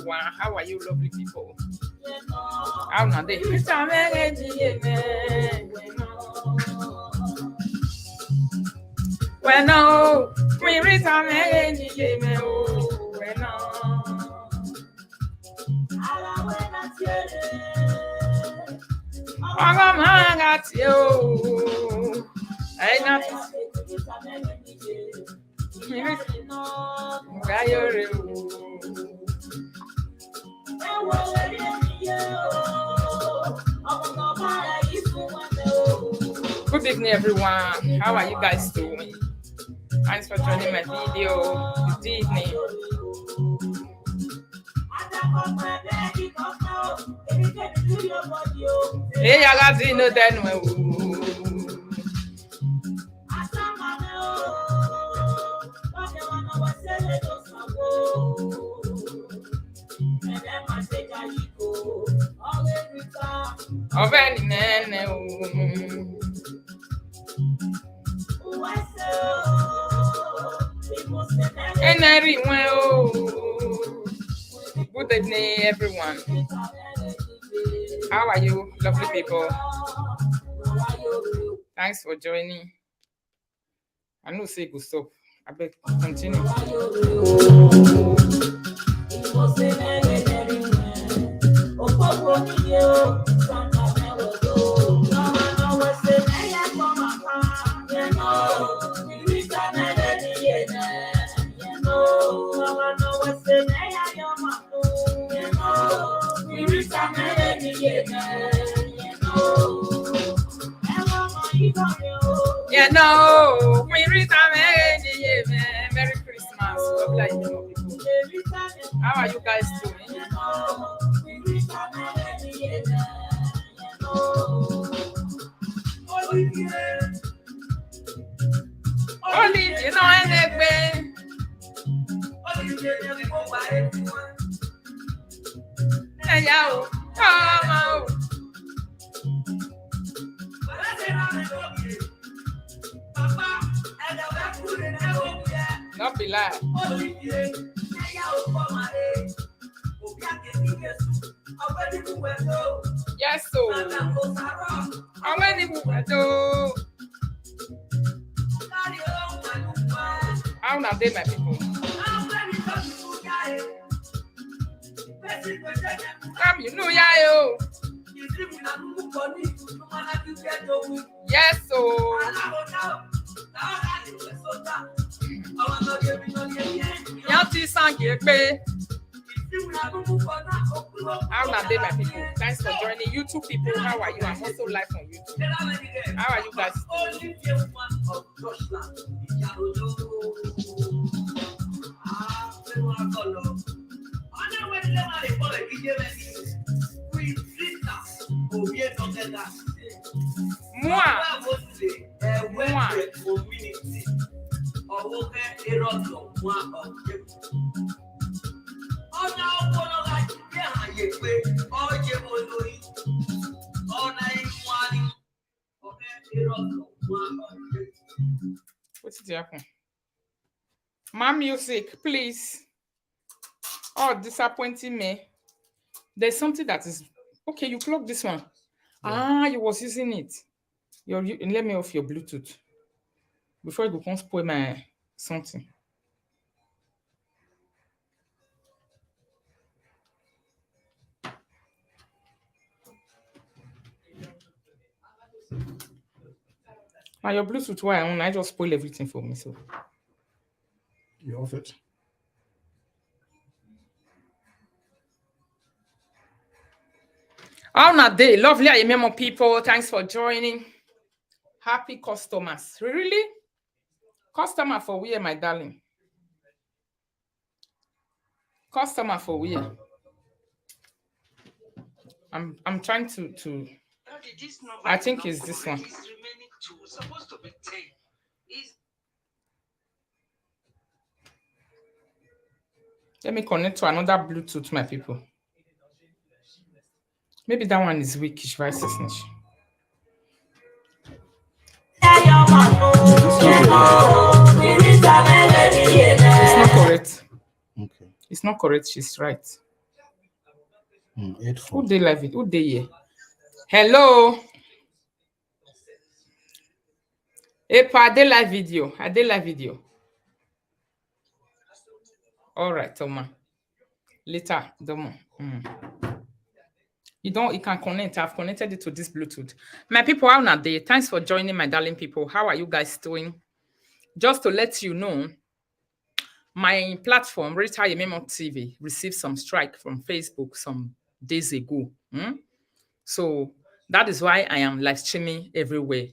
everyone. How are you, lovely people? How are they? Bueno, mi risa me me bueno. Aga mangatio. Ay na. Gayore. Good evening, everyone. How are you guys doing? Thanks for joining my video. Good evening. Hey, I got to know that. Of any man. And everyone. Good evening, everyone. How are you, lovely people? Thanks for joining. I know say good stop. I beg continue. Yeah, no, Merry Christmas. How are you guys doing? Only, you know, anything. Hey, come out. Not be lie. Yes, so how many people? How now they my people? Come, you know, yo. Yes, so. Yanti Sangye. How are they, my people? Thanks for joining. YouTube people, how are you? I'm also live on YouTube. How are you guys? What's it happen? My music, please. Oh, disappointing me. There's something that is okay. You plug this one. Yeah. You was using it. Let me off your Bluetooth before you can spoil my something. Now your Bluetooth why I just spoil everything for me. So you off it. How na day? Lovely IMMO people. Thanks for joining. Happy customers. Really? Customer for where, my darling? Customer for where? I'm trying to I think it's this one. Let me connect to another Bluetooth, my people. Maybe that one is weakish, right? It's not correct. Okay. It's not correct. She's right. 8-4. Who dey live it? Who dey here? Hello. Epa, I dey live video. I dey live video. All right, Toma. Later, Domo. You can connect. I've connected it to this Bluetooth. My people, how are they? Thanks for joining, my darling people. How are you guys doing? Just to let you know, my platform, Rita Yememo TV, received some strike from Facebook some days ago. So that is why I am live streaming everywhere.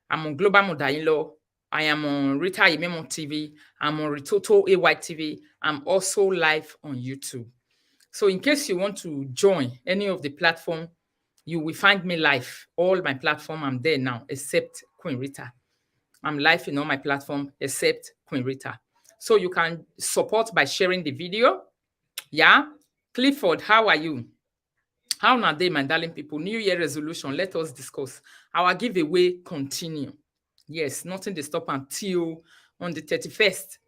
I'm on Global Modailo. I am on Rita Yememo TV. I'm on Ritoto AY TV. I'm also live on YouTube. So in case you want to join any of the platform, you will find me live. All my platform, I'm there now, except Queen Rita. I'm live in all my platform, except Queen Rita. So you can support by sharing the video. Yeah? Clifford, how are you? How are they, my darling people? New Year resolution, let us discuss. Our giveaway continue. Yes, nothing to stop until on the 31st.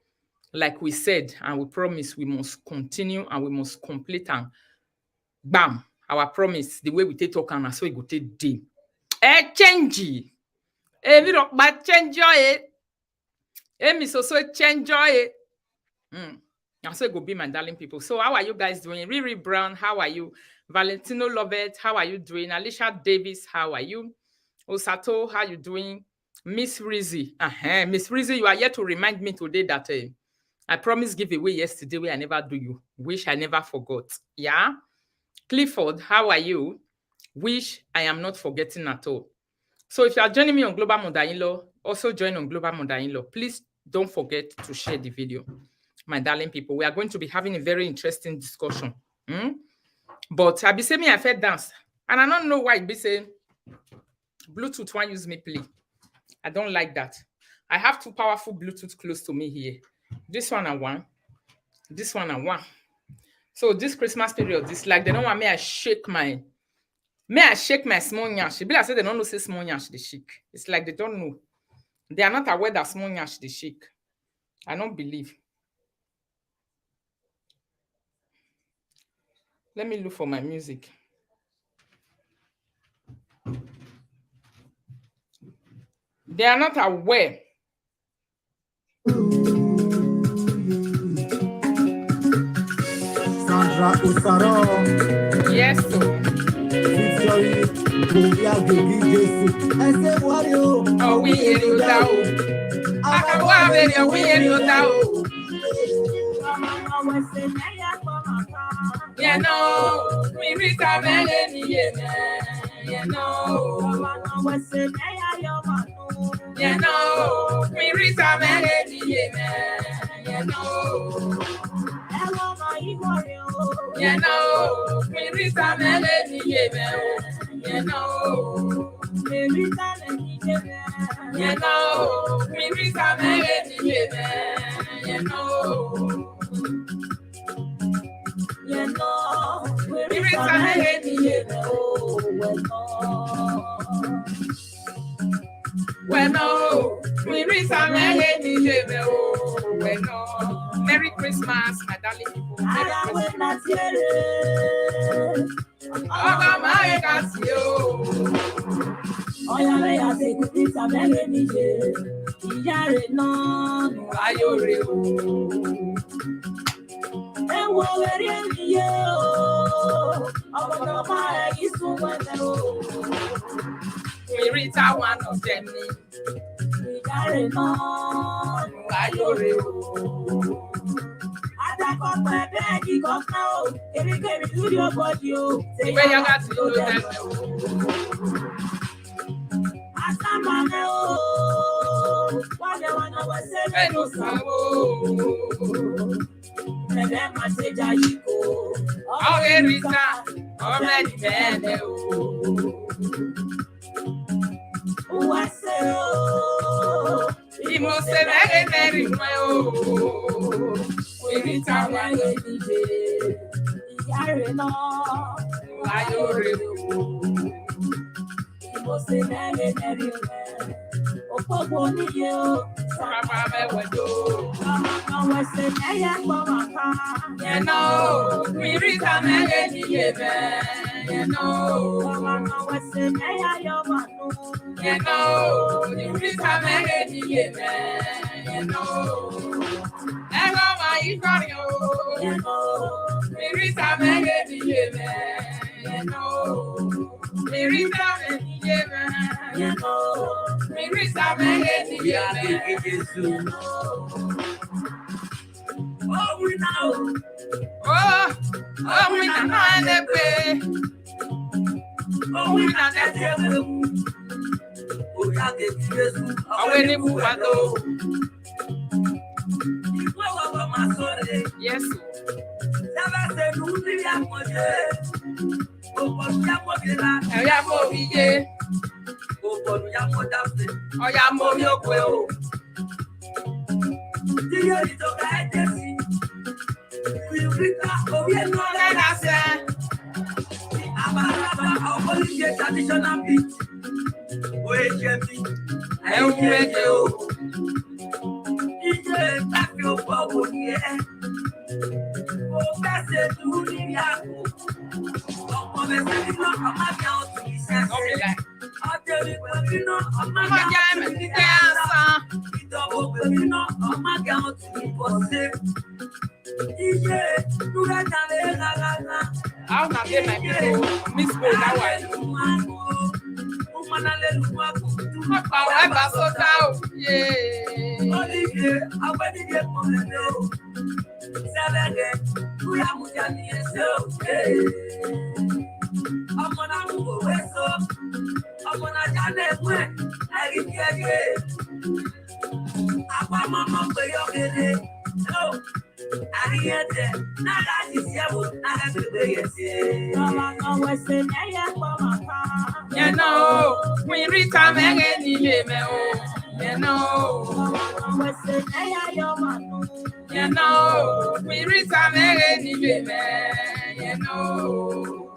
Like we said, and we promise we must continue and we must complete and bam, our promise, the way we take talk and so we go take day. Change. We don't but change it. Me so change it. And so it go be my darling people. So how are you guys doing? Riri Brown, how are you? Valentino Lovett, how are you doing? Alicia Davis, how are you? Osato, how you doing? Miss Rizzy, Miss Rizzy, you are here to remind me today that I promised giveaway yesterday where I never do you. Wish I never forgot. Yeah? Clifford, how are you? Wish I am not forgetting at all. So if you are joining me on Global Modainlo, also join on Global Modainlo. Please don't forget to share the video. My darling people, we are going to be having a very interesting discussion. But I be saying me I fed dance. And I don't know why it be saying Bluetooth one use me play. I don't like that. I have two powerful Bluetooth close to me here. This one and one. This one and one. So this Christmas period, this like they don't want me I shake my small nyash. Be like say they don't know say small nyash they shake. It's like they don't know. They are not aware that small nyash they shake. I don't believe. Let me look for my music. They are not aware. Sandra Usaro. Yes, so. Victory. Oh, we hear you now. We hear you now. You know, we reach a melody. You know, we reach a melody. You know, we reach a melody. You know, we reach a melody. You know. We reach a melody. Well, no, we reach a melody. Well, no. Merry Christmas, my darling people. Merry Christmas. Oh, my God, you. We reach out one of them. You know, we read a melody, you know, you read a melody, you know. I go my car, you know, we read a melody, you know, we read a melody, you know, we read a melody, you know. Oh, we know. Oh, we know the way. Oh, we know the way. Oh, yeah, the Jesus. Oh, when you move at all. Yes. Never said, "Who did you have one day?" Oh, what you have one day? Oh, yeah, more day. Oh, what you have one day? Oh, yeah, more your will. Do you need to guide this? We bring up a real knowledge. I said, I'm a holiday traditional beat. Wait, Jimmy. I will make you. It's a tackle for yeah. Oh, that's it. Do the apple. Oh, I'm not going to be sent. I'll tell you, you know, I'm not going to be you know, I'm not going to be possible. How na dey my people miss go that way. Ever so down, yeah. Olivier, I went to get money. Seven, we are moving so. I'm gonna move away so. I'm gonna jam when I get here. I'm gonna pay your bill. No. Ariete, nada diciamo, nada que veyese. You know, we reach a man any limit. You know, we reach a man any limit. You know,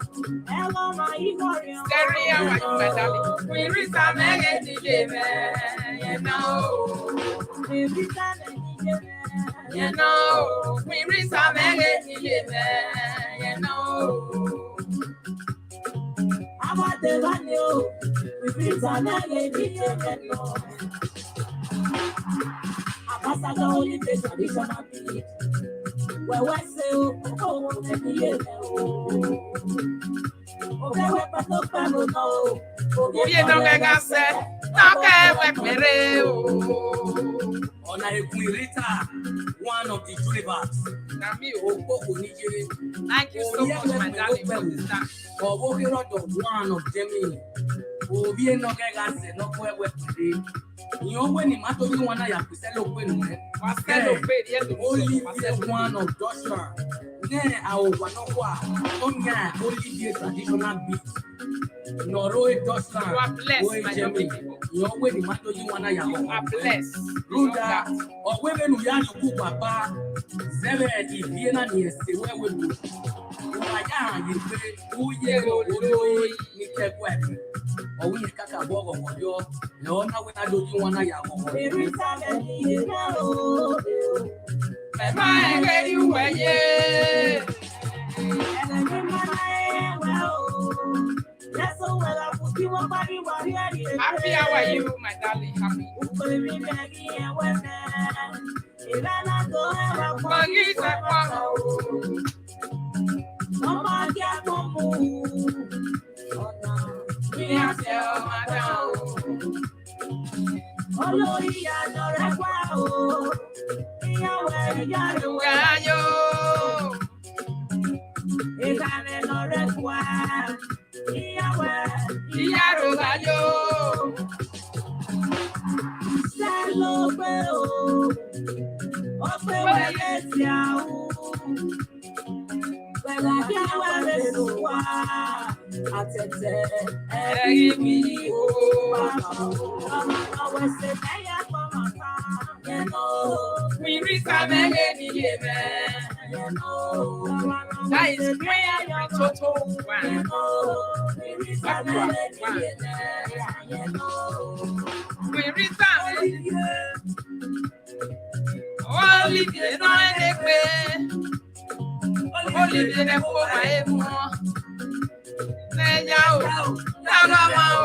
Scary, how are you, my darling? We reach a man any limit. You know, we reach a you know, we reach a melody, you know. I'm at the venue, we reach a melody, you know. I pass a only place traditional beat. Where we say, oh, you don't get a set, not on a one of the universe. Thank you so much, my darling, for this time. One of them. Oh, we no get answer, no where today. You when you matter you wanna have to sell open. Only one of Joshua. Then I will one of what? Only traditional beat. No road Joshua. You are blessed, my young people. You when you matter you wanna have. You are blessed. Ruda or women who are you papa. Seven if you not here, say where we go. You say, who you go, or we cut a bog of your no, now when I do you want to have every time you know. I get you away. And I remember well. That's so well. I put you on body while you're happy. How are you, my darling? Happy. Olórí àjọrẹ́ wá o, ìyàwó ìyàrá yó. Ìkànnì lọ́rẹ́ wá, ìyàwó ìyàrá yó. Ṣé ló gbé o? Ó gbé wẹ́lẹ́ sí àwọn. Pẹ̀lú àbíyáwó rẹ̀ ló wá. Àtẹ̀tẹ̀ ẹ̀rí mi ò wá. Ọmọ ṣe mẹ́yà fọmọ kan. We reach a melody, that is where we total one. We reach a melody. Oh, Olivier no enekwe. Olivier ne po maemo. Nenya o, yagama o.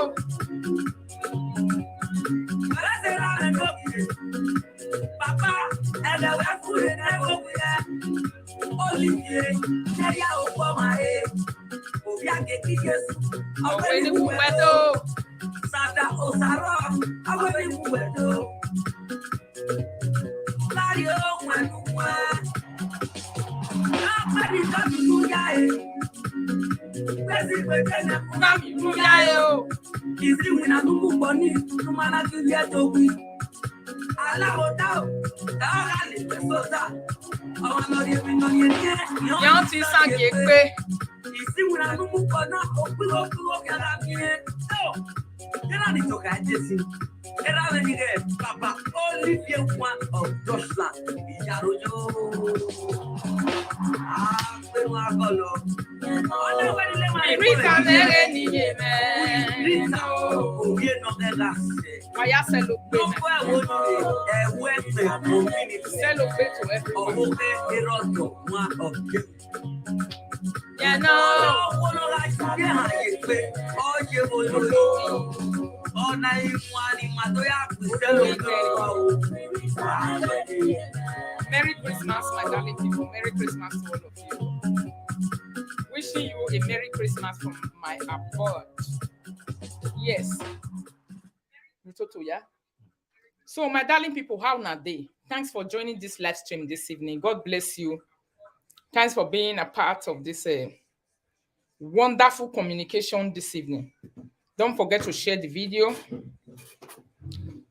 Papa, and I went for it. Olivier, Nenya o po mae. Obia keki Yesu. Aweli muwedo. Sada osaro. Aweli muwedo. Mario Manua. Nobody got to do that. Easy when I do money, no man I can get to be. Allow down, Young to sang it. Easy when I do money, then I need to get this. And I get Papa Olivier one of Deutschland. Yarojo. Merry Christmas, my darling people. Merry Christmas to all of you. Wishing you a Merry Christmas from my abode. Yes. So, my darling people, how are they? Thanks for joining this live stream this evening. God bless you. Thanks for being a part of this wonderful communication this evening. Don't forget to share the video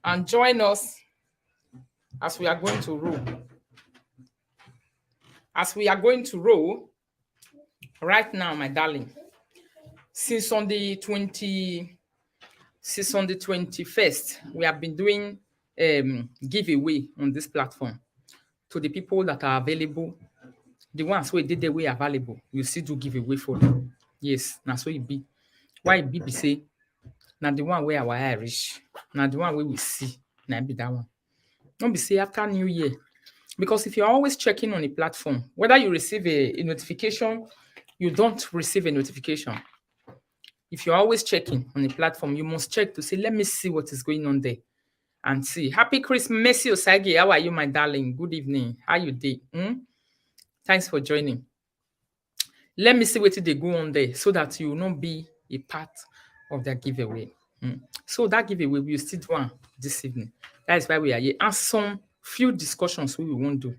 and join us as we are going to roll. As we are going to roll right now, my darling, since on the 21st, we have been doing giveaway on this platform to the people that are available. The ones who did the way available, you still do giveaway for them. Yes, now so it be. Why it be say, now the one where our Irish, now the one where we see, now be that one. Don't be say after New Year. Because if you're always checking on a platform, whether you receive a notification, you don't receive a notification. If you're always checking on a platform, you must check to say, let me see what is going on there and see. Happy Christmas, Messi Osagi. How are you, my darling? Good evening. How you doing? Thanks for joining. Let me see what they go on there so that you will not be a part of that giveaway. So that giveaway, we still do one this evening. That is why we are here. And some few discussions we won't do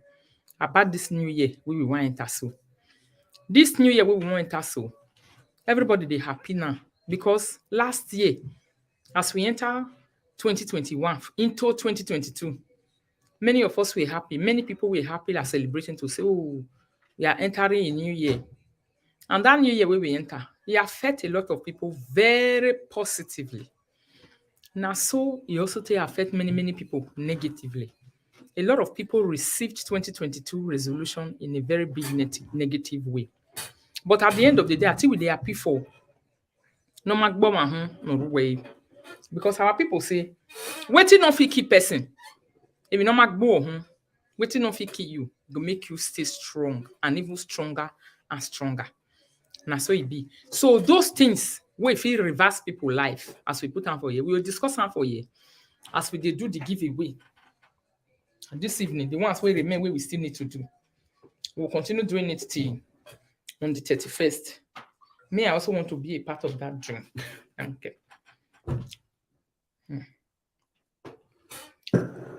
about this new year we will want to enter so. This new year we will want to enter so. Everybody they happy now because last year, as we enter 2021 into 2022, many of us were happy. Many people were happy are celebrating to say, oh, we are entering a new year. And that new year we enter, it affect a lot of people very positively. Now, so it also affect many people negatively. A lot of people received 2022 resolution in a very big negative way. But at the end of the day, I think they are happy for no way. Because our people say, waiting on fit keep person. If you no magbo, waiting on fit keep you, go make you stay strong and even stronger and stronger. Now so it be. So those things we feel reverse people life as we put on for you. We will discuss on for you as we do the giveaway. And this evening, the ones we remain we still need to do. We'll continue doing it till on the 31st. Me, I also want to be a part of that drink. Okay.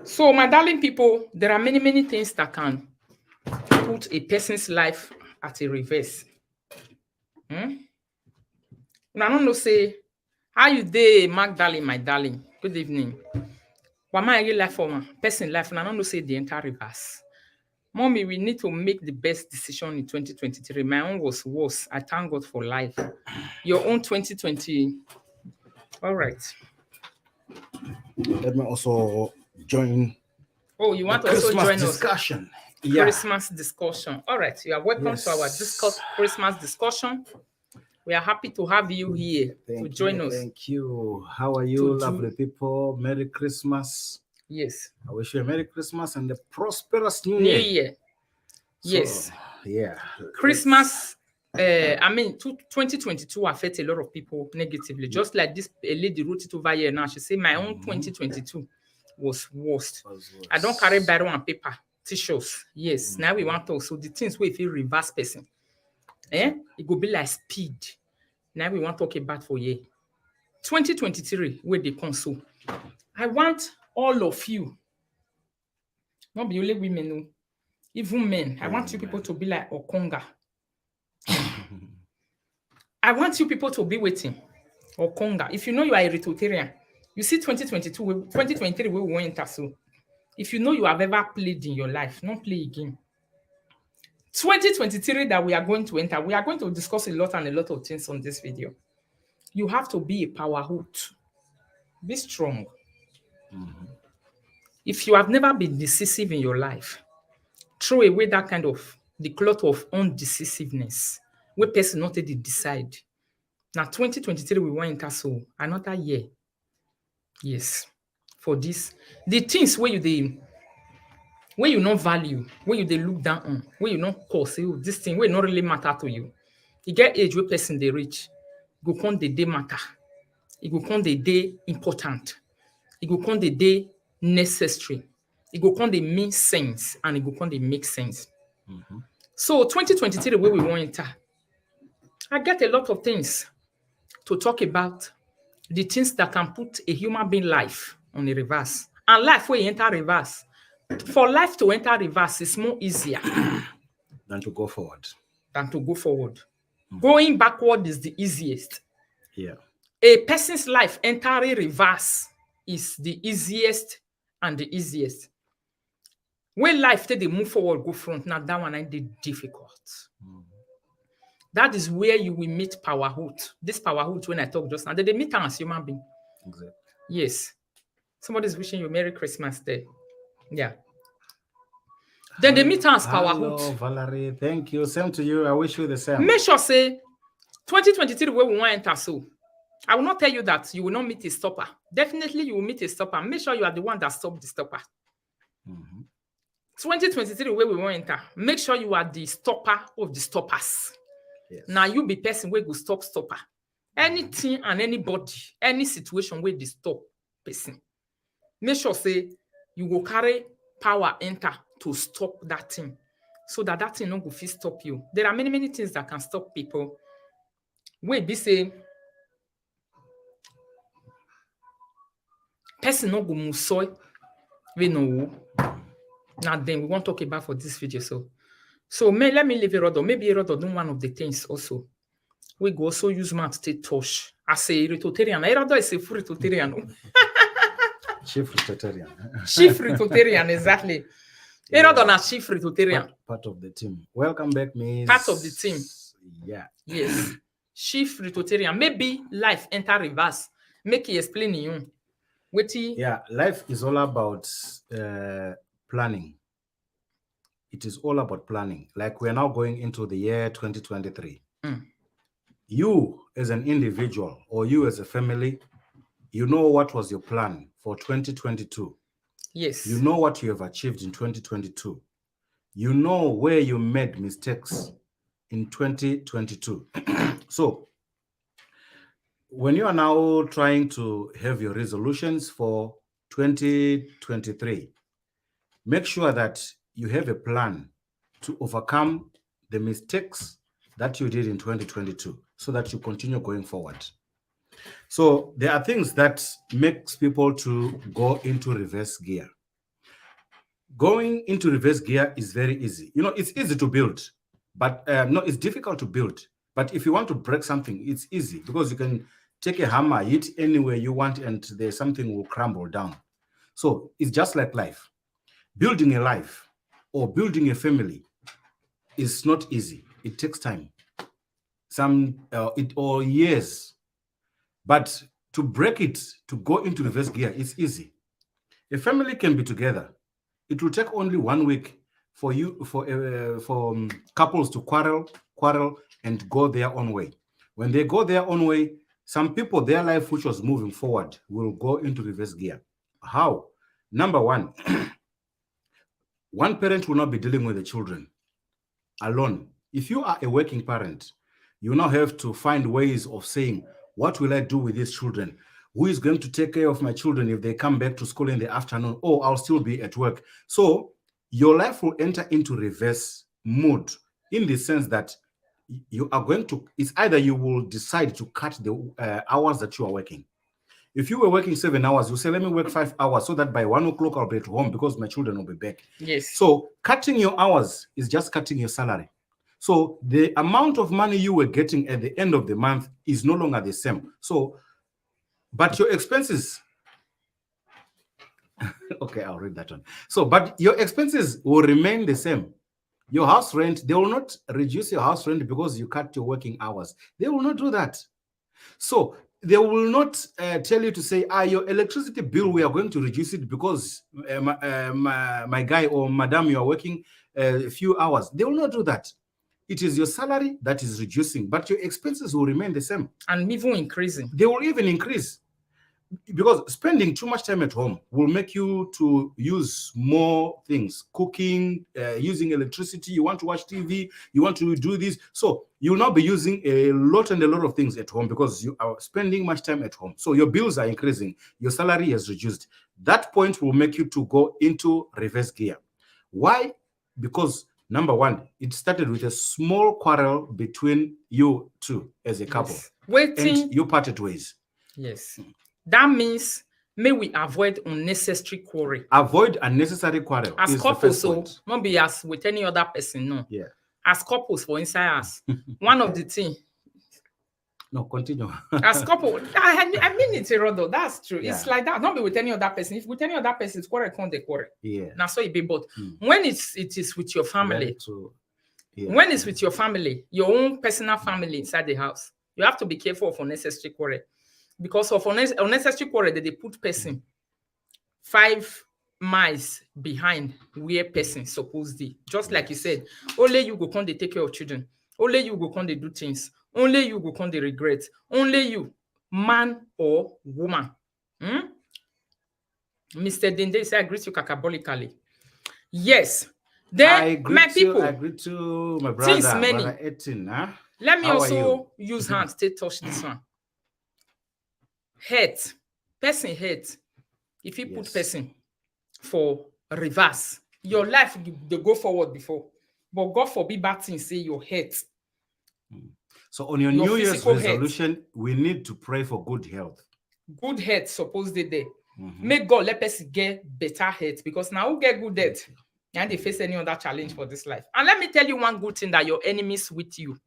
So, my darling people, there are many things that can put a person's life at a reverse. Now, I don't know, say, how you dey, Magdalene, my darling? Good evening. What my life for my person life? And I don't know, say, the entire reverse. Mommy, we need to make the best decision in 2023. My own was worse. I thank God for life. Your own 2020. All right. Let me also join. Oh, you want the to also Christmas join discussion. us? Yeah. Christmas discussion. All right. You are welcome to our Christmas discussion. We are happy to have you here to join us. Thank you. How are you, lovely people? Merry Christmas. Yes. I wish you a Merry Christmas and a prosperous New New Year. Year. So, Yes. yeah. Christmas, 2022 affect a lot of people negatively. Just like this lady wrote it over here now. She said, my own 2022 was worst. I don't carry biro and paper, tissues. Yes. Now we want to. So the things we feel reverse person. It will be like speed. Now we want to talk about for you. 2023, where they console. I want all of you, not be only women, no, even men. I want you people to be like Okonga. I want you people to be waiting. Okonga. If you know you are a Rotarian, you see 2022, 2023, we went so. If you know you have ever played in your life, don't play again. 2023 that we are going to enter, we are going to discuss a lot of things on this video. You have to be a powerhood. Be strong. If you have never been decisive in your life, throw away that kind of the cloth of undecisiveness where person not take decide. Now 2023 we want enter so another year. Yes. For this, the things where you not value, where you they look down on, where you not cause you this thing where not really matter to you. You get age where person they reach, go come the day matter. It go come the day important. It go come the day necessary. It go come the mean sense and it go come the make sense. So 2023, the way we want enter, I get a lot of things to talk about. The things that can put a human being life on a reverse. And life where you enter reverse. For life to enter reverse is more easier Than to go forward. than to go forward. Going backward is the easiest. Yeah. A person's life entering reverse is the easiest and the easiest. When life take they move forward, go front, now that one ain't the difficult. That is where you will meet powerhood. This powerhood, when I talk just now, they meet as human being. Exactly. Yes. Somebody's wishing you Merry Christmas Day. Yeah. Then they meet as powerhood. Hello, Valerie. Thank you. Same to you. I wish you the same. Make sure say 2023 where we want to enter so. I will not tell you that you will not meet a stopper. Definitely you will meet a stopper. Make sure you are the one that stopped the stopper. 2023 where we want to enter. Make sure you are the stopper of the stoppers. Yes. Now you be person where go stopper. Anything and anybody, any situation where they stop person. Make sure say you go carry power enter to stop that thing. So that thing no go fit stop you. There are many things that can stop people. Wait, be say person no go move soil. We know. Now then we want to talk about for this video. So let me leave Erodo. Maybe Erodo do one of the things also. We go also use mouth to touch. As a Rotarian. Erodo is a full Rotarian. Chief Rotarian. Chief Rotarian, exactly. Erodo na Chief Rotarian. Part of the team. Welcome back, Miss. Part of the team. Yeah. Yes. Chief Rotarian. Maybe life enter reverse. Make you explain you. Yeah, life is all about planning. It is all about planning. Like we're now going into the year 2023. You as an individual or you as a family, you know what was your plan for 2022. Yes. You know what you have achieved in 2022. You know where you made mistakes in 2022. So when you are now trying to have your resolutions for 2023, make sure that you have a plan to overcome the mistakes that you did in 2022 so that you continue going forward. So there are things that makes people to go into reverse gear. Going into reverse gear is very easy. You know, it's easy to build, but no, it's difficult to build. But if you want to break something, it's easy because you can take a hammer, hit anywhere you want, and there's something will crumble down. So it's just like life. Building a life or building a family is not easy. It takes time, or years. But to break it, to go into reverse gear, it's easy. A family can be together. It will take only 1 week for couples to quarrel and go their own way. When they go their own way, some people, their life which was moving forward will go into reverse gear. How? Number one, one parent will not be dealing with the children alone. If you are a working parent, you now have to find ways of saying, what will I do with these children? Who is going to take care of my children if they come back to school in the afternoon? Oh, I'll still be at work. So your life will enter into reverse mode in the sense that you are going to, it's either you will decide to cut the hours that you are working. If you were working 7 hours, you say, let me work 5 hours so that by 1 o'clock I'll be at home because my children will be back. Yes. So cutting your hours is just cutting your salary. So the amount of money you were getting at the end of the month is no longer the same. So, but your expenses, okay, I'll read that one. So, but your expenses will remain the same. Your house rent, they will not reduce your house rent because you cut your working hours. They will not do that. So they will not tell you to say, your electricity bill, we are going to reduce it because my guy or madam, you are working a few hours. They will not do that. It is your salary that is reducing, but your expenses will remain the same. And even increasing. They will even increase. Because spending too much time at home will make you to use more things, cooking, using electricity. You want to watch TV, you want to do this. So you will not be using a lot of things at home because you are spending much time at home. So your bills are increasing, your salary has reduced. That point will make you to go into reverse gear. Why? Because number one, it started with a small quarrel between you two as a couple. Yes. Waiting. And you parted ways. Yes. That means may we avoid unnecessary quarrel. Avoid unnecessary quarrel. As is couples, the so first point. not be as with any other person, no. Yeah. As couples, for inside us, one of the things. No, continue. As couple, I mean it, Rodo. That's true. Yeah. It's like that. Not be with any other person. If with any other person, it's quarrel, can't they quarrel? Yeah. Now so it be both. When it is with your family, Yeah. when it's with your family, your own personal family inside the house, you have to be careful of unnecessary quarrel. Because of unnecessary quarrel, they put person 5 miles behind where person supposed to. Just like you said, only you go come they take care of children. Only you go come they do things. Only you go come they regret. Only you, man or woman. Mr. Dinde say I greet you cacabolically. Yes. Then I agree my people. I agree to my brother. Things many. Brother Etin, huh? Let me How are also use hands to touch this one. Hate. Person hate. If you put Yes. person for reverse, your life they go forward before. But God forbid bad things say your hate. So on your Your New Year's physical health. resolution, we need to pray for good health. Good health supposed they there. Make God let person get better health because now who get good health? And they face any other challenge for this life. And let me tell you one good thing that your enemies with you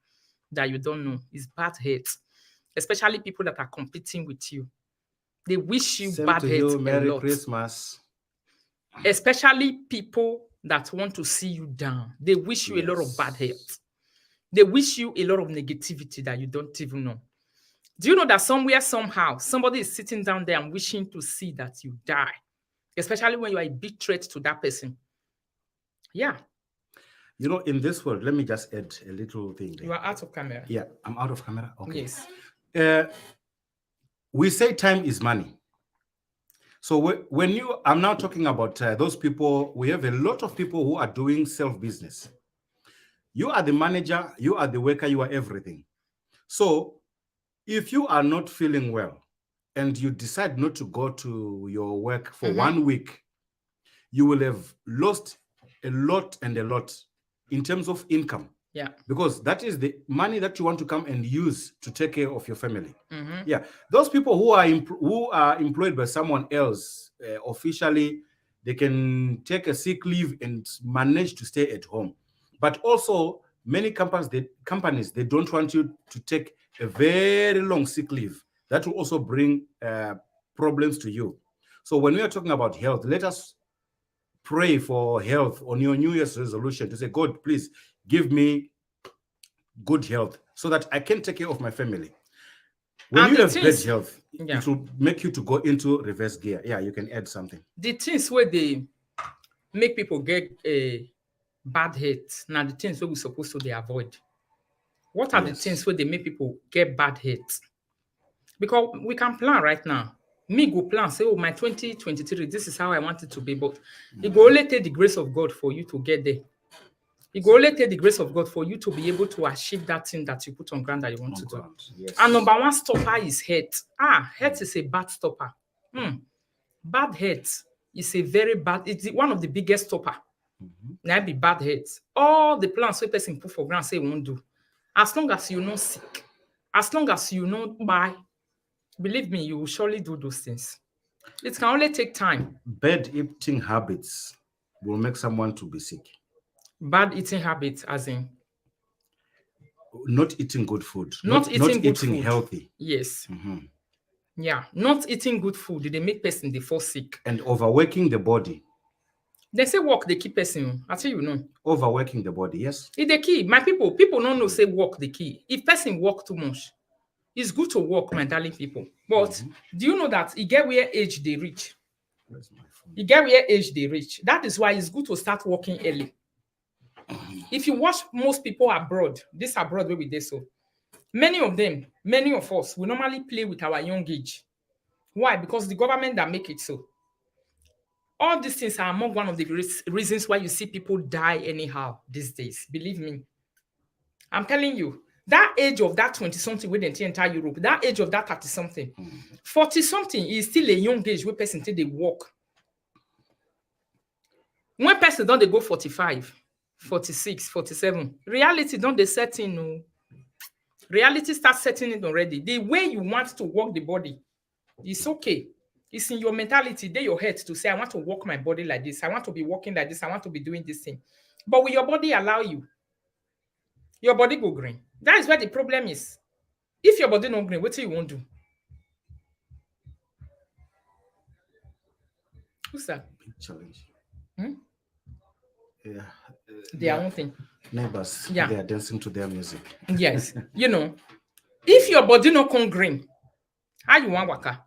that you don't know is bad health. Especially people that are competing with you. They wish you Same bad to health you. a Merry lot. Christmas. Especially people that want to see you down. They wish you a lot of Yes. bad health. They wish you a lot of negativity that you don't even know. Do you know that somewhere, somehow, somebody is sitting down there and wishing to see that you die? Especially when you are a big threat to that person. Yeah. You know, in this world, let me just add a little thing there. You are out of camera. Yeah, I'm out of camera. Okay. Yes. We say time is money. So I'm now talking about those people. We have a lot of people who are doing self-business. You are the manager, you are the worker, you are everything. So if you are not feeling well and you decide not to go to your work for 1 week, you will have lost a lot in terms of income. Yeah. Because that is the money that you want to come and use to take care of your family. Yeah. Those people who are employed by someone else officially, they can take a sick leave and manage to stay at home. But also many companies, they don't want you to take a very long sick leave. That will also bring problems to you. So when we are talking about health, let us pray for health on your New Year's resolution to say, God, please give me good health so that I can take care of my family. When And you the have bad things- health, it will make you to go into reverse gear. Yeah, you can add something. The things where they make people get a bad health, now the things where we're supposed to they avoid. What are the Yes. things where they make people get bad health? Because we can plan right now. Me go plan, say, oh, my 2023, this is how I want it to be. But it will only take the grace of God for you to get there. It will only take the grace of God for you to be able to achieve that thing that you put on ground that you want to do. Yes. And number one stopper is hate. Hate is a bad stopper. Bad hate is a very bad, it's one of the biggest stopper. Now be bad hate. All the plans where person put for ground say won't do. As long as you not sick, as long as you not buy, believe me, you will surely do those things. It can only take time. Bad eating habits will make someone to be sick. Bad eating habits, as in Not eating good food. Not eating good food. Healthy. yes, yeah, not eating good food, they make person they fall sick. And overworking the body. They say work they keep person. I tell you no. Overworking the body, yes. It's the key. My people don't know say work the key. If person work too much, it's good to work, my darling people. But do you know that it get where age they reach? Where's my phone? You get where age they reach. That is why it's good to start working early. If you watch most people abroad, this abroad where we did so, many of us, we normally play with our young age. Why? Because the government that make it so. All these things are among one of the reasons why you see people die anyhow these days. Believe me. I'm telling you, that age of that 20-something with the entire Europe, that age of that 30-something, 40-something is still a young age where person till they walk. When person don't they go 45, 46, 47, reality don't they set in. No. Reality starts setting in already. The way you want to work the body, it's okay. It's in your mentality, they your head to say, I want to walk my body like this. I want to be walking like this. I want to be doing this thing. But will your body allow you? Your body go green. That is where the problem is. If your body not green, what do you want to do? Who's that? Big challenge. Hmm? Yeah. Their own thing. Neighbors, Yeah. they are dancing to their music. Yes. You know, if your body not come green, how you want waka?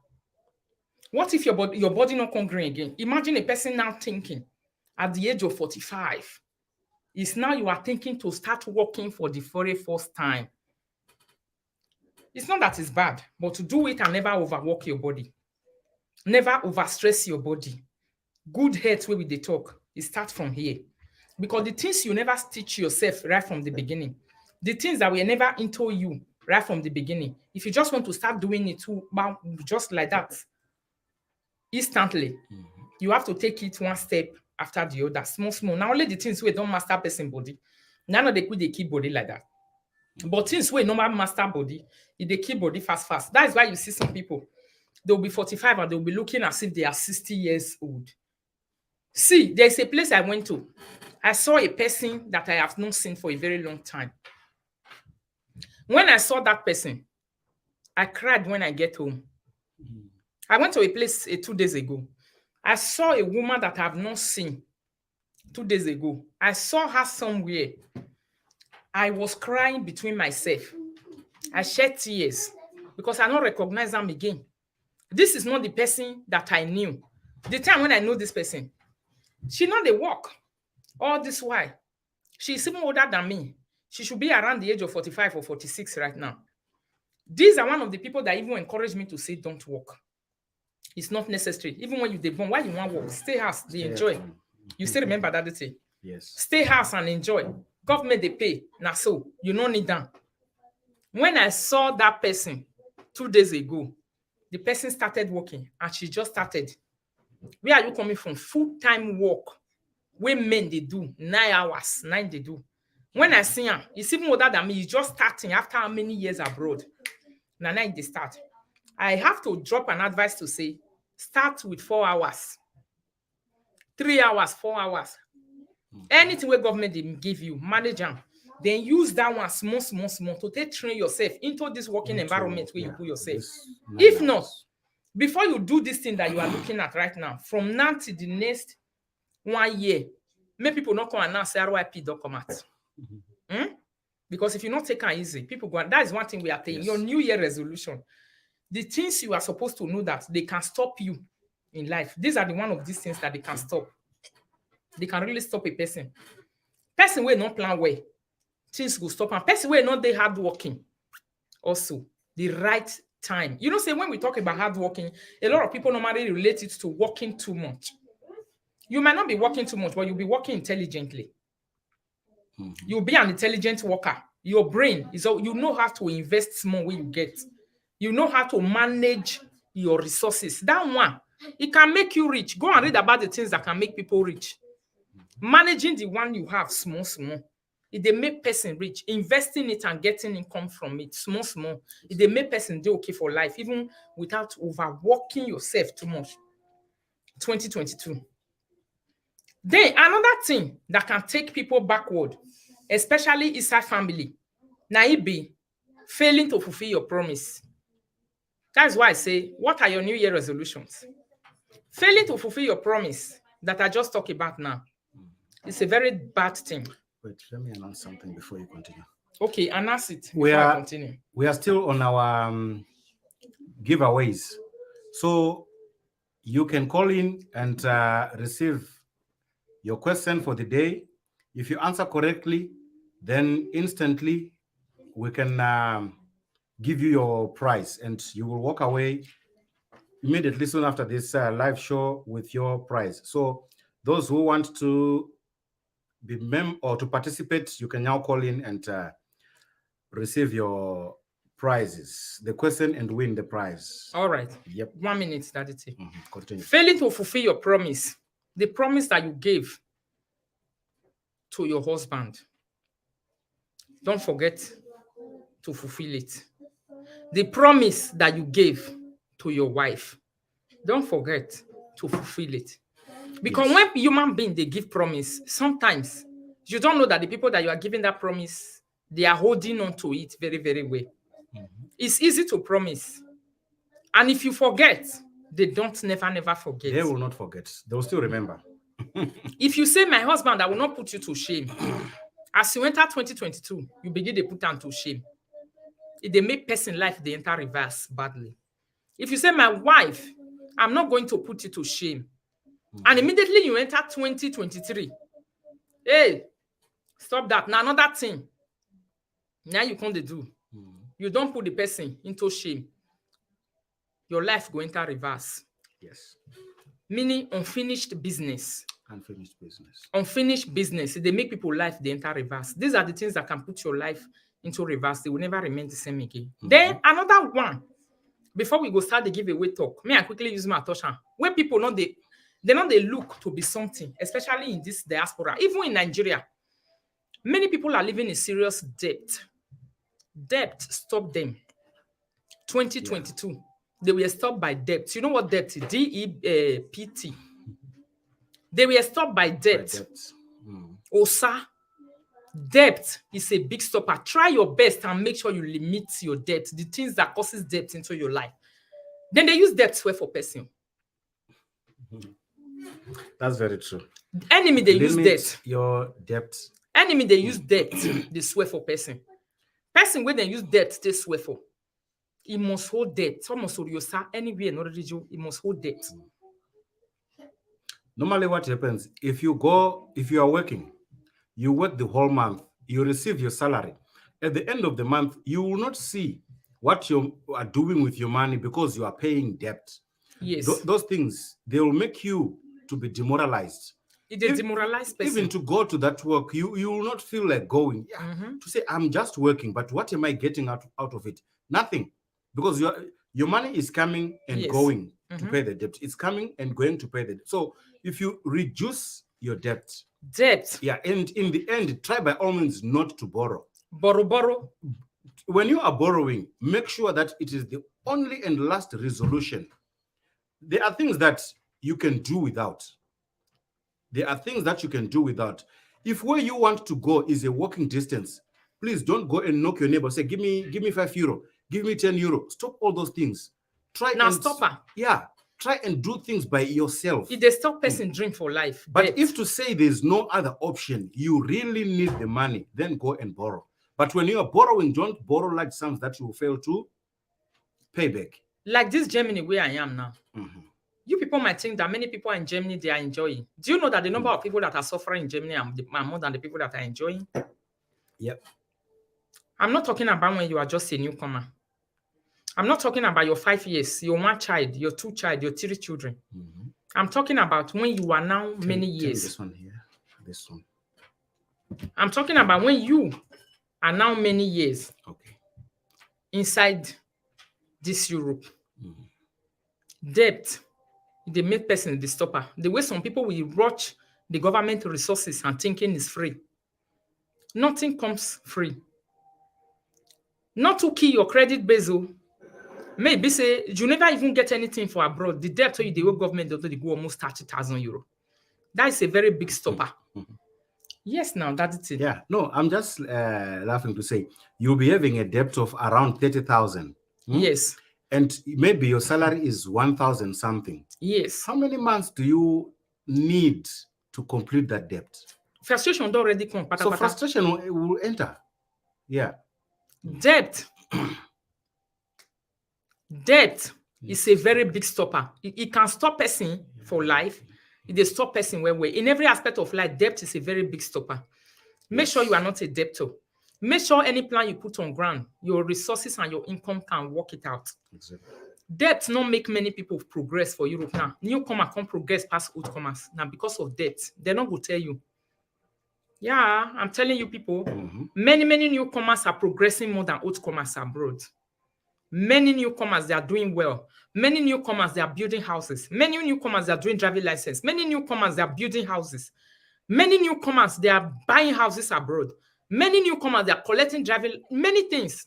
What if your body not come green again? Imagine a person now thinking at the age of 45. It's now you are thinking to start working for the very first time. It's not that it's bad, but to do it and never overwork your body. Never overstress your body. Good health where we they talk, it starts from here. Because the things you never teach yourself right from the beginning, the things that were never into you right from the beginning, if you just want to start doing it too, just like that, instantly, you have to take it one step after the other, small. Now only the things where don't master person body, none of they could they keep body like that. But things where normal master body, if they keep body fast. That is why you see some people, they'll be 45 and they'll be looking as if they are 60 years old. See, there's a place I went to. I saw a person that I have not seen for a very long time. When I saw that person, I cried when I get home. I went to a place 2 days ago. I saw a woman that I have not seen 2 days ago. I saw her somewhere. I was crying between myself. I shed tears because I don't recognize them again. This is not the person that I knew. The time when I know this person, she not the walk. All this while, she's even older than me. She should be around the age of 45 or 46 right now. These are one of the people that even encourage me to say, don't walk. It's not necessary. Even when you born, why you want to walk? Stay house, they enjoy. You still remember that thing? Yes. Stay house and enjoy. Government, they pay. Now, so you don't need them. When I saw that person 2 days ago, the person started working and she just started. Where are you coming from? Full-time work. Where men they do 9 hours, 9 they do. When I see her, it's even older than me. He's just starting after how many years abroad. Now they start. I have to drop an advice to say, start with 4 hours, 3 hours, 4 hours. Anything where government they give you, manage them. Then use that one small to take train yourself into this working environment where you put yourself. If not, before you do this thing that you are looking at right now, from now to the next 1 year, many people not come and now say RYP don't come out. Because if you not take it easy, people go. That is one thing we are saying. Yes. Your New Year resolution, the things you are supposed to know that they can stop you in life. These are the one of these things that they can stop. They can really stop a person. Person will not plan well, things will stop. And person will not they hard working. Also, the right time. You know, say when we talk about hard working, a lot of people normally relate it to working too much. You might not be working too much, but you'll be working intelligently. You'll be an intelligent worker. Your brain is all, you know how to invest more when you get. You know how to manage your resources. That one, it can make you rich. Go and read about the things that can make people rich. Managing the one you have small, small. If they make person rich, investing it and getting income from it, small, small. If they make person do okay for life, even without overworking yourself too much. 2022. Then another thing that can take people backward, especially inside family, na it be failing to fulfill your promise. That's why I say, what are your New Year resolutions? Failing to fulfill your promise that I just talked about now, it's a very bad thing. Wait, let me announce something before you continue. Okay, announce it before I continue. We are still on our giveaways. So you can call in and receive your question for the day. If you answer correctly, then instantly we can give you your prize and you will walk away immediately soon after this live show with your prize. So those who want to be or to participate, you can now call in and receive your prizes, the question, and win the prize. All right. Yep. 1 minute, Daddy. Continue. Failing to fulfill your promise, the promise that you gave to your husband, don't forget to fulfill it. The promise that you gave to your wife, don't forget to fulfill it. Because when human beings, they give promise, sometimes you don't know that the people that you are giving that promise, they are holding on to it very, very well. It's easy to promise. And if you forget, they don't never forget. They will not forget. They will still remember. If you say, my husband, I will not put you to shame. As you enter 2022, you begin to put them to shame. If they make person life, they enter reverse badly. If you say, my wife, I'm not going to put you to shame. And immediately you enter 2023. Hey, stop that. Now another thing. Now you can't do. You don't put the person into shame. Your life go enter reverse. Yes. Meaning unfinished business. Unfinished business. Unfinished business. They make people life, they enter reverse. These are the things that can put your life into reverse. They will never remain the same again. Then another one. Before we go start the giveaway talk, may I quickly use my touch hand. When people know they look to be something, especially in this diaspora, even in Nigeria, many people are living in serious debt. Debt stopped them. 2022, they were stopped by debt. You know what debt is? D-E-P-T. They were stopped by debt. Osa, debt is a big stopper. Try your best and make sure you limit your debt, the things that causes debt into your life. Then they use debt swear for person. That's very true. Enemy, they use debt. Your debt. Enemy, they use debt. They swear for person. Person when they use debt, they swear for. He must hold debt. Almost anywhere in order to he must hold debt. Normally, what happens if you are working, you work the whole month, you receive your salary. At the end of the month, you will not see what you are doing with your money because you are paying debt. Yes. Those things, they will make you to be demoralized. It's a demoralized person. Even to go to that work, you will not feel like going. To say, I'm just working, but what am I getting out of it? Nothing. Because your money is coming and going to pay the debt. It's coming and going to pay the debt. So if you reduce your debt. And in the end, try by all means not to borrow. Borrow. When you are borrowing, make sure that it is the only and last resolution. There are things that you can do without. If where you want to go is a walking distance, please don't go and knock your neighbor. Say, give me €5, give me €10. Stop all those things. Try and do things by yourself. If they stop person dream for life. But if to say there's no other option, you really need the money, then go and borrow. But when you are borrowing, don't borrow large sums that you will fail to pay back. Like this Germany where I am now. You people might think that many people in Germany, they are enjoying. Do you know that the number of people that are suffering in Germany are more than the people that are enjoying? Yep. I'm not talking about when you are just a newcomer. I'm not talking about your 5 years, your 1 child, your 2 child, your 3 children. I'm talking about when you are now many years. This one here. This one. I'm talking about when you are now many years Okay. inside this Europe. Debt, they make person the stopper. The way some people will rush the government resources and thinking is free. Nothing comes free. Not to kill your credit base. Maybe say you never even get anything for abroad. The debt to you, the whole government they go almost 30,000 euro. That is a very big stopper. Yes, now that's it. Yeah, no, I'm just laughing to say you'll be having a debt of around 30,000. Yes. And maybe your salary is 1,000 something. Yes. How many months do you need to complete that debt? Frustration don't already come. So frustration will enter. Yeah. Debt. Debt is a very big stopper. It can stop person for life. It will stop person where in every aspect of life, debt is a very big stopper. Make sure you are not a debtor. Make sure any plan you put on ground, your resources and your income can work it out. Exactly. Debt not make many people progress for Europe now. Newcomer can't progress past oldcomers now because of debt. They're not going to tell you. Yeah, I'm telling you people, many newcomers are progressing more than oldcomers abroad. Many newcomers, they are doing well. Many newcomers, they are building houses. Many newcomers, they are doing driving license. Many newcomers, they are building houses. Many newcomers, they are buying houses abroad. Many newcomers, they are collecting driving, many things.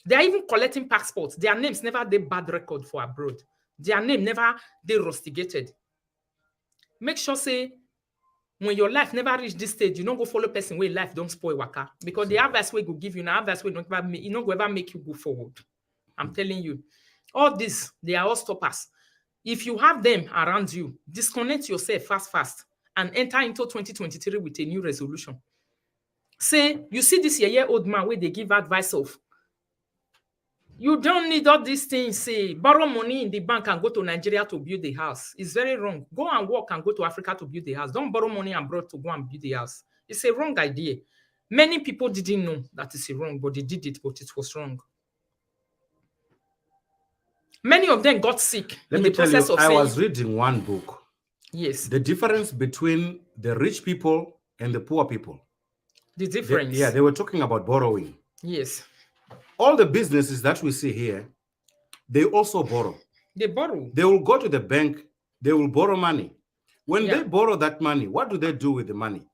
They are even collecting passports. Their names never did bad record for abroad. Their name never they rusticated. Make sure say, when your life never reach this stage, you don't go follow person where life don't spoil waka. Because the advice way go give you, now advice way don't ever make you go forward. I'm telling you. All this, they are all stoppers. If you have them around you, disconnect yourself fast and enter into 2023 with a new resolution. Say, you see this year-old man where they give advice of, you don't need all these things, say, borrow money in the bank and go to Nigeria to build the house. It's very wrong. Go and work and go to Africa to build the house. Don't borrow money abroad to go and build the house. It's a wrong idea. Many people didn't know that it's wrong, but they did it, but it was wrong. Many of them got sick Let in me the tell process you, of I saying, was reading one book. Yes. The difference between the rich people and the poor people. The difference. They were talking about borrowing. Yes. All the businesses that we see here, they also borrow. They borrow. They will go to the bank, they will borrow money. When they borrow that money, what do they do with the money?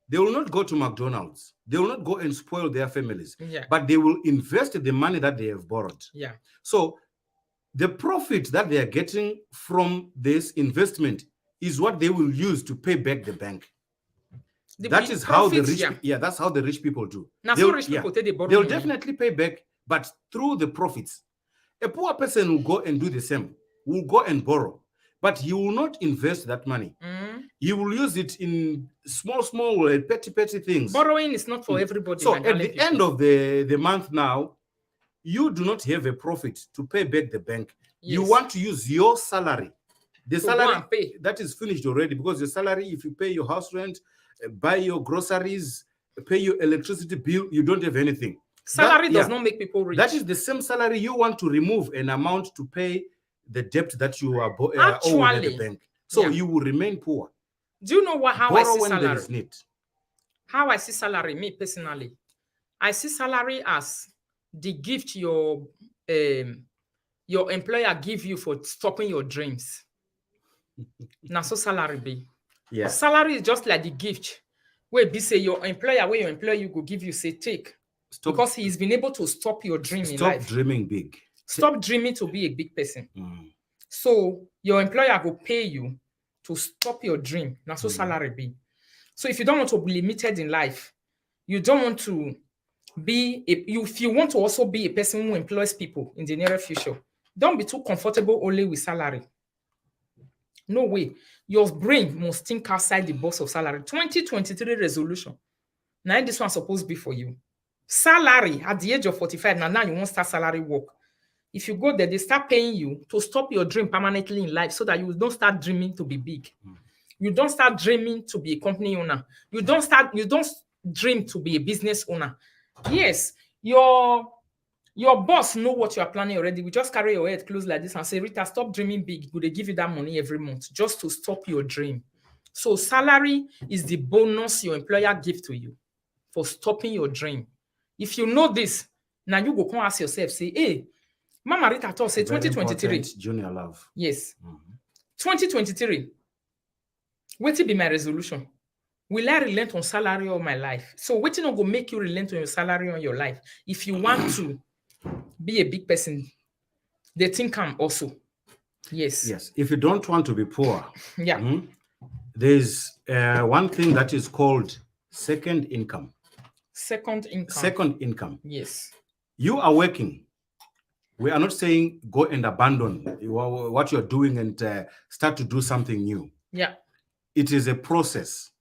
They will not go to McDonald's. They will not go and spoil their families. But they will invest the money that they have borrowed. So the profit that they are getting from this investment is what they will use to pay back the bank. That is how the rich, that's how the rich people do. Now, so rich people take the borrow. They'll definitely pay back, but through the profits. A poor person will go and do the same. Will go and borrow, but he will not invest that money. He will use it in small, petty things. Borrowing is not for everybody. So at the end of the month now, you do not have a profit to pay back the bank. You want to use your salary. The salary that is finished already, because your salary, if you pay your house rent, buy your groceries, pay your electricity bill, you don't have anything. Salary does not make people rich. That is the same salary. You want to remove an amount to pay the debt that you are owed at the bank. So you will remain poor. Do you know how I see when salary? There is need. How I see salary, me personally, I see salary as the gift your employer give you for stopping your dreams. Now, so salary be. Salary is just like the gift where be say your employer you go give you, say take. Because he's been able to stop your dream in life. Stop dreaming big. Stop dreaming to be a big person. So your employer will pay you to stop your dream. Now, so salary be. So if you don't want to be limited in life, you don't want to be if you want to also be a person who employs people in the near future, don't be too comfortable only with salary. No way. Your brain must think outside the box of salary. 2023 resolution. Now this one's supposed to be for you. Salary at the age of 45. Now you won't start salary work. If you go there, they start paying you to stop your dream permanently in life so that you don't start dreaming to be big. You don't start dreaming to be a company owner. You don't dream to be a business owner. Yes, your Your boss know what you are planning already. We just carry your head close like this and say, Rita, stop dreaming big. Would they give you that money every month just to stop your dream? So salary is the bonus your employer give to you for stopping your dream. If you know this, now you go come ask yourself, say, hey, Mama Rita thought say Very 2023. important, junior love. Yes. Mhm. 2023. What will be my resolution? Will I relent on salary all my life? So what not go make you relent on your salary on your life? If you want to be a big person, they think I'm also. Yes. Yes. If you don't want to be poor, Yeah. there's one thing that is called second income. Second income. Second income. Yes. You are working. We are not saying go and abandon what you're doing and start to do something new. Yeah. It is a process.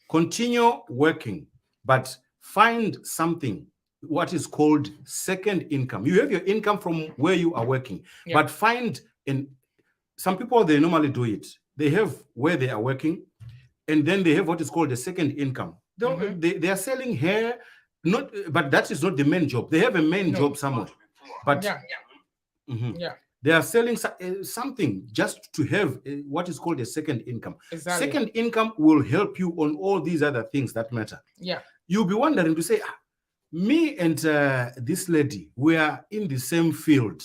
Continue working, but find something, what is called second income. You have your income from where you are working, but find, and some people, they normally do it. They have where they are working, and then they have what is called a second income. They are selling hair, but that is not the main job. They have a main job somewhere, but they are selling something just to have what is called a second income. Exactly. Second income will help you on all these other things that matter. Yeah. You'll be wondering to say, me and this lady, we are in the same field.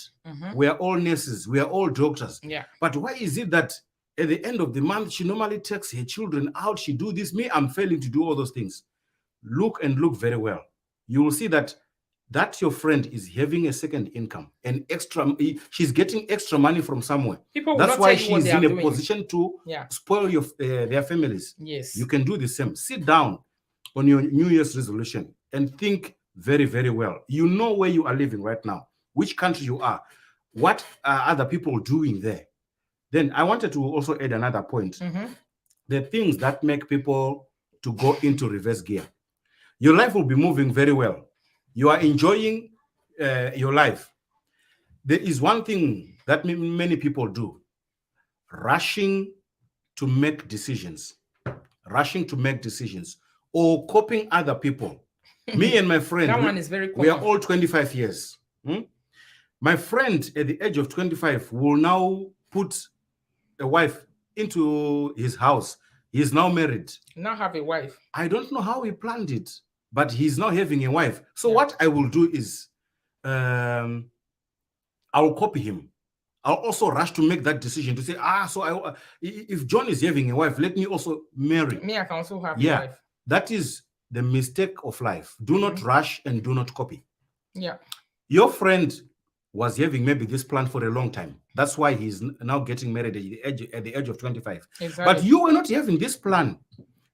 We are all nurses. We are all doctors. Yeah. But why is it that at the end of the month, she normally takes her children out, she do this, me, I'm failing to do all those things? Look and look very well. You will see that your friend is having a second income, and she's getting extra money from somewhere. People will That's not why tell you what she's they are in a doing. position to spoil their families. Yes. You can do the same. Sit down on your New Year's resolution and think very, very well. You know where you are living right now, which country you are, what are other people doing there. Then I wanted to also add another point. The things that make people to go into reverse gear. Your life will be moving very well. You are enjoying your life. There is one thing that many people do: rushing to make decisions. Rushing to make decisions or copying other people. Me and my friend, that one is very common. We are all 25 years. My friend at the age of 25 will now put a wife into his house. He's now married. Now have a wife. I don't know how he planned it, but he's now having a wife. So what I will do is I will copy him. I'll also rush to make that decision to say, if John is having a wife, let me also marry. Me, I can also have a wife. That is the mistake of life. Do not rush and do not copy. Yeah. Your friend was having maybe this plan for a long time. That's why he's now getting married at the age of 25. Exactly. But you were not having this plan.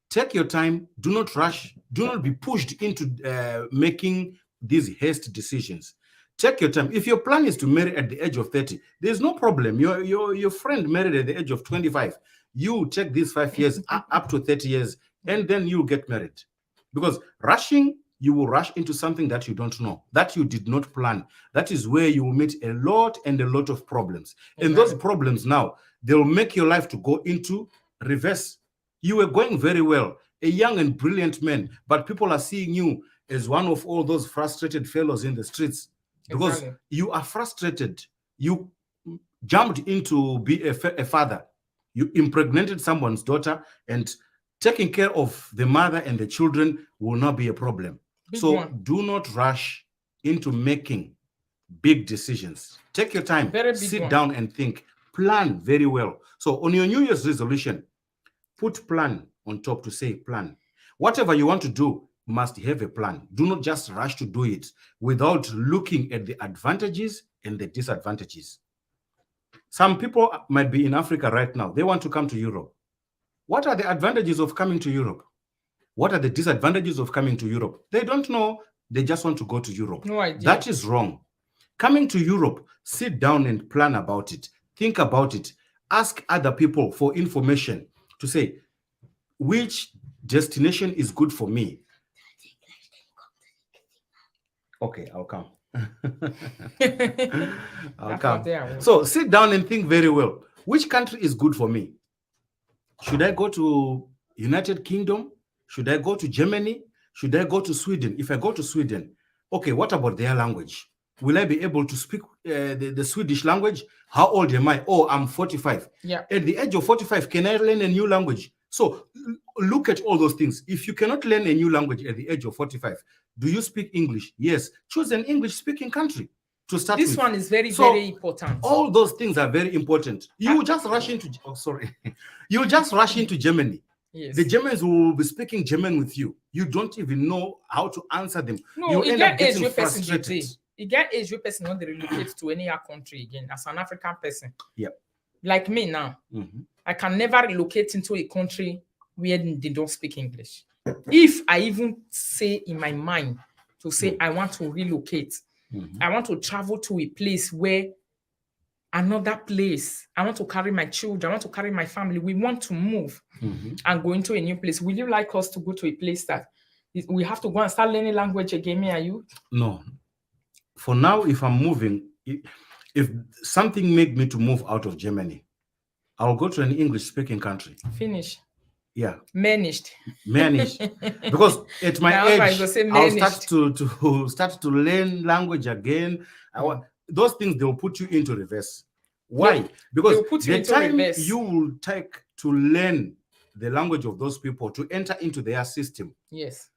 Take your time. Do not rush. Do not be pushed into making these hasty decisions. Take your time. If your plan is to marry at the age of 30, there's no problem. Your friend married at the age of 25. You take these 5 years up to 30 years, and then you get married. Because rushing, you will rush into something that you don't know, that you did not plan. That is where you will meet a lot of problems. Exactly. And those problems now, they will make your life to go into reverse. You were going very well, a young and brilliant man, but people are seeing you as one of all those frustrated fellows in the streets because you are frustrated. You jumped into be a father. You impregnated someone's daughter, and taking care of the mother and the children will not be a problem. Do not rush into making big decisions. Take your time, sit down and think, plan very well. So on your New Year's resolution, put plan on top to say plan. Whatever you want to do must have a plan. Do not just rush to do it without looking at the advantages and the disadvantages. Some people might be in Africa right now. They want to come to Europe. What are the advantages of coming to Europe? What are the disadvantages of coming to Europe? They don't know. They just want to go to Europe. No idea. That is wrong. Coming to Europe, sit down and plan about it. Think about it. Ask other people for information to say, which destination is good for me? Okay, I'll come. I'll come. So sit down and think very well. Which country is good for me? Should I go to United Kingdom? Should I go to Germany? Should I go to Sweden? If I go to Sweden, okay, what about their language? will I be able to speak the Swedish language? How old am I? Oh, I'm 45. Yeah. At the age of 45, can I learn a new language? So look at all those things. If you cannot learn a new language at the age of 45, do you speak English? Yes. Choose an English-speaking country to start This with. one is very, So, very important. all those things are very important. You just rush into, you just rush into Germany. Yes. The Germans will be speaking German with you. You don't even know how to answer them. No, You it end get up age getting where person dey frustrated. dey. It get age where person not dey relocate to any other country again as an African person. Yep. Like me now, I can never relocate into a country where they don't speak English. If I even say in my mind to say I want to relocate, I want to travel to a place where another place, I want to carry my children, I want to carry my family, we want to move and go into a new place. Will you like us to go to a place that we have to go and start learning language again, me and you? No. For now, if I'm moving, if something made me to move out of Germany, I'll go to an English-speaking country. Finish. Yeah. Managed. Because at my Now I age, go say I'll managed. start to learn language again. Those things, they'll put you into reverse. Why? Because they'll put you the into time reverse. you will take to learn the language of those people, to enter into their system, Yes.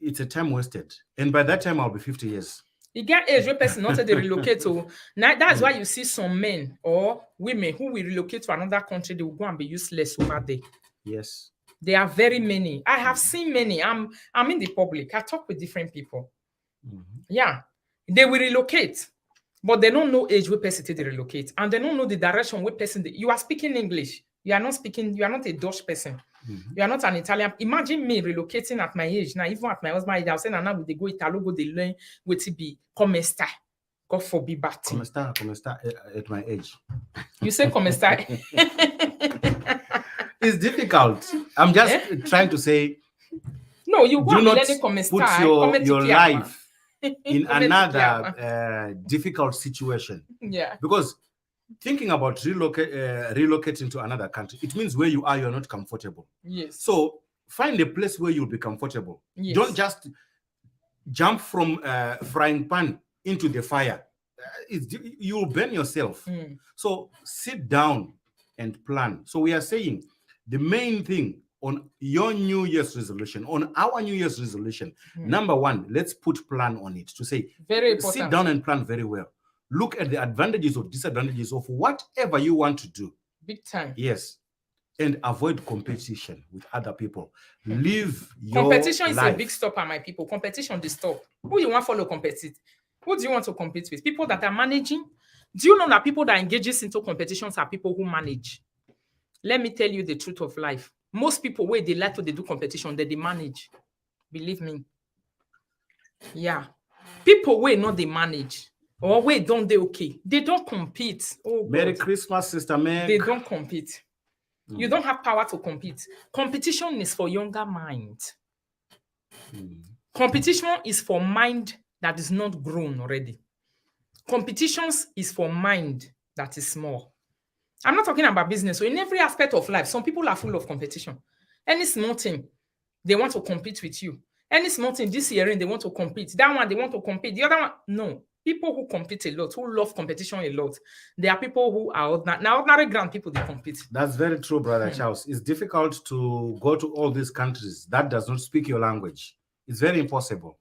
it's a time wasted. And by that time, I'll be 50 years. You get age where person not they relocate to. Now that's why you see some men or women who will relocate to another country, they will go and be useless over there. Yes. There are very many. I have seen many. I'm in the public. I talk with different people. Yeah. They will relocate, but they don't know age where person they relocate. And they don't know the direction where person you are speaking English. You are not a Dutch person. You are not an Italian. Imagine me relocating at my age. Now, even at my husband's age, I'll say, now they go Italo, go they learn what to be. Come sta. God forbid bad thing. Come sta at my age. You say come sta. It's difficult. I'm just trying to say. No, you do not learning come put sta. your life in another difficult situation. Yeah. Because thinking about relocating to another country, it means where you are, you're not comfortable. Yes. So find a place where you'll be comfortable. Yes. Don't just jump from frying pan into the fire. You'll burn yourself. So sit down and plan. So we are saying the main thing on your New Year's resolution, on our New Year's resolution, number one, let's put plan on it to say, very important. Sit down and plan very well. Look at the advantages or disadvantages of whatever you want to do. Big time. Yes. And avoid competition with other people. Live your competition is life. A big stopper, my people. Competition is stop. Who you want to follow compete? Who do you want to compete with? People that are managing? Do you know that people that engages into competitions are people who manage? Let me tell you the truth of life. Most people where they like to do competition, they manage. Believe me. Yeah. People where not they manage. Or wait, don't they okay? They don't compete. Oh, Merry God. Christmas, Sister Meg. They don't compete. You don't have power to compete. Competition is for younger minds. Competition is for mind that is not grown already. Competitions is for mind that is small. I'm not talking about business. So in every aspect of life, some people are full of competition. Any small thing, they want to compete with you. Any small thing, this year, they want to compete. That one, they want to compete. The other one, no. People who compete a lot, who love competition a lot, they are people who are ordinary grand people, they compete. That's very true, Brother Charles. It's difficult to go to all these countries that does not speak your language. It's very impossible.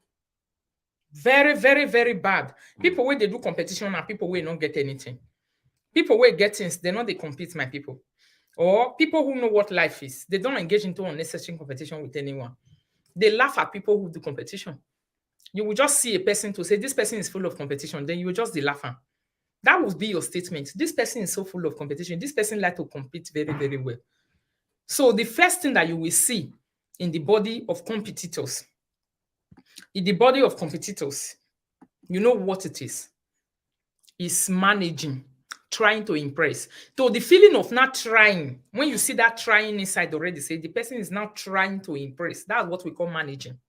Very, very, very bad. People where they do competition and people where don't get anything. People where get things, they know they compete, my people. Or people who know what life is, they don't engage into unnecessary competition with anyone. They laugh at people who do competition. You will just see a person to say, this person is full of competition. Then you will just be laughing. That would be your statement. This person is so full of competition. This person like to compete very, very well. So the first thing that you will see in the body of competitors, you know what it is managing, trying to impress. So the feeling of not trying, when you see that trying inside already, say the person is not trying to impress. That's what we call managing.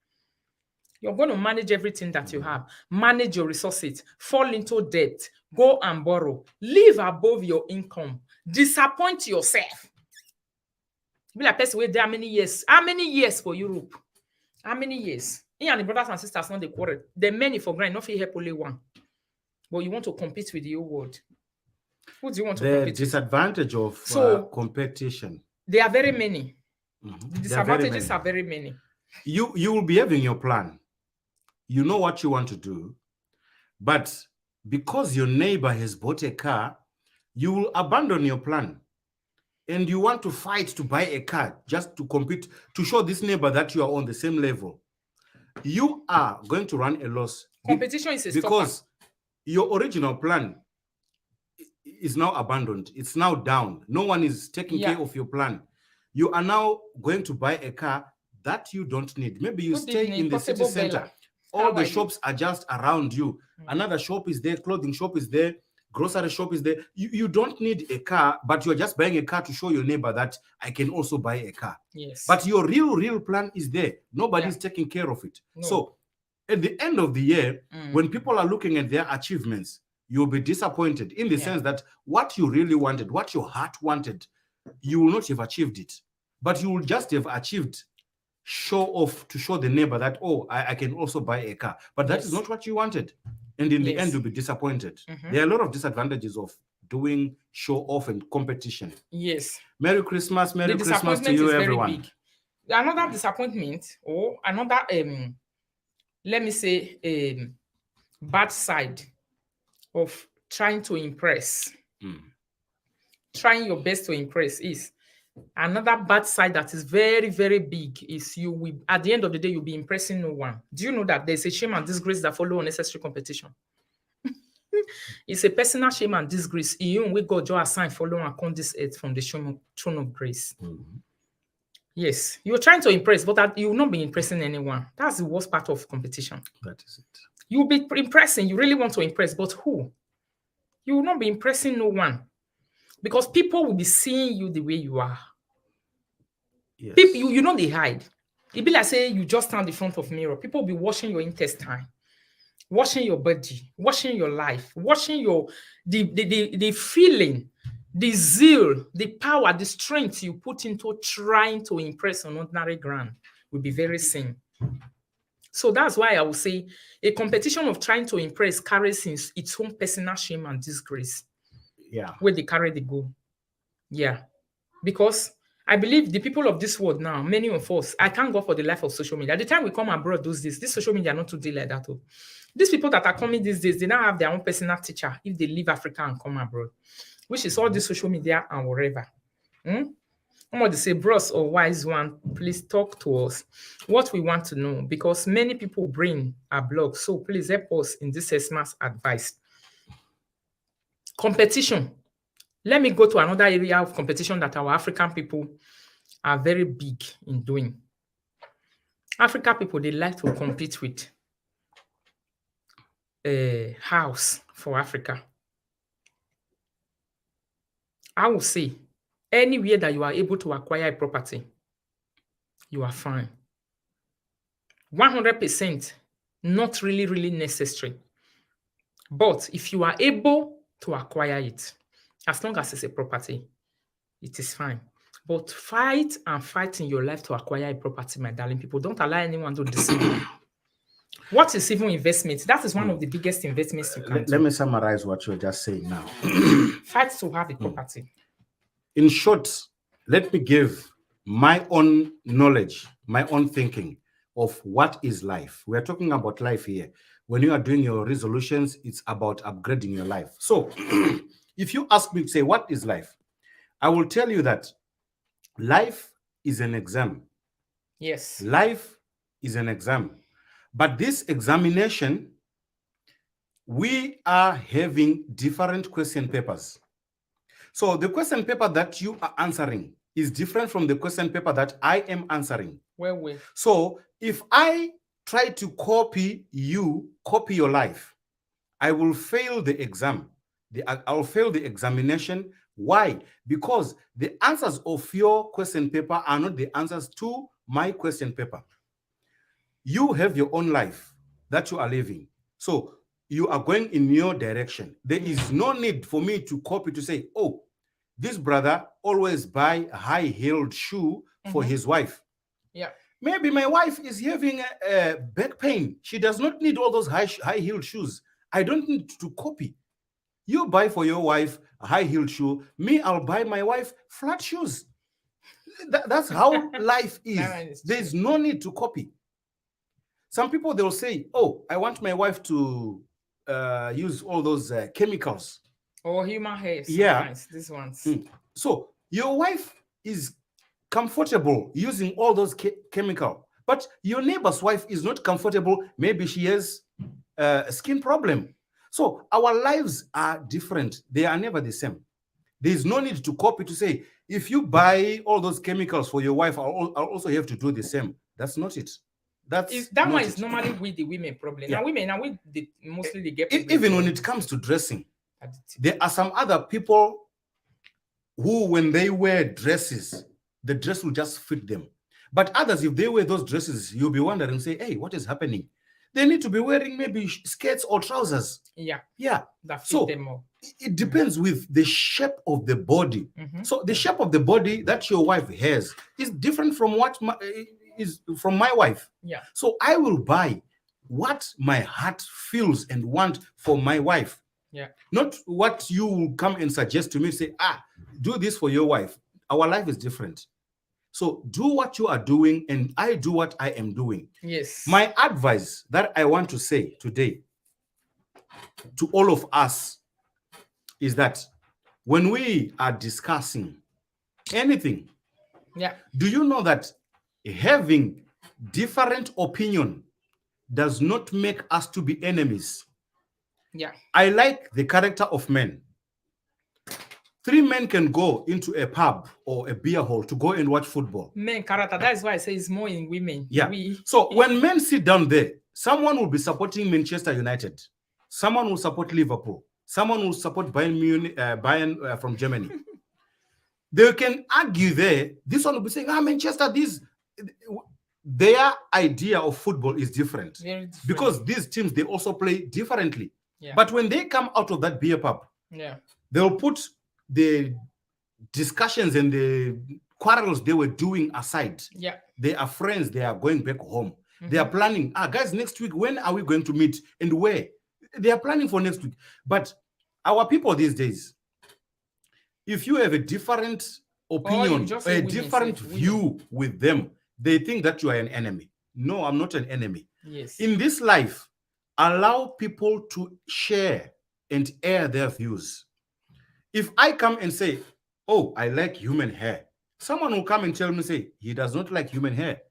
You're going to manage everything that you have. Manage your resources. Fall into debt. Go and borrow. Live above your income. Disappoint yourself. Be like person wait there how many years? How many years for Europe? How many years? And the brothers and sisters not the quarrel. The many for grind, not help only one. but you want to compete with the whole world. Who do you want to The compete with? disadvantage of So- competition. There are very many. Mhm. The There are very disadvantages many. are very many. You will be having your plan. You know what you want to do, but because your neighbor has bought a car, you will abandon your plan. And you want to fight to buy a car just to compete, to show this neighbor that you are on the same level. You are going to run a loss Competition is a stopper. because your original plan is now abandoned. It's now down. No one is taking Yeah. care of your plan. You are now going to buy a car that you don't need. Maybe you Good stay evening, in the city Portable center. Bella. All How the are you? shops are just around you. Another shop is there, clothing shop is there, grocery shop is there. You don't need a car, but you're just buying a car to show your neighbor that I can also buy a car. Yes. But your real plan is there. Nobody's taking care of it. No. So at the end of the year, Mm. when people are looking at their achievements, you'll be disappointed in the Yeah. sense that what you really wanted, what your heart wanted, you will not have achieved it. But you will just have achieved show off to show the neighbor that, oh, I can also buy a car. But that is Yes. not what you wanted. And in the Yes. end, you'll be disappointed. Mhm. There are a lot of disadvantages of doing show off and competition. Yes. Merry Christmas, Merry The Christmas to disappointment you, is very everyone. big. Another disappointment, or another let me say bad side of trying to impress, trying your best to impress is another bad side that is very, very big is you will, at the end of the day, you'll be impressing no one. Do you know that there's a shame and disgrace that follow unnecessary competition? It's a personal shame and disgrace. You we God just assign follow and come this earth from the throne of grace. Yes, you're trying to impress, but you will not be impressing anyone. That's the worst part of competition. That is it. You'll be impressing, you really want to impress, but who? You will not be impressing no one. Because people will be seeing you the way you are. Yes. People, you know they hide. It be like say you just stand in front of mirror. People will be watching your intestine, watching your body, watching your life, watching your the feeling, the zeal, the power, the strength you put into trying to impress on ordinary ground will be very seen. So that's why I would say a competition of trying to impress carries its own personal shame and disgrace. Yeah. Where they carry the goal. Yeah. Because I believe the people of this world now, many of us, I thank God for the life of social media. At the time we come abroad those days, this social media are not today like that. Oh. These people that are coming these days, they now have their own personal teacher if they leave Africa and come abroad, which is all this social media and whatever. Somebody say, bros or wise one, please talk to us. What we want to know, because many people bring a blog. So please help us in this smart advice. Competition. Let me go to another area of competition that our African people are very big in doing. African people, they like to compete with a house for Africa. I will say, anywhere that you are able to acquire a property, you are fine. 100% not really necessary. But if you are able to acquire it, as long as it's a property, it is fine. But fight in your life to acquire a property, my darling people. Don't allow anyone to deceive you. What is even investment? That is one of the biggest investments you can do. Let me summarize what you're just saying now. Fight to have a property. In short, let me give my own knowledge, my own thinking of what is life. We are talking about life here. When you are doing your resolutions, it's about upgrading your life. So if you ask me to say, what is life? I will tell you that life is an exam. Yes. Life is an exam. But this examination, we are having different question papers. So the question paper that you are answering is different from the question paper that I am answering. Well. So if I try to copy your life, I will fail the exam. I'll fail the examination. Why? Because the answers of your question paper are not the answers to my question paper. You have your own life that you are living. So you are going in your direction. There is no need for me to copy to say, oh, this brother always buy a high-heeled shoe for his wife. Yeah. Maybe my wife is having a back pain. She does not need all those high-heeled shoes. I don't need to copy. You buy for your wife a high-heeled shoe. Me, I'll buy my wife flat shoes. That's how life is. That is There's true. no need to copy. Some people, they'll say, oh, I want my wife to use all those chemicals. Or human hair. Yeah. Sometimes, these ones. So your wife is comfortable using all those chemical, but your neighbor's wife is not comfortable. Maybe she has a skin problem. So our lives are different. They are never the same. There is no need to copy to say, if you buy all those chemicals for your wife, I'll also have to do the same. That's not it. That One not is it. normally with the women problem. Yeah. Now women, mostly they get Even when it comes to dressing, there are some other people who, when they wear dresses, the dress will just fit them. But others, if they wear those dresses, you'll be wondering, say, hey, what is happening? They need to be wearing maybe skirts or trousers. Yeah. That fit them more. It depends with the shape of the body. So the shape of the body that your wife has is different from what is from my wife. Yeah. So I will buy what my heart feels and want for my wife. Yeah. Not what you will come and suggest to me, say, do this for your wife. Our life is different. So do what you are doing and I do what I am doing. Yes. My advice that I want to say today to all of us is that when we are discussing anything, do you know that having different opinion does not make us to be enemies? Yeah. I like the character of men. 3 men can go into a pub or a beer hall to go and watch football. Men character, that is why I say it's more in women. Yeah. So when men sit down there, someone will be supporting Manchester United. Someone will support Liverpool. Someone will support Bayern from Germany. They can argue there. This one will be saying, Manchester, their idea of football is different. Very different. Because these teams, they also play differently. Yeah. But when they come out of that beer pub, they'll put the discussions and the quarrels they were doing aside. Yeah. They are friends. They are going back home. They are planning, guys, next week, when are we going to meet and where? They are planning for next week. But our people these days, if you have a different opinion, a different view with them, they think that you are an enemy. No, I'm not an enemy. Yes. In this life, allow people to share and air their views. If I come and say, oh, I like human hair, someone will come and tell me, say, he does not like human hair.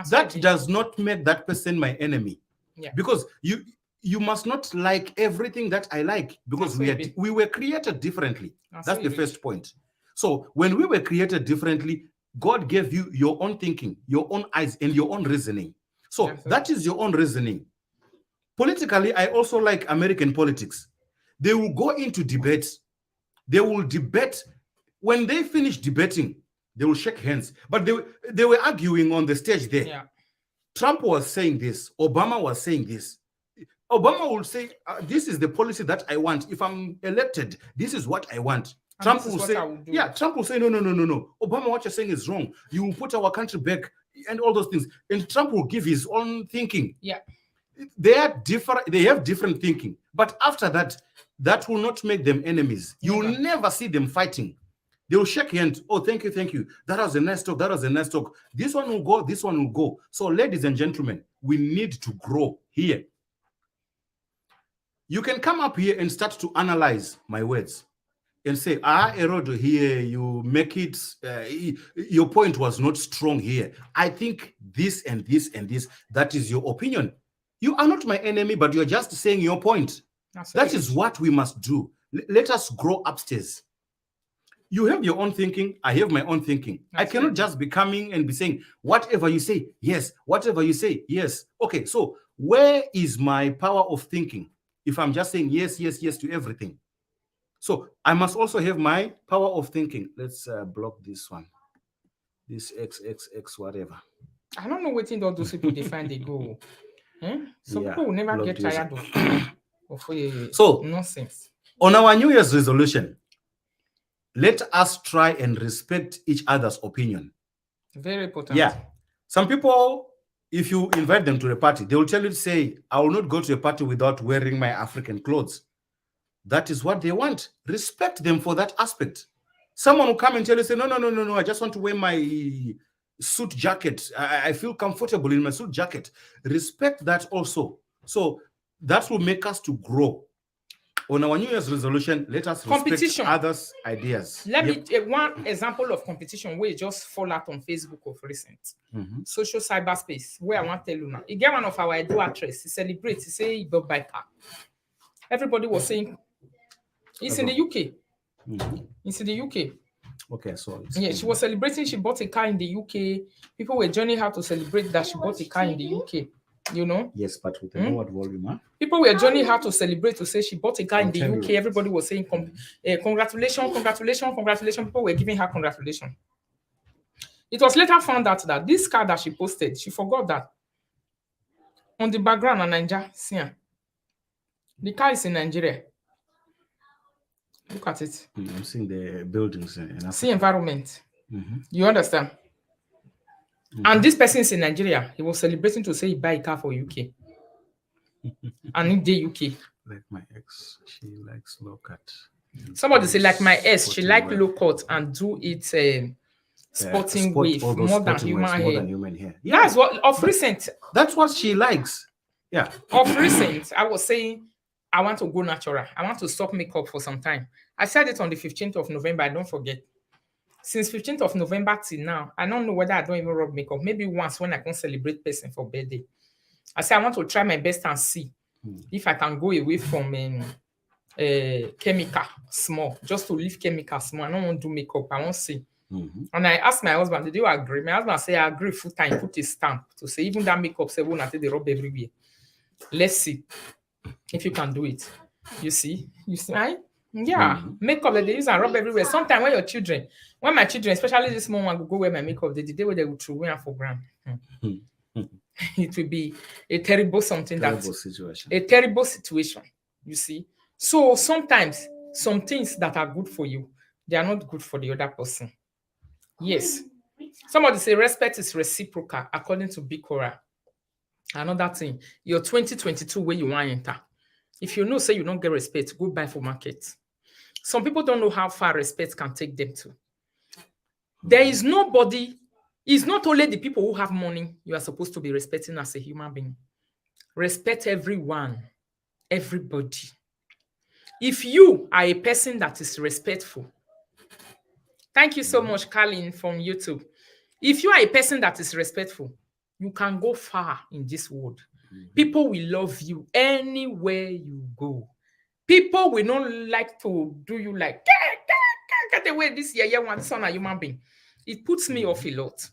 That does not make that person my enemy. Yeah. Because you must not like everything that I like, because we were created differently. That's the first point. So when we were created differently, God gave you your own thinking, your own eyes, and your own reasoning. So that is your own reasoning. Politically, I also like American politics. They will go into debates. They will debate. When they finish debating, they will shake hands. But they were arguing on the stage there. Yeah. Trump was saying this. Obama was saying this. Obama will say, this is the policy that I want. If I'm elected, this is what I want. Trump will say, Trump will say, no. Obama, what you're saying is wrong. You will put our country back and all those things. And Trump will give his own thinking. Yeah. They are different. They have different thinking. But after that, that will not make them enemies. You will never see them fighting. They will shake hands. Oh, thank you. That was a nice talk. This one will go. This one will go. So, ladies and gentlemen, we need to grow here. You can come up here and start to analyze my words and say, Erodo, here you make it, your point was not strong here. I think this and this and this, that is your opinion. You are not my enemy, but you're just saying your point. That is what we must do. Let us grow upstairs. You have your own thinking. I have my own thinking. I cannot just be coming and be saying, whatever you say, yes. Whatever you say, yes. Okay, so where is my power of thinking? If I'm just saying yes to everything. So I must also have my power of thinking. Let's block this one. This XXX whatever. I don't know what all those people they find they go. Some people will never get tired of nonsense. On our New Year's resolution, let us try and respect each other's opinion. Very important. Yeah. Some people if you invite them to the party, they will tell you to say, I will not go to a party without wearing my African clothes. That is what they want. Respect them for that aspect. Someone will come and tell you, say, no, I just want to wear my suit jacket. I feel comfortable in my suit jacket. Respect that also. So that will make us to grow. On our New Year's resolution, let us respect others' ideas. Let me one example of competition where it just fall out on Facebook of recent. Social cyberspace, where I want to tell you now. You get one of our idol actress, he celebrates, he say he bought by car. Everybody was saying, it's in the UK. It's in the UK. Okay, so yeah, she was celebrating, she bought a car in the UK. People were joining her to celebrate that she bought a car in the UK. You know? Yes, but with a lower volume, huh? People were joining her to celebrate, to say she bought a car in the UK. Everybody was saying, congratulations. People were giving her congratulations. It was later found out that this car that she posted, she forgot that on the background in Nigeria, see, the car is in Nigeria. Look at it. I'm seeing the buildings. See environment. You understand? And this person is in Nigeria. He was celebrating to say he buy a car for UK. And in the UK. Like my ex, she likes low cut. Somebody say like my ex, she like low cut and do it sporting wave, more than human hair. Yeah. That's what of recent. That's what she likes. Yeah. Of recent, I was saying I want to go natural. I want to stop makeup for some time. I said it on the 15th of November. I don't forget. Since 15th of November till now, I don't know whether I don't even rub makeup. Maybe once when I can celebrate person for birthday. I say I want to try my best and see if I can go away from chemical small, just to leave chemical small. I don't want to do makeup. I want to see. And I asked my husband, did you agree? My husband said, I agree full time, put a stamp to say even that makeup say won't they rub everywhere. Let's see if you can do it. You see, right? Yeah, makeup that they use and rub everywhere. Sometimes when my children, especially this moment, will go wear my makeup, the day where they will throw away for grand. It will be a terrible situation. A terrible situation, you see. So sometimes some things that are good for you, they are not good for the other person. Yes. Somebody say respect is reciprocal according to Bikora. Another thing, your 2022 where you want to enter. If you know, say you don't get respect, go buy for market. Some people don't know how far respect can take them to. There is nobody, it's not only the people who have money you are supposed to be respecting as a human being. Respect everyone, everybody. If you are a person that is respectful, thank you so much, Colin from YouTube. If you are a person that is respectful, you can go far in this world. People will love you anywhere you go. People will not like to do you like, get away this year, one son a human being. It puts me off a lot.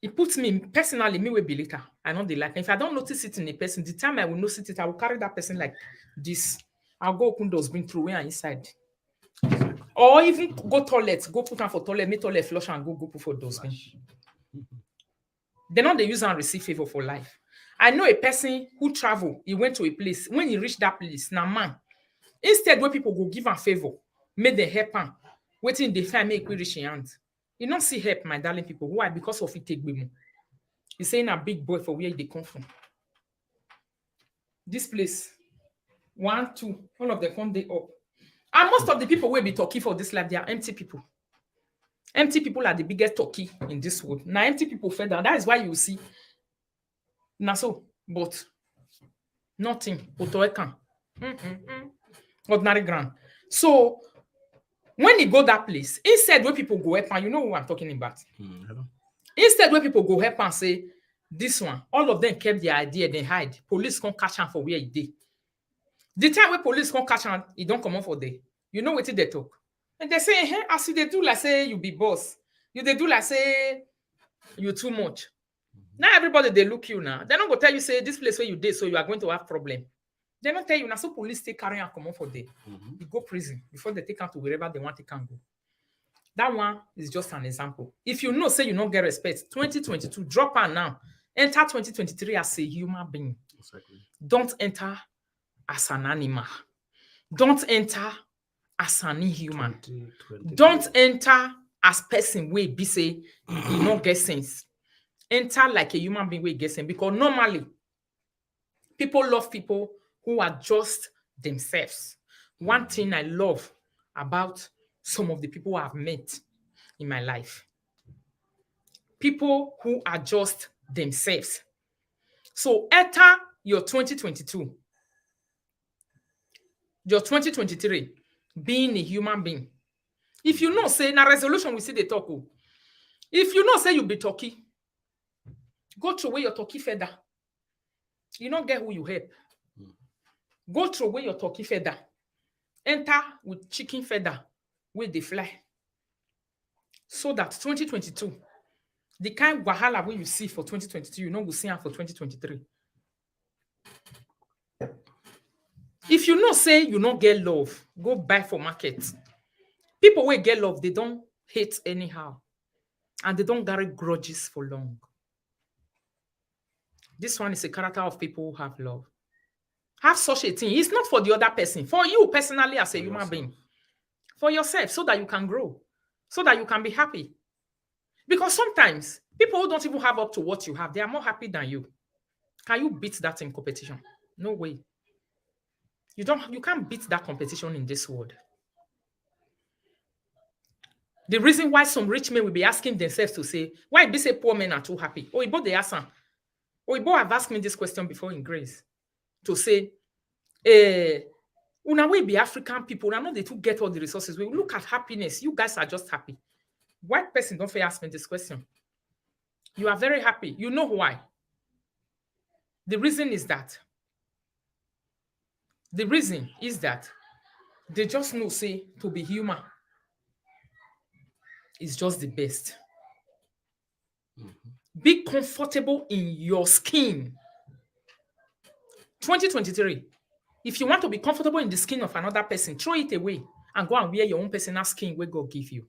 It puts me, personally, me will be later. I know they like. If I don't notice it in a person, the time I will notice it, I will carry that person like this. I'll go open doors, bring through where inside. Or even go toilet, go put on for toilet, make toilet flush and go put for dustbin. They know they use and receive favor for life. I know a person who travel, he went to a place. When he reached that place, now man, instead when people go give him favor, make them help him, waiting the time make we reach hand. You don't see help, my darling people. Why? Because of it take women. He's saying a big boy for where they come from. This place, 1, 2, all of them come day up. And most of the people will be talking for this life, they are empty people. Empty people are the biggest turkey in this world. Now, empty people fed down. That is why you see. Now, so, but nothing. Ordinary ground. So, when you go that place, instead where people go help, and you know who I'm talking about. Instead where people go help and say, this one, all of them kept their idea, they hide. Police can't catch him for where he did. The time where police can't catch him, he don't come on for day. You know what they talk. And they say, hey, as you they do like say you be boss. You they do like say you too much. Now everybody they look you now. They're not gonna tell you say this place where you did, so you are going to have problem. They don't tell you now. So police take carry and come on for day. You go prison before they take him to wherever they want to can go. That one is just an example. If you know, say you don't get respect, 2022, drop her now. Enter 2023 as a human being. Exactly. Don't enter as an animal. Don't enter as an inhuman. Don't enter as person where be say you don't get sense. enter like a human being wey get sense, because normally people love people who are just themselves. One thing I love about some of the people I've met in my life, people who are just themselves. So enter your 2022, your 2023, being a human being. If you know, say, na resolution we see the talk. Oh. If you know, say you be turkey, go throw away your turkey feather. You don't get who you help. Go throw away your turkey feather. Enter with chicken feather with the fly. So that 2022, the kind wahala wey you see for 2022, you know we'll see am for 2023. If you know, say you not get love, go buy for market. People wey get love, they don't hate anyhow. And they don't carry grudges for long. This one is a character of people who have love. Have such a thing. It's not for the other person. For you personally as a human being. For yourself, so that you can grow. So that you can be happy. Because sometimes, people who don't even have up to what you have, they are more happy than you. Can you beat that in competition? No way. You can't beat that competition in this world. The reason why some rich men will be asking themselves to say, why be say poor men are too happy? Oyibo they answer. Oyibo have asked me this question before in Grace. To say, una we be African people, I know they too get all the resources. We look at happiness. You guys are just happy. White person don't ask me this question. You are very happy. You know why? The reason is that they just know, say, to be human is just the best. Be comfortable in your skin. 2023. If you want to be comfortable in the skin of another person, throw it away and go and wear your own personal skin where God give you.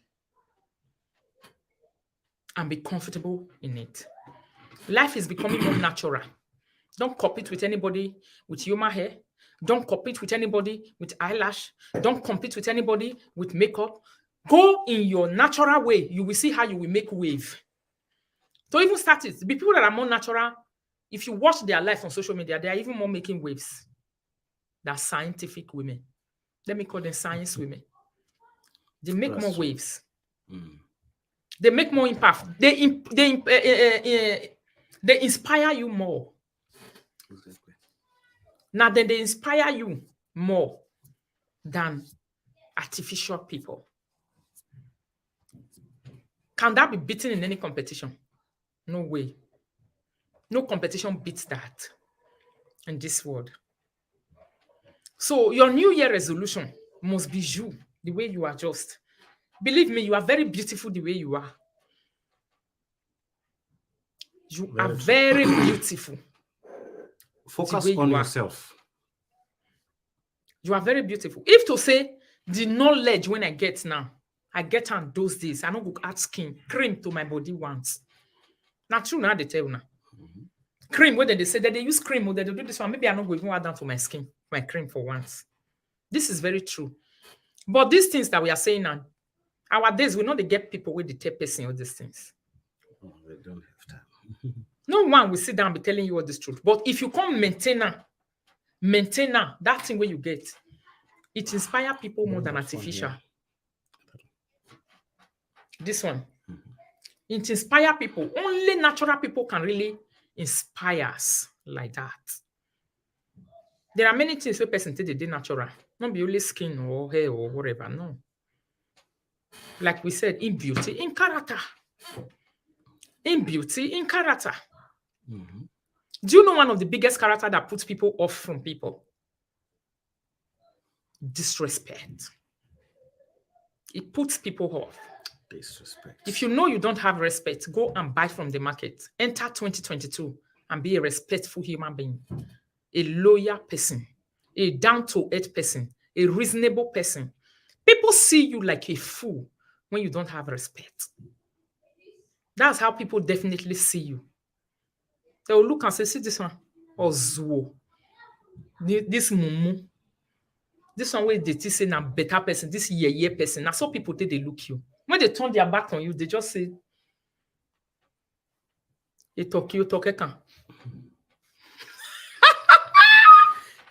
And be comfortable in it. Life is becoming more natural. Don't compete with anybody with human hair. Don't compete with anybody with eyelash. Don't compete with anybody with makeup. Go in your natural way. You will see how you will make wave. So even start it. The people that are more natural, if you watch their life on social media, they are even more making waves than scientific women. Let me call them science women. They make more waves. They make more impact. They inspire you more. Exactly. Now then they inspire you more than artificial people. Can that be beaten in any competition? No way. No competition beats that in this world. So your New Year resolution must be you, the way you are just. Believe me, you are very beautiful the way you are. You are very beautiful. Focus on yourself. You are very beautiful. If to say the knowledge when I get now, I get on those days, I don't go add skin, cream to my body once. Now true now they tell you now. Cream, whether they say that they use cream or they do this one, maybe I don't go even add down to my skin, my cream for once. This is very true. But these things that we are saying now, our days, we know they get people with the tape person all these things. Oh, they don't have time. No one will sit down and be telling you all this truth. But if you come maintain that thing where you get, it inspires people more than artificial. This one. It inspires people. Only natural people can really inspire us like that. There are many things where person take the natural. Not be only skin or hair or whatever. No. Like we said, in beauty, in character. In beauty, in character. Do you know one of the biggest character that puts people off from people? Disrespect. It puts people off. Disrespect. If you know you don't have respect, go and buy from the market. Enter 2022 and be a respectful human being. A loyal person. A down-to-earth person. A reasonable person. People see you like a fool when you don't have respect. That's how people definitely see you. They will look and say, see this one? Or Zuo. This mumu. This one where they say na better person, this ye person. Now some people they look you. When they turn their back on you, they just say,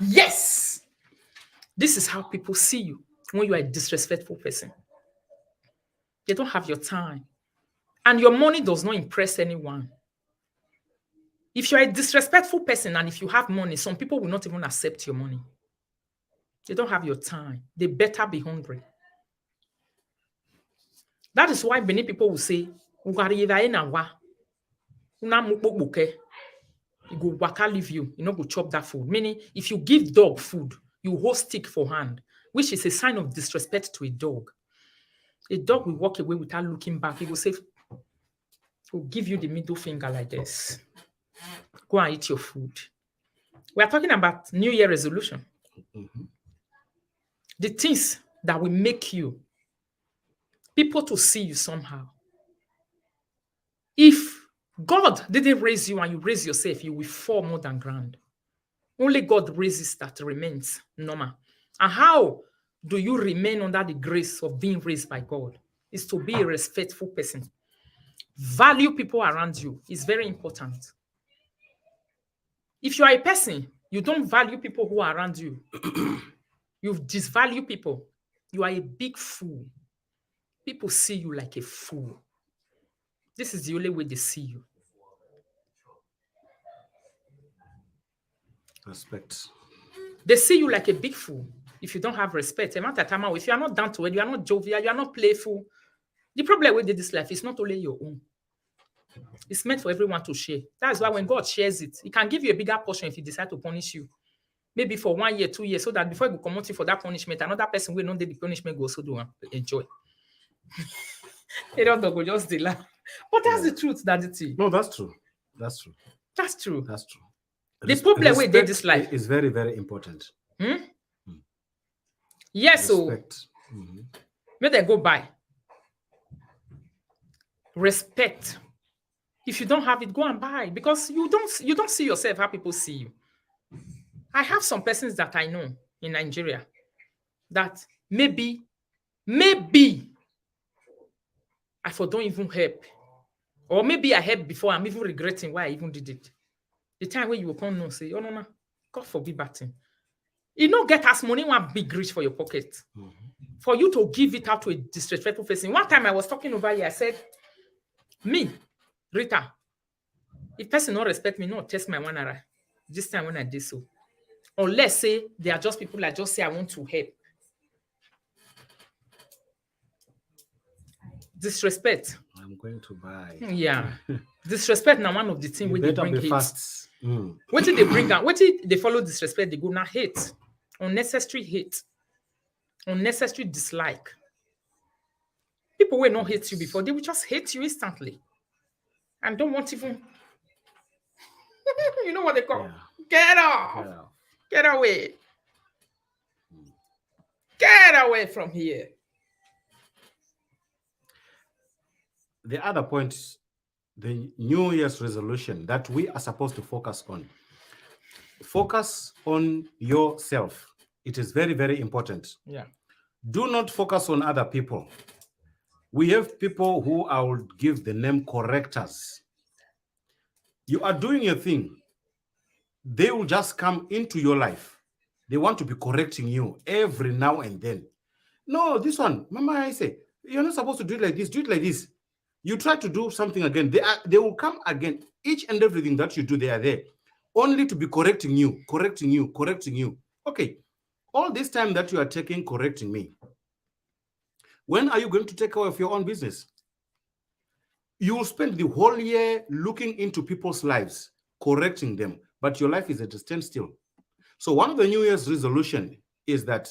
Yes. This is how people see you when you are a disrespectful person. They don't have your time. And your money does not impress anyone. If you're a disrespectful person and if you have money, some people will not even accept your money. They don't have your time. They better be hungry. That is why many people will say, he go waka leave you. You know, go chop that food. Meaning, if you give dog food, you hold stick for hand, which is a sign of disrespect to a dog. A dog will walk away without looking back. He will say, will give you the middle finger like this. Go and eat your food. We are talking about New Year resolution. The things that will make you people to see you somehow. If God didn't raise you and you raise yourself, you will fall more than ground. Only God raises that remains normal. And how do you remain under the grace of being raised by God? Is to be a respectful person. Value people around you is very important. If you are a person, you don't value people who are around you. You disvalue people. You are a big fool. People see you like a fool. This is the only way they see you. Respect. They see you like a big fool if you don't have respect. If you are not down to it, you are not jovial, you are not playful. The problem with this life is not only your own. It's meant for everyone to share. That's why when God shares it, He can give you a bigger portion if He decide to punish you. Maybe for 1 year, 2 years, so that before you come out for that punishment, another person will not do the punishment, go also do enjoy. They don't go just delay. But that's the truth, Daddy. No, that's true. That's true. That's true. That's true. The problem with this life is very, very important. Yes, respect. So may they go by. Respect. If you don't have it, go and buy, because you don't see yourself how people see you. I have some persons that I know in Nigeria that maybe I don't even help. Or maybe I helped before, I'm even regretting why I even did it. The time when you will come and say, oh no, God forbid that thing. You don't get as money one big reach for your pocket. For you to give it out to a disrespectful person. One time I was talking over here, I said, me, Rita, if person don't respect me, no test my 1 naira. This time when I did so. Unless say they are just people that just say I want to help. Disrespect. I'm going to buy. Yeah. Disrespect now one of the things when they bring hate. Fast. What did they bring out? What did they follow disrespect? They go now hate. Unnecessary hate. Unnecessary dislike. People will not hate you before, they will just hate you instantly. And don't want even you know what they call? Get off. Get away. Get away from here. The other point, the New Year's resolution that we are supposed to focus on. Focus on yourself. It is very, very important. Yeah. Do not focus on other people. We have people who I will give the name correctors. You are doing your thing. They will just come into your life. They want to be correcting you every now and then. No, this one, Mama, I say, you're not supposed to do it like this. Do it like this. You try to do something again. They will come again. Each and everything that you do, they are there. Only to be correcting you. Okay. All this time that you are taking correcting me, when are you going to take care of your own business? You will spend the whole year looking into people's lives, correcting them, but your life is at a standstill. So one of the New Year's resolution is that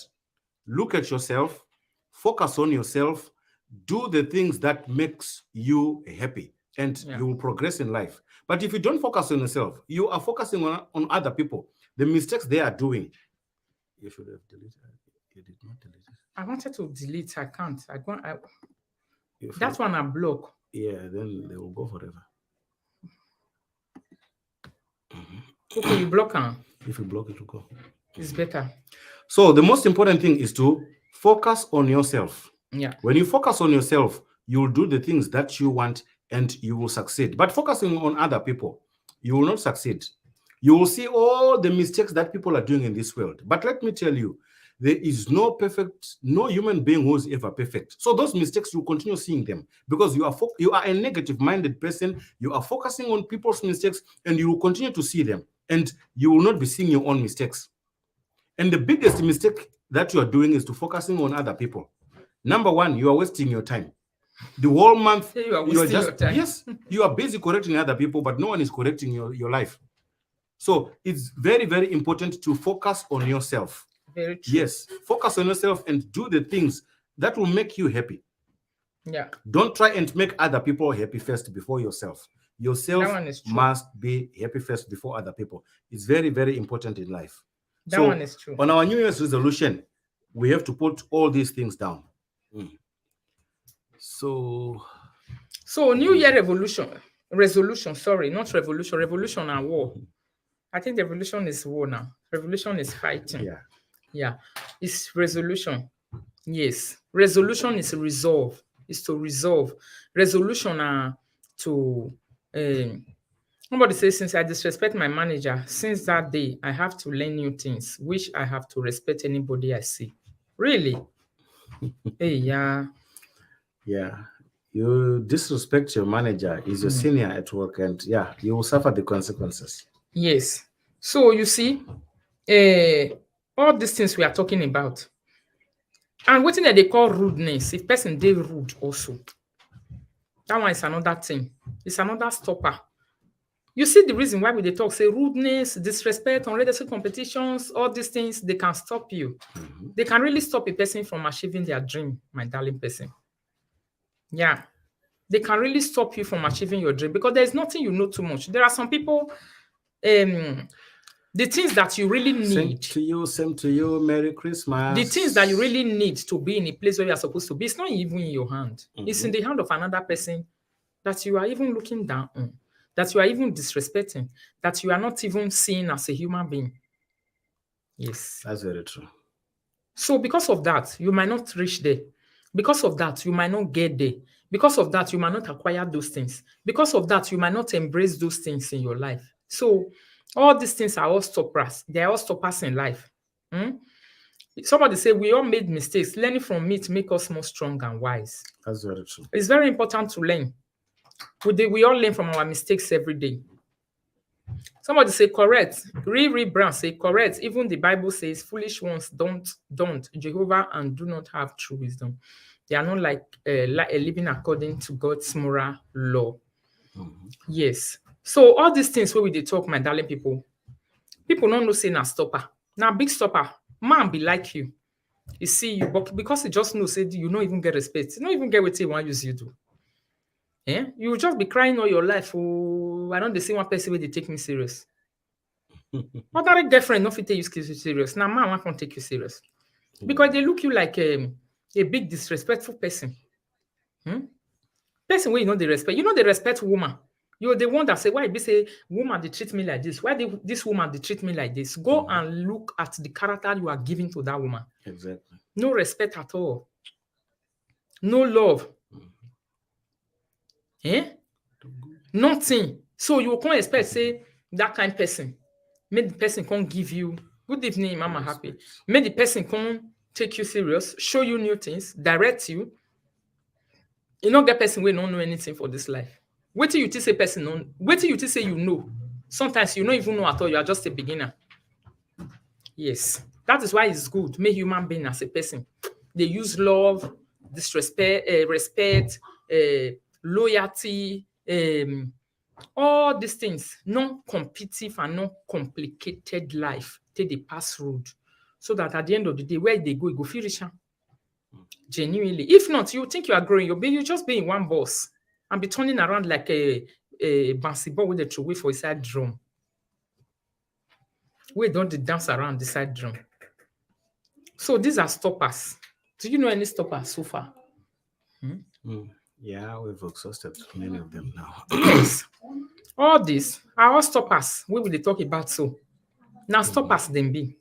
look at yourself, focus on yourself, do the things that makes you happy, and you will progress in life. But if you don't focus on yourself, you are focusing on other people, the mistakes they are doing. You should have deleted it. You did not delete it. I wanted to delete. I can't. That one I block. Yeah, then they will go forever. Okay, you block them. If you block it, will go. It's better. So the most important thing is to focus on yourself. Yeah. When you focus on yourself, you'll do the things that you want and you will succeed. But focusing on other people, you will not succeed. You will see all the mistakes that people are doing in this world. But let me tell you, there is no human being who is ever perfect. So those mistakes, you continue seeing them because you are a negative-minded person. You are focusing on people's mistakes, and you will continue to see them, and you will not be seeing your own mistakes. And the biggest mistake that you are doing is to focusing on other people. Number one, you are wasting your time. The whole month, you are wasting your time. Yes, you are busy correcting other people, but no one is correcting your life. So it's very, very important to focus on yourself. Very true. Yes, focus on yourself and do the things that will make you happy. Yeah. Don't try and make other people happy first before yourself. Yourself must be happy first before other people. It's very, very important in life. That one is true. On our New Year's resolution, we have to put all these things down. So New Year resolution, sorry, not revolution. Revolution and war. I think the revolution is war now. Revolution is fighting. Yeah. It's resolution. Yes. Resolution is resolve. Is to resolve. Resolution to somebody says, since I disrespect my manager, since that day, I have to learn new things, which I have to respect anybody I see. Really? Hey, yeah. Yeah. You disrespect your manager, is your senior at work, and yeah, you will suffer the consequences. Yes. So you see, all these things we are talking about, and what they call rudeness, if person they rude also, that one is another thing. It's another stopper. You see the reason why we they talk, say rudeness, disrespect, unrealistic competitions, all these things, they can stop you. They can really stop a person from achieving their dream, my darling person. Yeah. They can really stop you from achieving your dream because there's nothing you know too much. There are some people, the things that you really need. Same to you, Merry Christmas. The things that you really need to be in a place where you are supposed to be, it's not even in your hand. It's in the hand of another person that you are even looking down on, that you are even disrespecting, that you are not even seeing as a human being. Yes. That's very true. So because of that, you might not reach there. Because of that, you might not get there. Because of that, you might not acquire those things. Because of that, you might not embrace those things in your life. So all these things are all stoppers. They are all stoppers in life. Somebody say we all made mistakes. Learning from it make us more strong and wise. That's very true. It's very important to learn. We all learn from our mistakes every day. Somebody say correct. Read Brown say correct. Even the Bible says foolish ones don't Jehovah and do not have true wisdom. They are not like living according to God's moral law. Yes. So all these things where we talk, my darling people don't know say na stopper. Now big stopper. Man be like you. He see you, but because he just knows say you don't even get respect. You don't even get what he want use you do. Yeah? You will just be crying all your life. Oh, I don't see one person where they take me serious. Other girlfriend not fit take you serious. Now man can't take you serious. Because they look you like a big disrespectful person. Person where you know they respect. You know they respect woman. You're the one that say, why they say woman they treat me like this? Why this woman they treat me like this? Go and look at the character you are giving to that woman. Exactly. No respect at all. No love. Nothing. So you can't expect say that kind of person. Make the person can't give you good evening, mama happy. Make the person can't take you serious, show you new things, direct you. You not get person who don't know anything for this life. Wait till you say person know. Wait till you say you know. Sometimes you don't even know at all. You are just a beginner. Yes. That is why it's good. Make human being as a person. They use love, disrespect, respect, loyalty, all these things, non-competitive and non-complicated life, take the pass road. So that at the end of the day, where they go feel rich. Genuinely. If not, you think you are growing, you just be in one boss and be turning around like a bouncy ball with a throw for a side drum. We don't dance around the side drum. So these are stoppers. Do you know any stoppers so far? Yeah, we've exhausted many of them now. Yes. All these are all stoppers. We will talk about so. Now stoppers them be.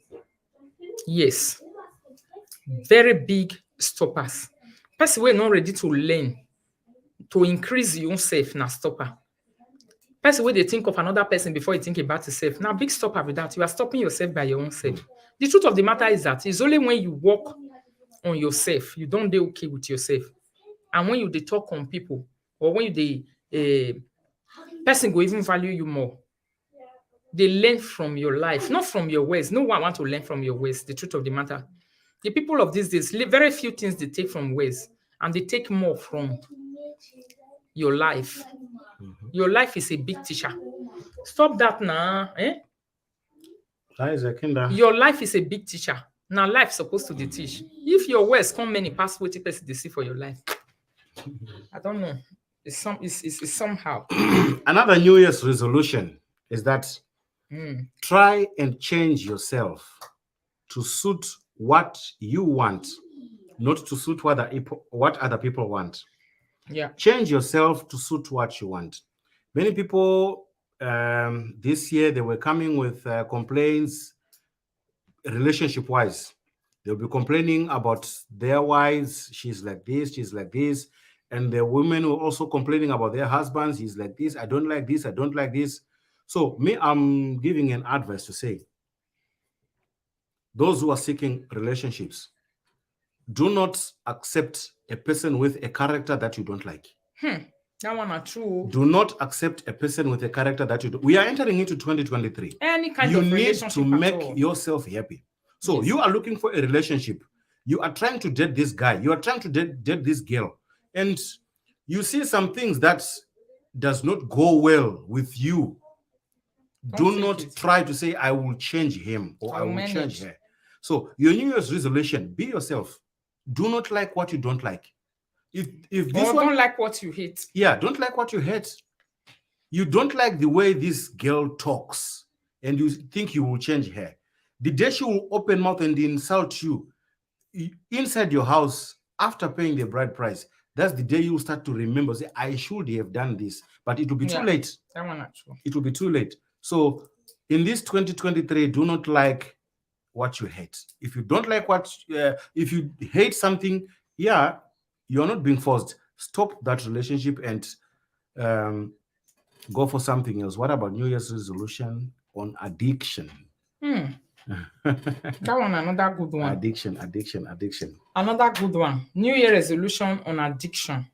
Yes. Very big stoppers. Person we're not ready to learn, to increase your own self, now stopper. Person where they think of another person before you think about yourself. Now, big stopper with that. You are stopping yourself by your own self. The truth of the matter is that it's only when you work on yourself, you don't do okay with yourself. And when you they talk on people, or when you the person go even value you more. They learn from your life, not from your ways. No one want to learn from your ways. The truth of the matter. The people of these days, very few things they take from ways, and they take more from your life. Your life is a big teacher. Stop that now. Eh? Your life is a big teacher. Now life supposed to teach. If your words come many past what person they see for your life. I don't know. It's somehow. Another New Year's resolution is that try and change yourself to suit what you want, not to suit what other people want. Yeah. Change yourself to suit what you want. Many people this year, they were coming with complaints relationship-wise. They'll be complaining about their wives. She's like this, she's like this. And the women were also complaining about their husbands. He's like this, I don't like this, I don't like this. So me, I'm giving an advice to say, those who are seeking relationships, do not accept a person with a character that you don't like. That one are true. Do not accept a person with a character that you don't. We are entering into 2023. Any kind You of need relationship to at make all. yourself happy. So Yes. you are looking for a relationship. You are trying to date this guy. You are trying to date this girl. And you see some things that does not go well with you. Don't Do take not it. try to say, I will change him or I will manage. change her. So your New Year's resolution, be yourself. Do not like what you don't like. If this Or one, don't like what you hate. yeah, don't like what you hate. You don't like the way this girl talks and you think you will change her. The day she will open mouth and insult you inside your house after paying the bride price, that's the day you will start to remember, say, I should have done this, but it will be too Yeah. late. That one not true. It will be too late. So in this 2023, do not like what you hate. If you don't like if you hate something, yeah, you're not being forced. Stop that relationship and go for something else. What about New Year's resolution on addiction? That one another good one. Addiction. Another good one. New Year resolution on addiction.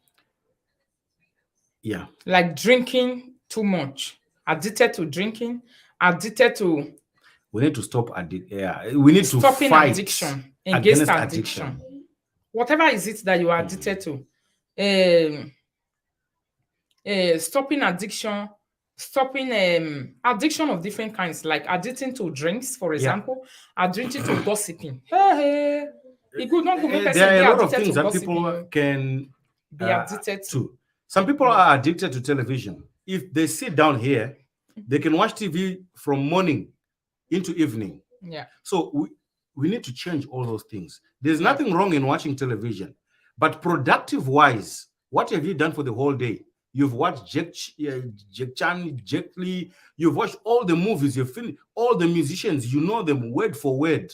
Yeah. Like drinking too much. Addicted to drinking. Addicted to We need to stop we need to stopping fight addiction. Against addiction. Whatever is it that you are addicted to. Stopping addiction. Stopping addiction of different kinds, like addicting to drinks, for example, addicting to gossiping. It could not go make person there be are a lot of addicted things to that people gossiping. can Be addicted to. Some people are addicted to television. If they sit down here, they can watch TV from morning into evening. Yeah. So we need to change all those things. There's nothing wrong in watching television, but productive wise, what have you done for the whole day? You've watched Jack Chan, Jet Li. You've watched all the movies. You've finished all the musicians. You know them word for word.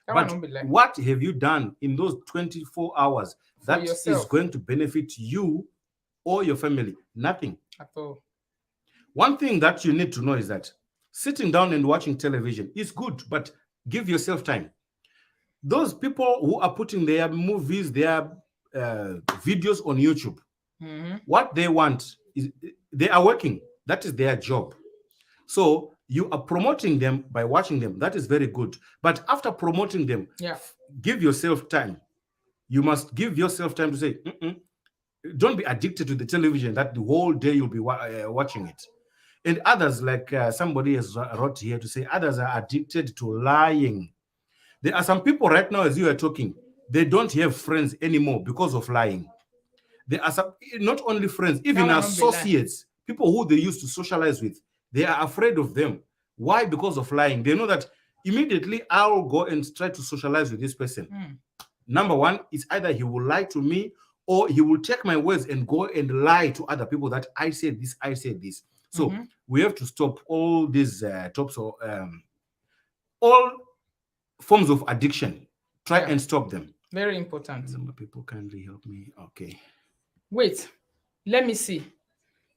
That But one don't be like what have you done in those 24 hours that is yourself. going to benefit you or your family? Nothing. at all. One thing that you need to know is that sitting down and watching television is good, but give yourself time. Those people who are putting their movies, their videos on YouTube, what they want is they are working. That is their job. So you are promoting them by watching them. That is very good. But after promoting them, give yourself time. You must give yourself time to say, don't be addicted to the television that the whole day you'll be watching it. And others, like somebody has wrote here to say, others are addicted to lying. There are some people right now, as you are talking, they don't have friends anymore because of lying. There are some, not only friends, even associates, people who they used to socialize with, they are afraid of them. Why? Because of lying. They know that immediately I'll go and try to socialize with this person. Number one, it's either he will lie to me or he will take my words and go and lie to other people that I said this, I said this. So we have to stop all these all forms of addiction. Try and stop them. Very important. Some people kindly help me. Okay. Wait. Let me see.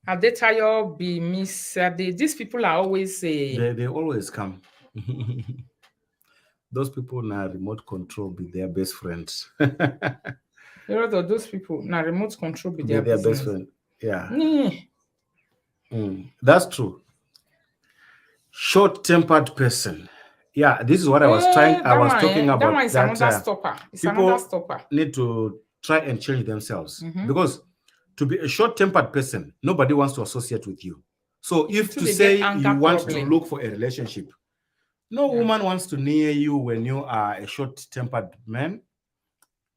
Adetayo, be Miss Ade. These people are always They always come. Those people now remote control be their best friends. a lot of those people now remote control be They're their their best business. friend. Yeah. Mm. That's true. Short-tempered person. Yeah, this is what I was trying. I was talking that about one is that another stopper. It's people another stopper. need to try and change themselves because to be a short-tempered person, nobody wants to associate with you. So if to they say get you anger want to problem. look for a relationship, no woman wants to near you when you are a short-tempered man.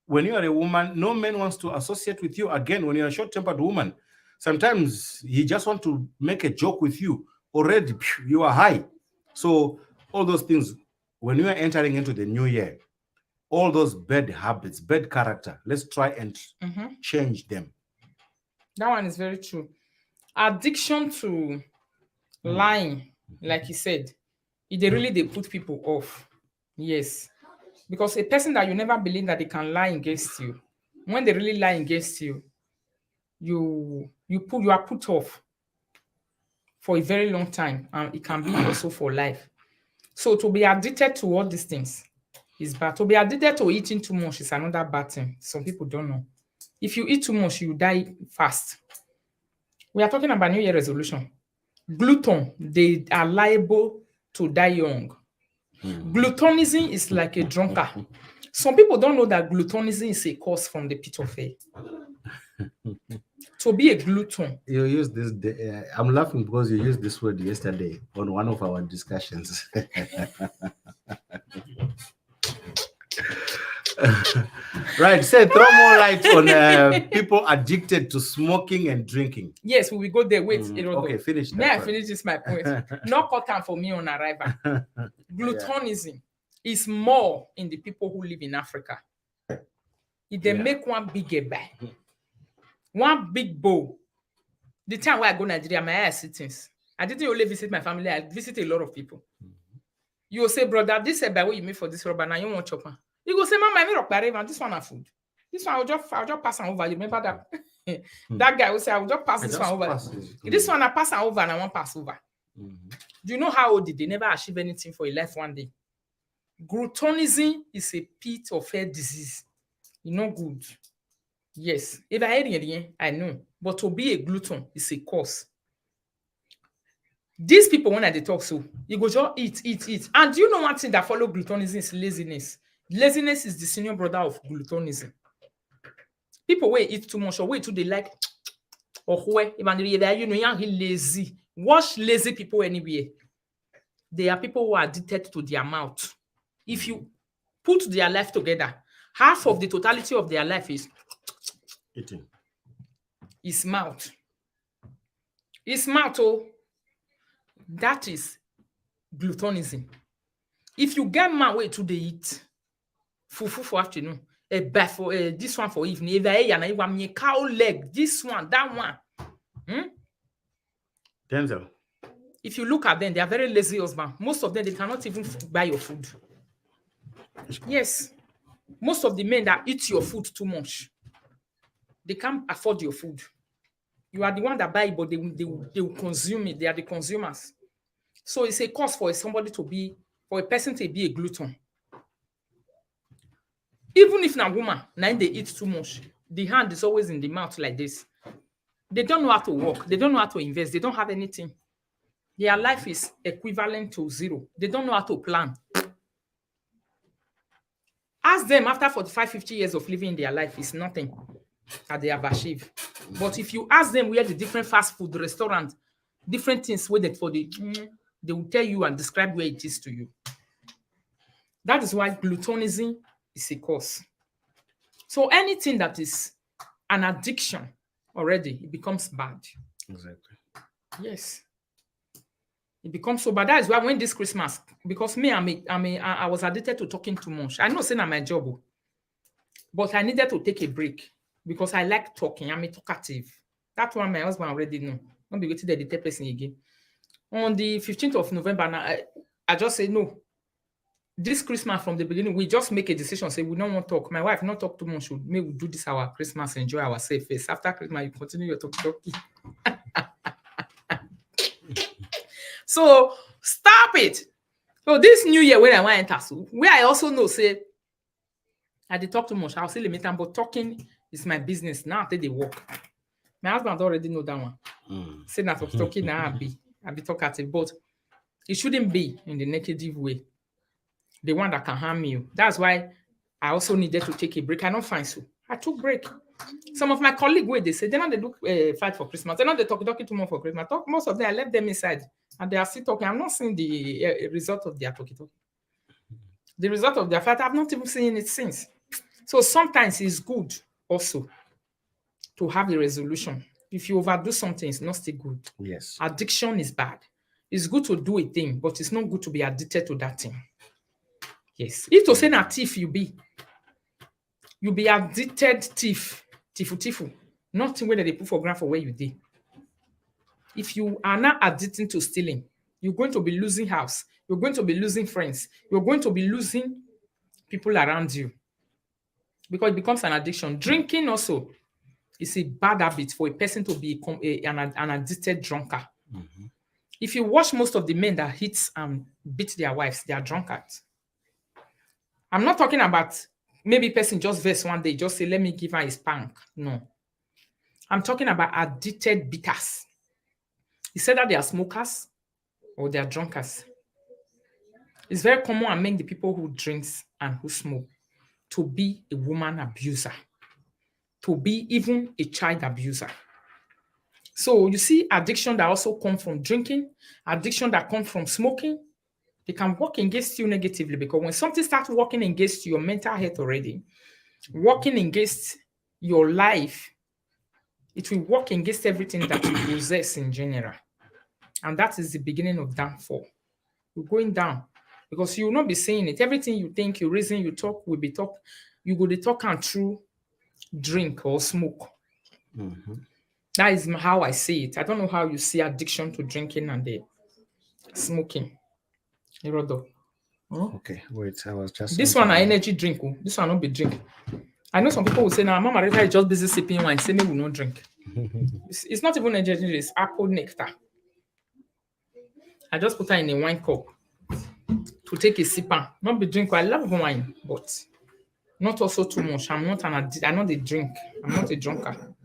When you are a woman, no man wants to associate with you. Again, when you're a short-tempered woman, sometimes he just want to make a joke with you. Already, you are high. So all those things, when you are entering into the new year, all those bad habits, bad character, let's try and change them. That one is very true. Addiction to lying, like you said, they put people off. Yes. Because a person that you never believe that they can lie against you, when they really lie against you, you are put off for a very long time, and it can be also for life. So to be addicted to all these things is bad. To be addicted to eating too much is another bad thing. Some people don't know. If you eat too much, you die fast. We are talking about New Year resolution. Gluten, they are liable to die young. Glutonism is like a drunkard. Some people don't know that glutonism is a cause from the pit of hell. To be a glutton. You use this. I'm laughing because you used this word yesterday on one of our discussions. Right. Say, throw more light on people addicted to smoking and drinking. Yes, we will go there. Wait, okay, finish that. May I finish this my point? Not cut time for me on arrival. Glutonism is more in the people who live in Africa. If they make one big buy, one big bowl. The time where I go Nigeria, my eye sittings. I didn't only visit my family, I visit a lot of people. You will say, brother, this is what you made for this rubber, now you want chopper. You go say, Mama, I made rock, this one are food. This one I'll just pass on over. You remember that? That guy will say, I will just pass this one over. This one I pass over and I won't pass over. Do you know how old did they never achieve anything for a life one day? Glutonism is a pit of head disease. You know good. Yes. If I heard it, I know. But to be a glutton is a cause. These people, when they talk so, you go just eat. And do you know one thing that follow glutonism is laziness? Laziness is the senior brother of glutonism. People will eat too much or wait till they like or where even you know you're lazy. Watch lazy people anywhere. They are people who are addicted to their mouth. If you put their life together, half of the totality of their life is eating. Is mouth. It's mouth, oh. That is glutonism. If you get man way to the eat, fufu for afternoon, a bath for this one for evening, if I want cow leg, this one, that one. Denzel. If you look at them, they are very lazy husband. Most of them, they cannot even buy your food. Yes. Most of the men that eat your food too much, they can't afford your food. You are the one that buy it, but they will consume it. They are the consumers. So it's a cause for a person to be a glutton. Even if na woman, now they eat too much, the hand is always in the mouth like this. They don't know how to work. They don't know how to invest. They don't have anything. Their life is equivalent to zero. They don't know how to plan. Ask them after 45, 50 years of living their life is nothing that they have achieved. But if you ask them where the different fast food restaurants, different things waited for they will tell you and describe where it is to you. That is why glutonism is a cause. So anything that is an addiction already, it becomes bad. Exactly. Yes. It becomes so bad. That is why when this Christmas, because me, I was addicted to talking too much. I know saying I'm my job, but I needed to take a break because I like talking. I'm a talkative. That's one my husband already know. Don't be waiting there the third person again. On the 15th of November, I just say no. this Christmas from the beginning, we just make a decision, say we don't want to talk. My wife not talk too much. May we do this our Christmas, enjoy our safe face. After Christmas, you continue your talking. So stop it. So this new year when I want to enter, so where I also know, say I dey talk too much. I'll say limit am, but talking is my business. Now I take the work. My husband already know that one. Say that of talking now I be talkative, but it shouldn't be in the negative way. The one that can harm you. That's why I also needed to take a break. I don't find so. I took break. Some of my colleagues, where they say they do fight for Christmas. They not they talking too much for Christmas. Most of them I left them inside and they are still talking. I'm not seeing the result of their talking. The result of their fight, I've not even seen it since. So sometimes it's good also to have a resolution. If you overdo something, it's not still good. Yes. Addiction is bad. It's good to do a thing, but it's not good to be addicted to that thing. Yes. If to say na thief you be addicted thief. Nothing where they put for ground for where you did. If you are not addicted to stealing, you're going to be losing house. You're going to be losing friends. You're going to be losing people around you. Because it becomes an addiction. Drinking also is a bad habit for a person to become an addicted drunkard. If you watch most of the men that hit and beat their wives, they are drunkards. I'm not talking about maybe person just verse one day, just say, let me give her a spank. No. I'm talking about addicted beaters. He said that they are smokers or they are drunkards. It's very common among the people who drinks and who smoke to be a woman abuser, to be even a child abuser. So you see addiction that also comes from drinking, addiction that comes from smoking, they can work against you negatively because when something starts working against your mental health already, working against your life, it will work against everything that you possess in general. And that is the beginning of downfall. You're going down because you will not be saying it. Everything you think, you reason, you talk will be talk. You go to talk and through drink or smoke. That is how I see it. I don't know how you see addiction to drinking and the smoking. Erodo. Okay, wait, I was just... This one, an energy drink. This one not be drink. I know some people will say, now, Mama Rita is just busy sipping wine. Say, me will not drink. It's not even energy drink, it's apple nectar. I just put her in a wine cup to take a sip. Not be drink. I love wine, but not also too much. I'm not a drink. I'm not a drunkard.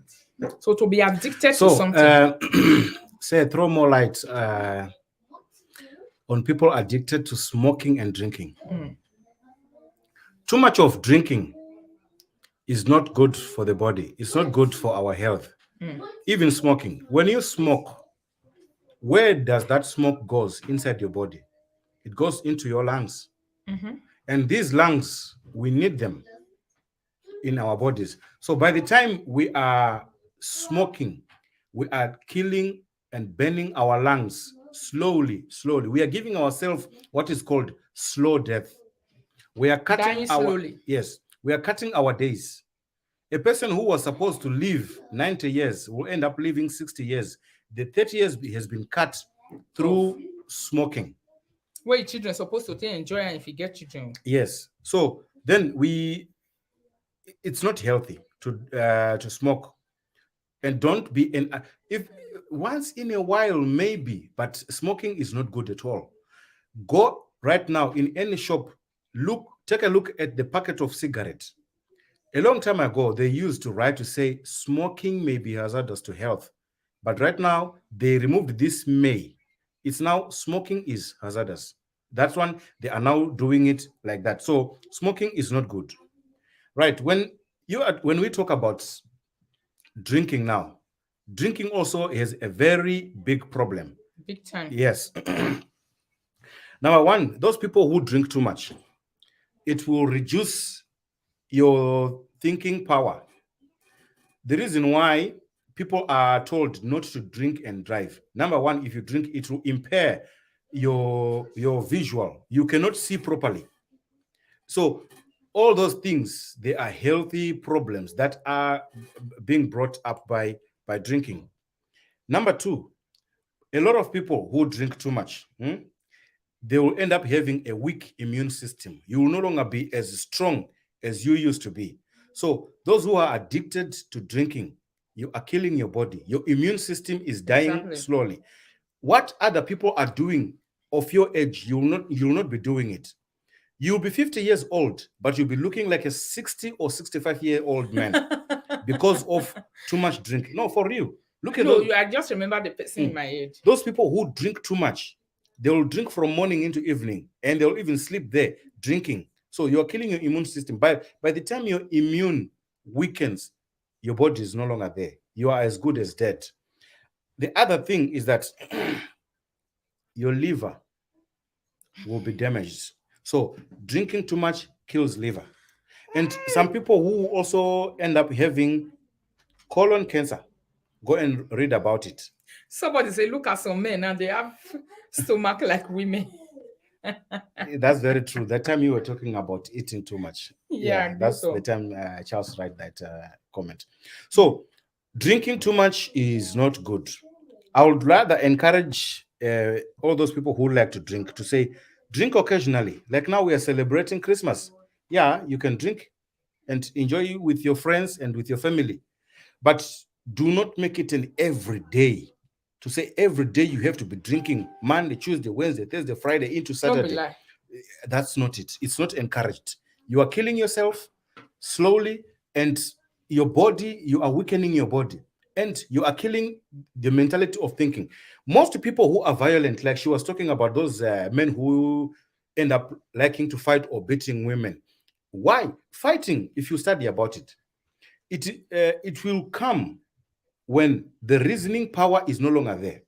So to be addicted to something. Say, throw more light on people addicted to smoking and drinking. Too much of drinking is not good for the body. It's not good for our health. Even smoking. When you smoke, where does that smoke goes inside your body? It goes into your lungs. And these lungs, we need them in our bodies. So by the time we are smoking, we are killing and burning our lungs slowly. We are giving ourselves what is called slow death. We are cutting we are cutting our days. A person who was supposed to live 90 years will end up living 60 years. The 30 years has been cut through smoking. Where children are supposed to enjoy and if you get children. Yes. So then it's not healthy to smoke. And don't be if once in a while maybe, but smoking is not good at all. Go right now in any shop, take a look at the packet of cigarettes. A long time ago, they used to write to say smoking may be hazardous to health. But right now, they removed this may. It's now smoking is hazardous. That's one, they are now doing it like that. So smoking is not good. Right. When we talk about drinking now, drinking also has a very big problem. Big time. Yes. Number one, those people who drink too much, it will reduce your thinking power. The reason why people are told not to drink and drive. Number one, if you drink, it will impair your visual. You cannot see properly. So all those things, they are healthy problems that are being brought up by drinking. Number two, a lot of people who drink too much, they will end up having a weak immune system. You will no longer be as strong as you used to be. So those who are addicted to drinking, you are killing your body. Your immune system is dying Exactly. slowly. What other people are doing of your age, you will not be doing it. You'll be 50 years old, but you'll be looking like a 60 or 65-year-old man because of too much drink. No, for real. Look at No, those, I just remember the person in my age. those people who drink too much. They will drink from morning into evening, and they'll even sleep there drinking. So you're killing your immune system. By the time your immune weakens, your body is no longer there. You are as good as dead. The other thing is that your liver will be damaged. So drinking too much kills liver. And some people who also end up having colon cancer, go and read about it. Somebody say, look at some men and they have stomach like women. That's very true. That time you were talking about eating too much. Yeah, That's so. the time Charles write that comment. So drinking too much is not good. I would rather encourage all those people who like to drink to say, drink occasionally. Like now we are celebrating Christmas. Yeah, you can drink and enjoy with your friends and with your family. But do not make it an everyday. To say every day you have to be drinking Monday, Tuesday, Wednesday, Thursday, Friday into Don't be Saturday. lie. That's not it. It's not encouraged. You are killing yourself slowly, and your body, you are weakening your body, and you are killing the mentality of thinking. Most people who are violent, like she was talking about those men who end up liking to fight or beating women. Why? Fighting, if you study about it, it will come when the reasoning power is no longer there.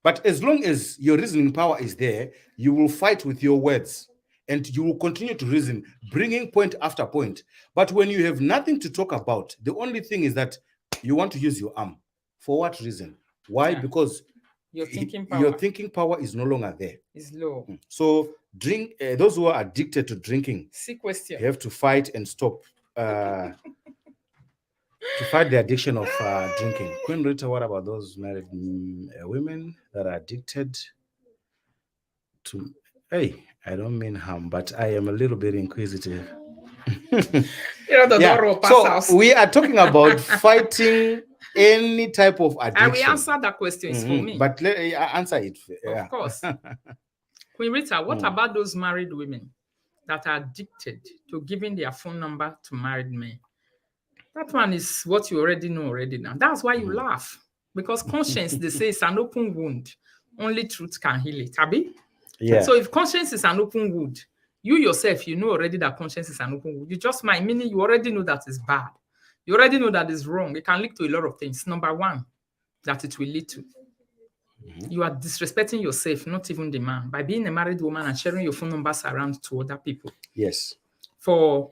But as long as your reasoning power is there, you will fight with your words and you will continue to reason, bringing point after point. But when you have nothing to talk about, the only thing is that you want to use your arm. For what reason? Why? Yeah. Because Your thinking power your thinking power is no longer there. is low. So drink. Those who are addicted to drinking, See question. you have to fight and stop. To fight the addiction of drinking. Queen Rita, what about those married women that are addicted to? Hey, I don't mean harm, but I am a little bit inquisitive. The door will pass So out. we are talking about fighting any type of addiction. I will answer that question. It's for me. But let answer it. Yeah. Of course. Queen Rita, what about those married women that are addicted to giving their phone number to married men? That one is what you already know now. That's why you laugh. Because conscience, they say, is an open wound. Only truth can heal it. Abi? Yeah. So if conscience is an open wound, you yourself, you know already that conscience is an open wound. You just might, meaning you already know that is bad. You already know that is wrong. It can lead to a lot of things. Number one, that it will lead to. You are disrespecting yourself, not even the man, by being a married woman and sharing your phone numbers around to other people. Yes. For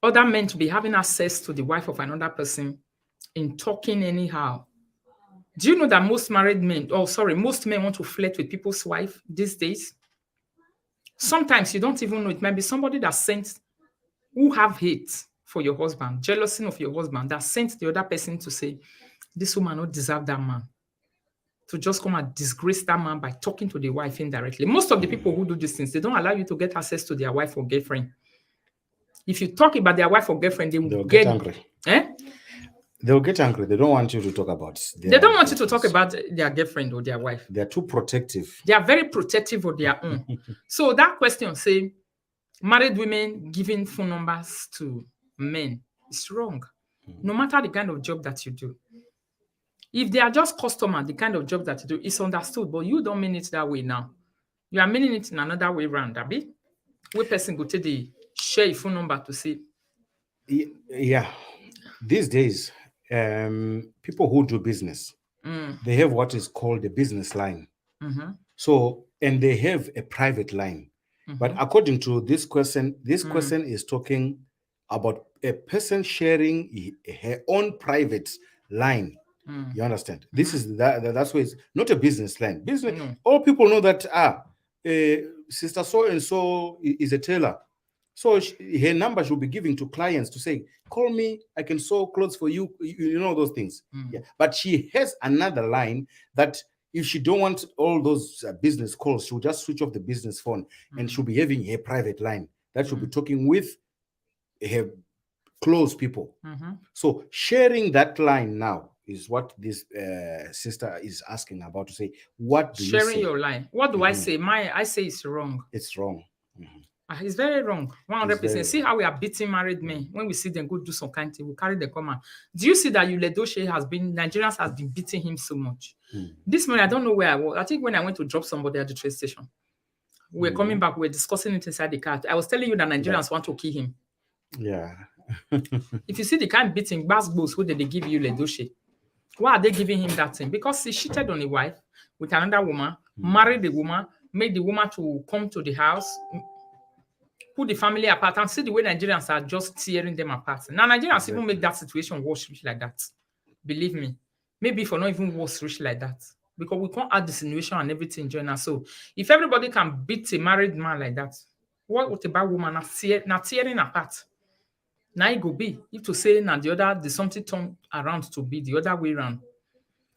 other men to be having access to the wife of another person in talking anyhow. Do you know that most most men want to flirt with people's wife these days? Sometimes you don't even know. It might be somebody that sent, who have hate for your husband, jealousy of your husband, that sent the other person to say, this woman don't deserve that man. To just come and disgrace that man by talking to the wife indirectly. Most of the people who do these things, they don't allow you to get access to their wife or girlfriend. If you talk about their wife or girlfriend, They'll get angry. They'll get angry. They don't want you to talk about they don't want you to talk about their girlfriend or their wife. They're too protective. They are very protective of their own. So that question, say, married women giving phone numbers to men is wrong. No matter the kind of job that you do. If they are just customer, the kind of job that you do is understood, but you don't mean it that way now. You are meaning it in another way around, Abi. Where person go to the share your phone number to see. Yeah. These days, people who do business, they have what is called a business line. So, and they have a private line. But according to this question is talking about a person sharing her own private line. You understand? This is that's why it's not a business line. Business. All people know that sister so and so is a tailor, so her number should be given to clients to say, call me, I can sew clothes for you. You know those things. Yeah. But she has another line that if she don't want all those business calls, she'll just switch off the business phone and she'll be having her private line that she'll be talking with her close people. So sharing that line now is what this sister is asking about, to say, what do you Sharing say? your line. What do I say? I say it's wrong. It's wrong. It's very wrong. 100%. very See how we are beating married men. When we see them go do some kind of thing, we carry them come out. Do you see that Nigerians has been beating him so much? This morning, I don't know where I was. I think when I went to drop somebody at the train station, we were coming back, we were discussing it inside the car. I was telling you that Nigerians want to kill him. Yeah. If you see the kind of beating, basketballs, who did they give you Ledoshe? Why are they giving him that thing? Because he cheated on a wife with another woman, married the woman, made the woman to come to the house, put the family apart, and see the way Nigerians are just tearing them apart. Now, Nigerians even make that situation worse rich like that. Believe me. Maybe for not even worse rich like that. Because we can't add the situation and everything join us. So if everybody can beat a married man like that, what about woman not tearing apart? Now it go be. If to say now the something turn around to be the other way around.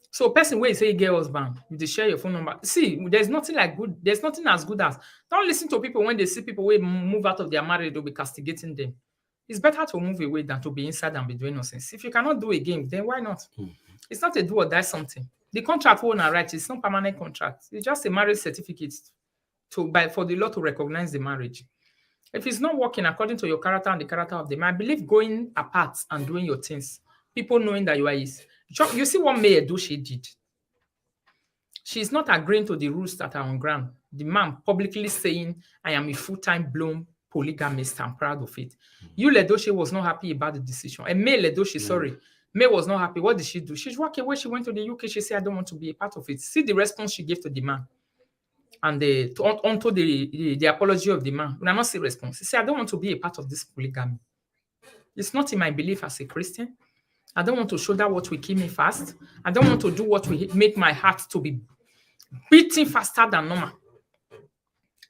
So person where you say get husband, you dey share your phone number. See, there's nothing as good as don't listen to people when they see people who move out of their marriage, they'll be castigating them. It's better to move away than to be inside and be doing nonsense. If you cannot do a game, then why not? It's not a do or die something. The contract won't right, it's not permanent contract. It's just a marriage certificate for the law to recognize the marriage. If it's not working according to your character and the character of the man, I believe going apart and doing your things, people knowing that you are his. You see what May Edochie did. She's not agreeing to the rules that are on ground. The man publicly saying, I am a full-time blown polygamist. I'm proud of it. You, Edochie, was not happy about the decision. And May Edochie, May was not happy. What did she do? She walked away. She went to the UK. She said, I don't want to be a part of it. See the response she gave to the man. And onto the apology of the man. When I not see response, he said, I don't want to be a part of this polygamy. It's not in my belief as a Christian. I don't want to shoulder what will kill me fast. I don't want to do what will make my heart to be beating faster than normal.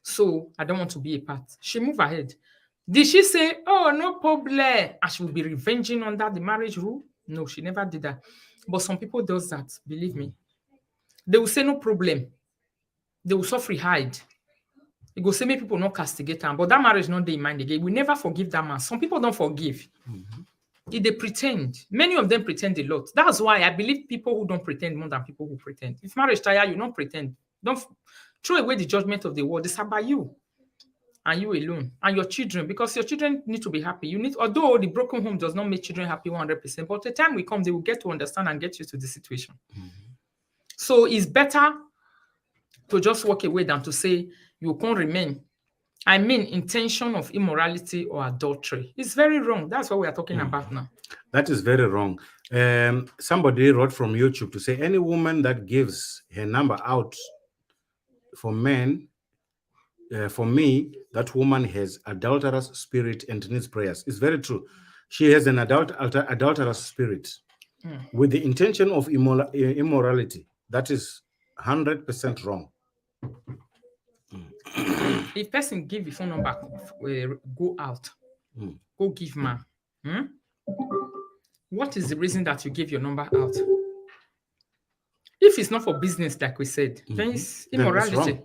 So I don't want to be a part. She moved ahead. Did she say, oh, no problem, and she will be revenging under the marriage rule? No, she never did that. But some people does that, believe me. They will say no problem. They will suffer hide. It go say make people not castigate them, but that marriage not they mind again. We never forgive that man. Some people don't forgive. They pretend. Many of them pretend a lot. That's why I believe people who don't pretend more than people who pretend. If marriage tire, you don't pretend. Don't throw away the judgment of the world. It's about you and you alone and your children, because your children need to be happy. You need, although the broken home does not make children happy 100%, but the time will come, they will get to understand and get used to the situation. So it's better to just walk away than to say you can't remain. I mean, intention of immorality or adultery. It's very wrong. That's what we are talking about now. That is very wrong. Somebody wrote from YouTube to say any woman that gives her number out for men, for me, that woman has adulterous spirit and needs prayers. It's very true. She has an adulterous spirit with the intention of immorality. That is 100% wrong. If person give your phone number, go out, go give man. What is the reason that you give your number out? If it's not for business, like we said, then it's immorality.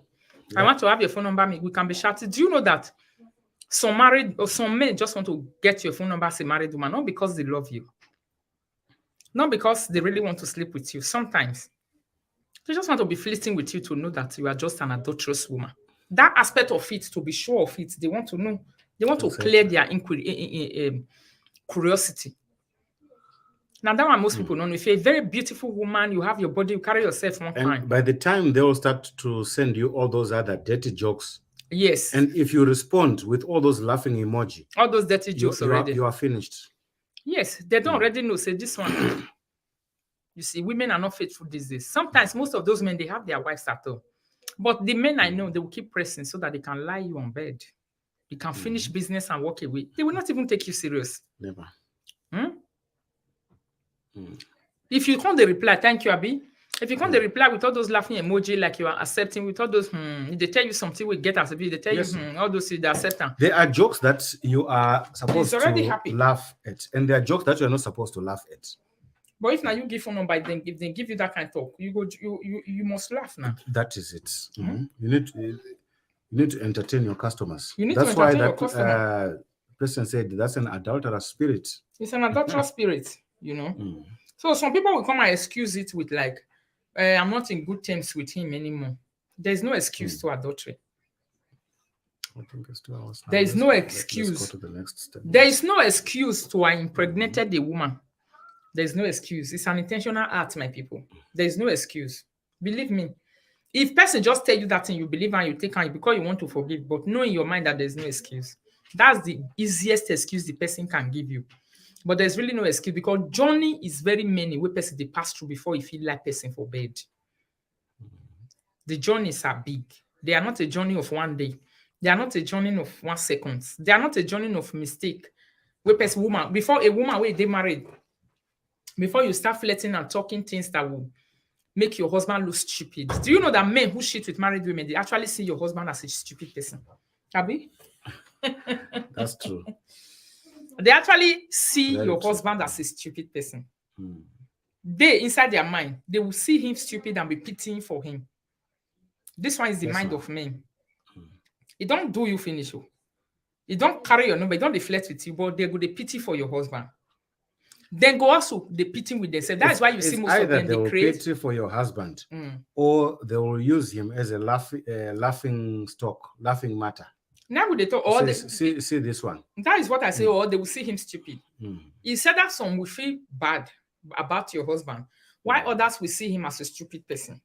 I want to have your phone number. We can be chatting. Do you know that some married or some men just want to get your phone number as a married woman, not because they love you, not because they really want to sleep with you. Sometimes they just want to be flirting with you to know that you are just an adulterous woman. That aspect of it, to be sure of it, they want to know. They want to clear their curiosity. Now, that one most people don't know. If you're a very beautiful woman, you have your body, you carry yourself one time. By the time they will start to send you all those other dirty jokes. Yes. And if you respond with all those laughing emoji, all those dirty jokes already. You are finished. Yes, they don't already know. Say this one. You see, women are not faithful these days. Sometimes most of those men, they have their wives at home. But the men I know, they will keep pressing so that they can lie you on bed. You can finish business and walk away. They will not even take you serious. Never. If you can't reply, thank you, Abi. If you can't reply with all those laughing emoji, like you are accepting, with all those, they tell you something we get as a bit, they tell you all those, they accept them. There are jokes that you are supposed to laugh at, and there are jokes that you are not supposed to laugh at. But if now you give phone number, then if they give you that kind of talk, you must laugh now. That is it. You need to entertain your customers. You need That's to why entertain your that customer. person said that's an adulterous spirit. It's an adulterous spirit, you know. So some people will come and excuse it with like, I'm not in good terms with him anymore. There's no excuse to adultery. I think it's 2 hours now. There is no Let's excuse. go to the next step. There is no excuse to have impregnated a woman. There's no excuse. It's an intentional act, my people. There is no excuse. Believe me. If person just tell you that thing, you believe and you take and because you want to forgive, but know in your mind that there's no excuse. That's the easiest excuse the person can give you. But there's really no excuse because journey is very many where person they pass through before you feel like person for bed. The journeys are big. They are not a journey of one day. They are not a journey of 1 second. They are not a journey of mistake. Where person woman before a woman where they married, before you start flirting and talking things that will make your husband look stupid. Do you know that men who cheat with married women, they actually see your husband as a stupid person? Abi? That's true. They actually see Very your true. husband as a stupid person. They, inside their mind, they will see him stupid and be pitying for him. This one is the Yes, mind ma'am. of men. It don't do you finish. Oh. It don't carry your number. It don't deflect with you, but they go the pity for your husband. Then go also the pity with themselves. That is why you see It's most of either them they they will create. pity for your husband, or they will use him as a laughing stock, laughing matter. Now would they talk or See this one. that is what I say, or they will see him stupid. He said that some will feel bad about your husband, while others will see him as a stupid person.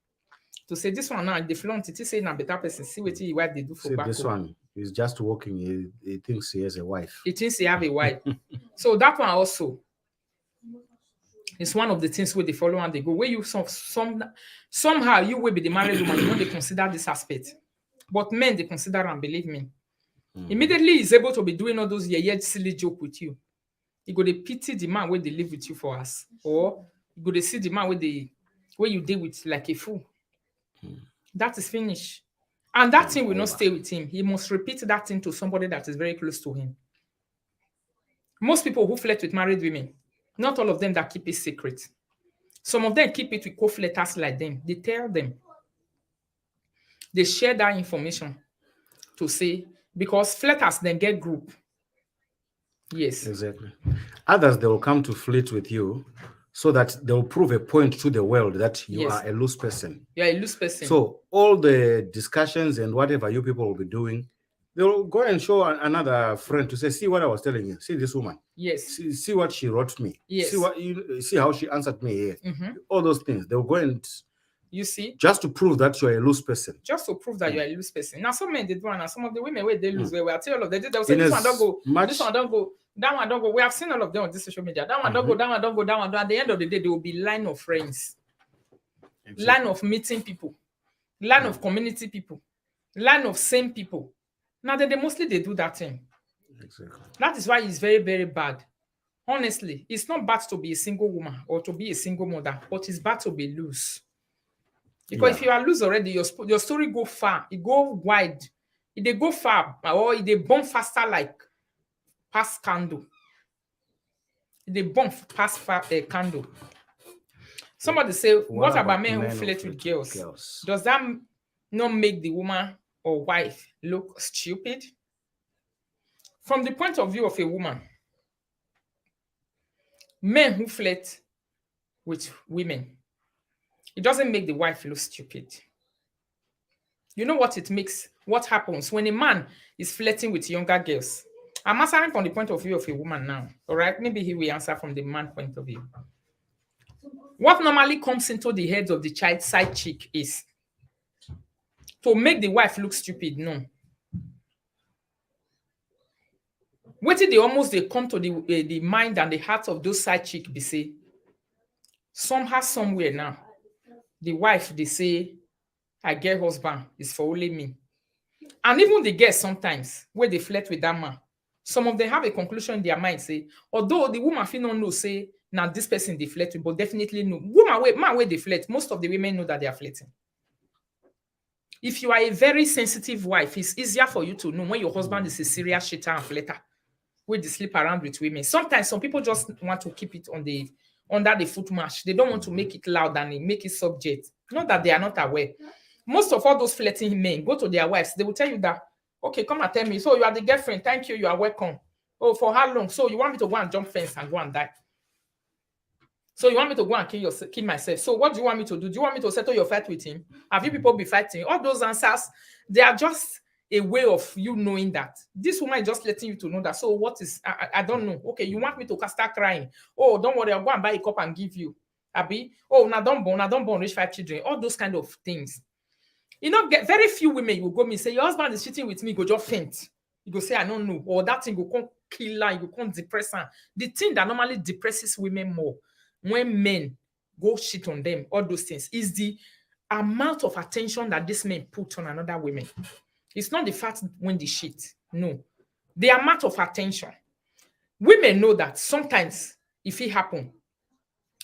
To say this one now, they flaunt it, he say now better person. See what they do for See back this home. one. He's just walking. He thinks he has a wife. He thinks he have a wife. So that one also is one of the things where they follow and they go. Where you somehow you will be the married woman, you know they consider this aspect. But men they consider and believe me. Immediately he's able to be doing all those yet silly joke with you. You go to pity the man where they live with you for us. Or you go to see the man where you deal with like a fool. That is finished. And that thing will not stay with him. He must repeat that thing to somebody that is very close to him. Most people who flirt with married women, not all of them that keep it secret. Some of them keep it with co-flirters like them. They tell them. They share that information to say, because flirters then get group. Yes. Exactly. Others, they will come to flirt with you so that they will prove a point to the world that you Yes. are a loose person. You're a loose person. So all the discussions and whatever you people will be doing, they will go and show another friend to say, see what I was telling you. See this woman. yes. See what she wrote me. Yes. See how she answered me here. All those things. They'll go and You see? just to prove that you're a loose person. Just to prove that you're a loose person. Now, some men did one, and some of the women where they lose, where I tell all of them, they'll say, In this as one don't go, much- this one don't go, that one don't go. We have seen all of them on this social media. That one don't go, that one don't go, that one don't. At the end of the day, there will be line of friends, line of meeting people, line of community people, line of same people. Now, they mostly they do that thing. Exactly. That is why it's very, very bad. Honestly, it's not bad to be a single woman or to be a single mother, but it's bad to be loose. Because if you are loose already, your story go far, it go wide, it they go far, or it they burn faster like past candle. It they burn past candle. Somebody say, what about men who flirt with girls? Does that not make the woman or wife look stupid? From the point of view of a woman, men who flirt with women, it doesn't make the wife look stupid. You know what it makes? What happens when a man is flirting with younger girls? I'm answering from the point of view of a woman now. All right, maybe he will answer from the man point of view. What normally comes into the head of the child side chick is to make the wife look stupid. No. What did they come to the mind and the heart of those side chick be say? Somehow, somewhere now, the wife, they say, I get husband, is for only me. And even the girls sometimes, where they flirt with that man, some of them have a conclusion in their mind, say, although the woman feel not know, say, now this person they flirt with, but definitely no. Man where they flirt, most of the women know that they are flirting. If you are a very sensitive wife, it's easier for you to know when your husband is a serious shitter and flirter, where they sleep around with women. Sometimes some people just want to keep it under the foot march. They don't want to make it loud and make it subject. Not that they are not aware. Most of all those flirting men go to their wives. They will tell you that, okay, come and tell me. So you are the girlfriend. Thank you. You are welcome. Oh, for how long? So you want me to go and jump fence and go and die? So you want me to go and kill myself? So what do you want me to do? Do you want me to settle your fight with him? Have you people be fighting? All those answers, they are just a way of you knowing that this woman is just letting you to know that. So what is, I don't know. Okay, you want me to start crying? Oh, don't worry, I'll go and buy a cup and give you. Abi, oh, now don't born, reach 5 children. All those kind of things. You know, get very few women will go me say, your husband is cheating with me, go just faint. You go say, I don't know. Or that thing go come kill her, you go come depress her. The thing that normally depresses women more when men go shit on them, all those things, is the amount of attention that this men put on another woman. It's not the fact when they shit. No. The amount of attention. Women know that sometimes if it happen,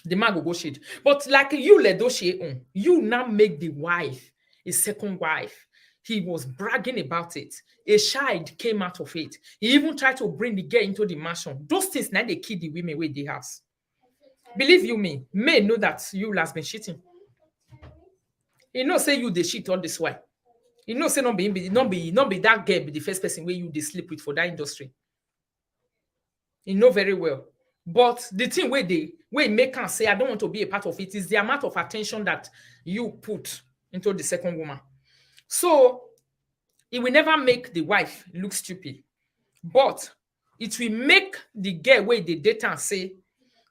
the man will go shit. But like you let those shit on, you now make the wife a second wife. He was bragging about it. A child came out of it. He even tried to bring the girl into the mansion. Those things now they kill the women with the house. Believe you me, men know that you has been cheating. You know, say you they cheat all this while. You know, say not be that girl be the first person where you they sleep with for that industry. You know very well. But the thing where make her say I don't want to be a part of it is the amount of attention that you put into the second woman. So it will never make the wife look stupid, but it will make the girl where they date and say,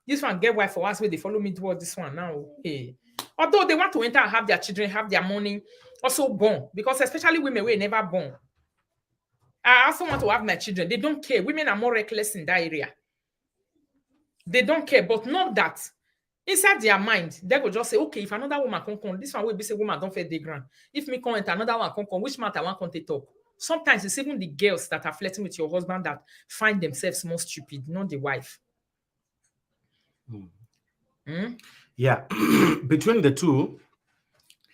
this one get wife for us where they follow me towards this one now. Hey. Although they want to enter and have their children, have their money, also born, because especially women were never born. I also want to have my children. They don't care. Women are more reckless in that area. They don't care, but not that. Inside their mind, they will just say, okay, if another woman come, this one will be say woman don't fair the ground. If me come enter another one come, which matter one come to talk? Sometimes it's even the girls that are flirting with your husband that find themselves more stupid, not the wife. Yeah. Between the two,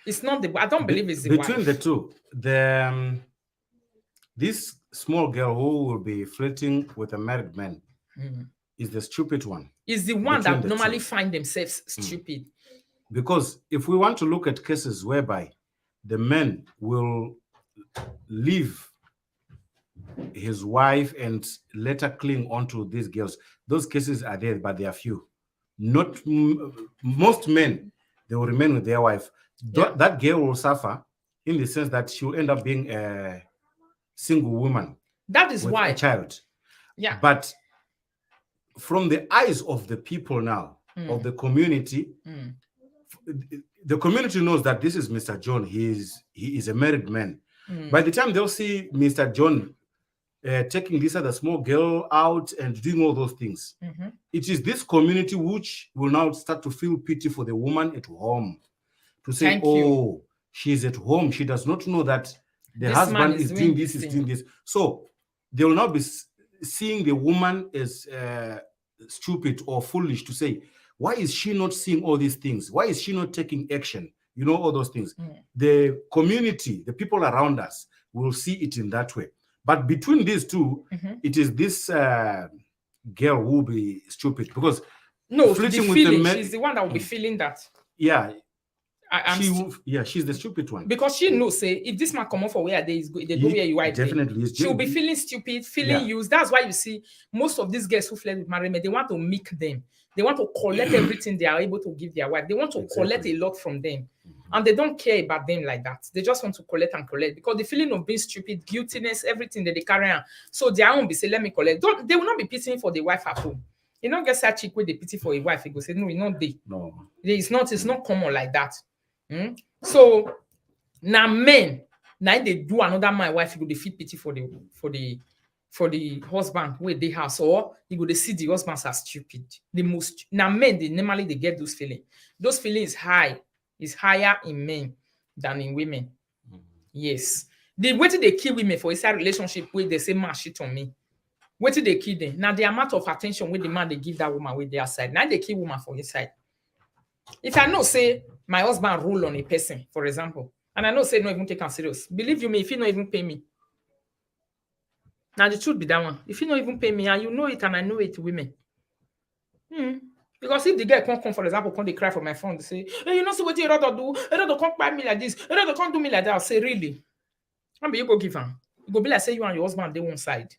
it's not the. I don't believe it's the between wife. the two. This small girl who will be flirting with a married man is the stupid one. Is the one that normally find themselves stupid. Because if we want to look at cases whereby the man will leave his wife and let her cling onto these girls, those cases are there, but they are few. Not most men, they will remain with their wife. Yeah. That girl will suffer in the sense that she will end up being a single woman. That is with why a child. Yeah. But from the eyes of the people now, of the community, the community knows that this is Mr. John. He is a married man. By the time they'll see Mr. John taking this other small girl out and doing all those things, it is this community which will now start to feel pity for the woman at home. To say, oh, she's at home. She does not know that the husband is doing this, is doing this. So they will now be seeing the woman as stupid or foolish to say, why is she not seeing all these things? Why is she not taking action? You know, all those things. The community, the people around us will see it in that way. But between these two, it is this girl who will be stupid because flirting with the man, she's the one that will be feeling that. Yeah. She's the stupid one. Because she knows, say, if this man come off for where they go where you are, definitely she'll be feeling stupid, feeling used. That's why you see most of these girls who flirt with married men, they want to milk them. They want to collect everything they are able to give their wife. They want to collect a lot from them. And they don't care about them like that. They just want to collect and collect because the feeling of being stupid, guiltiness, everything that they carry on. So their own be say, let me collect. They will not be pitying for the wife at home. You don't get such chick with the pity for a wife. He go say, no, it's not there. No. It's not common like that. So now men, now they do another man wife, you go they feel pity for the husband with the house, or you go they see the husbands as stupid. The most now men they normally they get those feelings. Those feelings is higher in men than in women. Yes. The way they kill women for inside relationship where they say man shit on me. Wait till they kill them. Now the amount of attention with the man they give that woman with their side. Now they kill woman for inside. If I know say my husband rule on a person, for example, and I know say no even take him serious, believe you me, if he not even pay me. Now the truth be that one. If he not even pay me, and you know it and I know it, women. Because if the girl can't come, for example, come they cry for my phone, they say, hey, you know, see what you rather do? You rather can't buy me like this, you rather can't do me like that. I'll say, really? Maybe you go give her. You go be like, say you and your husband, they one side.